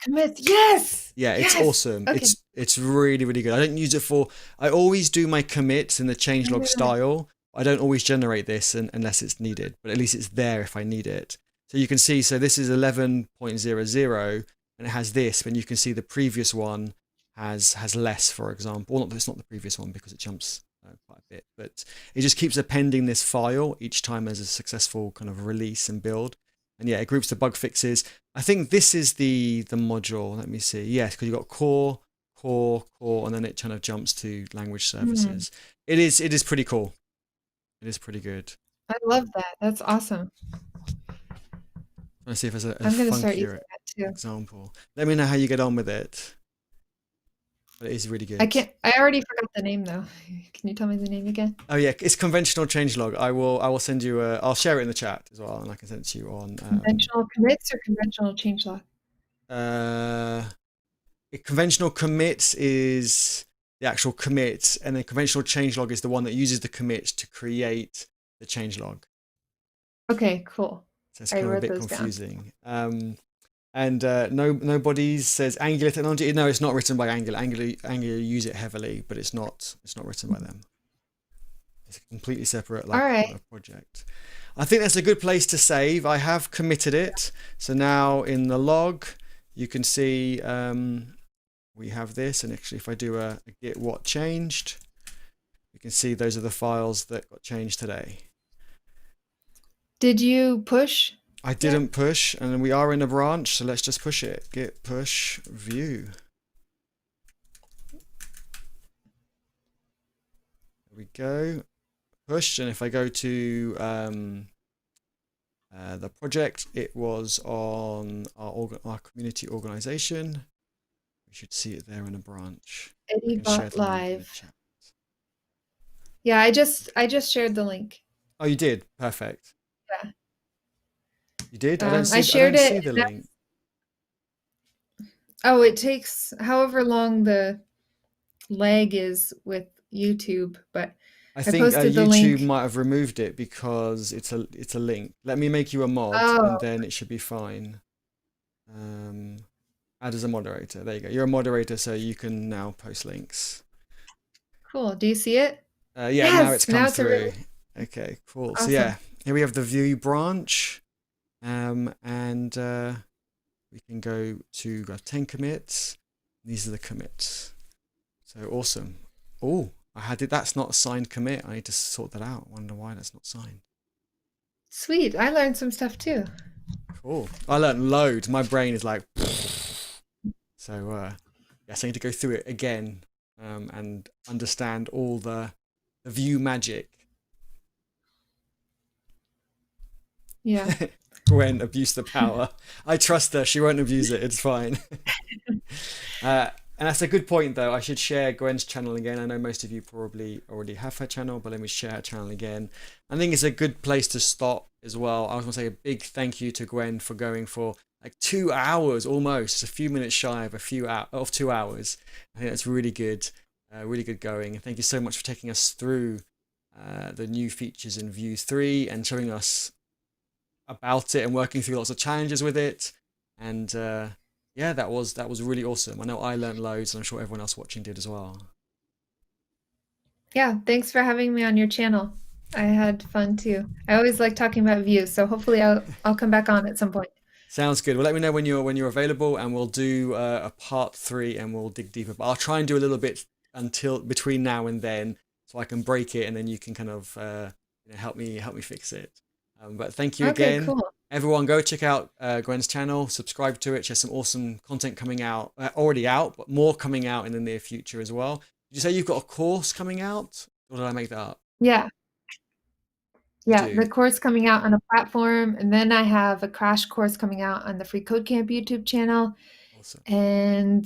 [SPEAKER 2] commits? Yes.
[SPEAKER 1] Yeah, it's
[SPEAKER 2] Yes.
[SPEAKER 1] awesome.
[SPEAKER 2] Okay.
[SPEAKER 1] It's really, really good. I don't use it for. I always do my commits in the changelog style. I don't always generate this unless it's needed, but at least it's there if I need it. So you can see. So this is 11.00, and it has this, and you can see the previous one has less, for example. Well, it's not the previous one because it jumps quite a bit, but it just keeps appending this file each time there's a successful kind of release and build. And yeah, it groups the bug fixes. I think this is the module. Let me see. Yes, because you've got core, and then it kind of jumps to language services. It is pretty cool. It is pretty good.
[SPEAKER 2] I love that. That's awesome.
[SPEAKER 1] Let's see if there's a
[SPEAKER 2] I'm going to start using
[SPEAKER 1] funkier
[SPEAKER 2] that too.
[SPEAKER 1] example. Let me know how you get on with it. But it is really good.
[SPEAKER 2] I already forgot the name though. Can you tell me the name again?
[SPEAKER 1] Oh yeah, it's conventional changelog. I will send you I'll share it in the chat as well, and I can send it to you on
[SPEAKER 2] Conventional commits or conventional changelog?
[SPEAKER 1] Conventional commits is the actual commit, and then conventional changelog is the one that uses the commit to create the changelog.
[SPEAKER 2] Okay, cool.
[SPEAKER 1] So it's kind of a bit confusing. And nobody says Angular technology. No, it's not written by Angular. Angular use it heavily, but it's not written by them. It's a completely separate
[SPEAKER 2] All
[SPEAKER 1] like
[SPEAKER 2] right.
[SPEAKER 1] project. I think that's a good place to save. I have committed it. So now in the log, you can see we have this. And actually, if I do a git what changed, you can see those are the files that got changed today.
[SPEAKER 2] Did you push?
[SPEAKER 1] I didn't push, and we are in a branch, so let's just push it. Git push view. There we go. Pushed, and if I go to the project, it was on our community organization. We should see it there in a branch. I can share
[SPEAKER 2] Edibot
[SPEAKER 1] the link in the
[SPEAKER 2] Live.
[SPEAKER 1] chat.
[SPEAKER 2] Yeah, I just shared the link.
[SPEAKER 1] Oh, you did. Perfect.
[SPEAKER 2] Yeah.
[SPEAKER 1] You did.
[SPEAKER 2] I
[SPEAKER 1] I
[SPEAKER 2] shared
[SPEAKER 1] don't
[SPEAKER 2] it.
[SPEAKER 1] see the link.
[SPEAKER 2] Oh, it takes however long the lag is with YouTube, but
[SPEAKER 1] I
[SPEAKER 2] I
[SPEAKER 1] think
[SPEAKER 2] posted the
[SPEAKER 1] YouTube
[SPEAKER 2] link.
[SPEAKER 1] might have removed it because it's a link. Let me make you a mod,
[SPEAKER 2] Oh,
[SPEAKER 1] and then it should be fine. Add as a moderator. There you go. You're a moderator, so you can now post links.
[SPEAKER 2] cool. Do you see it?
[SPEAKER 1] Yeah, now it's
[SPEAKER 2] Yes,
[SPEAKER 1] come
[SPEAKER 2] now it's a
[SPEAKER 1] through.
[SPEAKER 2] really
[SPEAKER 1] Okay, cool. So
[SPEAKER 2] awesome.
[SPEAKER 1] yeah, here we have the view branch, and we can go to 10 commits. These are the commits. So awesome. Oh, I had it. That's not a signed commit. I need to sort that out. I wonder why that's not signed.
[SPEAKER 2] Sweet. I learned some stuff too.
[SPEAKER 1] Cool. I learned loads. My brain is like, so yes, I need to go through it again and understand all the view magic.
[SPEAKER 2] Yeah.
[SPEAKER 1] Gwen abuse the power. I trust her. She won't abuse it. It's fine. And that's a good point, though. I should share Gwen's channel again. I know most of you probably already have her channel, but let me share her channel again. I think it's a good place to stop as well. I was going to say a big thank you to Gwen for going for like 2 hours almost, a few minutes shy of 2 hours. I think that's really good going. And thank you so much for taking us through the new features in Vue 3 and showing us about it and working through lots of challenges with it. And yeah, that was really awesome. I know I learned loads, and I'm sure everyone else watching did as well.
[SPEAKER 2] Yeah, thanks for having me on your channel. I had fun too. I always like talking about views, so hopefully I'll come back on at some point.
[SPEAKER 1] Sounds good. Well, let me know when you're available, and we'll do a part 3, and we'll dig deeper. But I'll try and do a little bit until between now and then, so I can break it, and then you can kind of help me fix it. But thank you
[SPEAKER 2] Okay,
[SPEAKER 1] again.
[SPEAKER 2] cool.
[SPEAKER 1] Everyone, go check out Gwen's channel, subscribe to it. She has some awesome content coming out, already out, but more coming out in the near future as well. Did you say you've got a course coming out, or did I make that up?
[SPEAKER 2] Yeah.
[SPEAKER 1] You
[SPEAKER 2] Yeah,
[SPEAKER 1] do.
[SPEAKER 2] the course coming out on a platform, and then I have a crash course coming out on the Free Code Camp YouTube channel,
[SPEAKER 1] Awesome.
[SPEAKER 2] and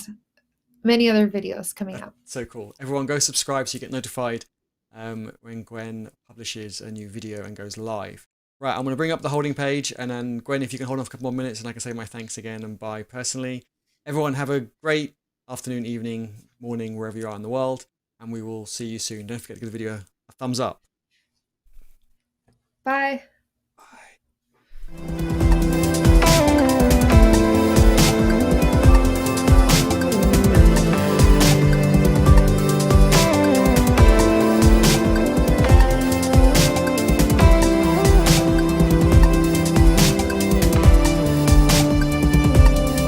[SPEAKER 2] many other videos coming
[SPEAKER 1] That's
[SPEAKER 2] out.
[SPEAKER 1] so cool. Everyone go subscribe so you get notified when Gwen publishes a new video and goes live. Right, I'm going to bring up the holding page, and then Gwen, if you can hold on for a couple more minutes, and I can say my thanks again and bye personally. Everyone have a great afternoon, evening, morning, wherever you are in the world, and we will see you soon. Don't forget to give the video a thumbs up.
[SPEAKER 2] Bye.
[SPEAKER 1] Bye.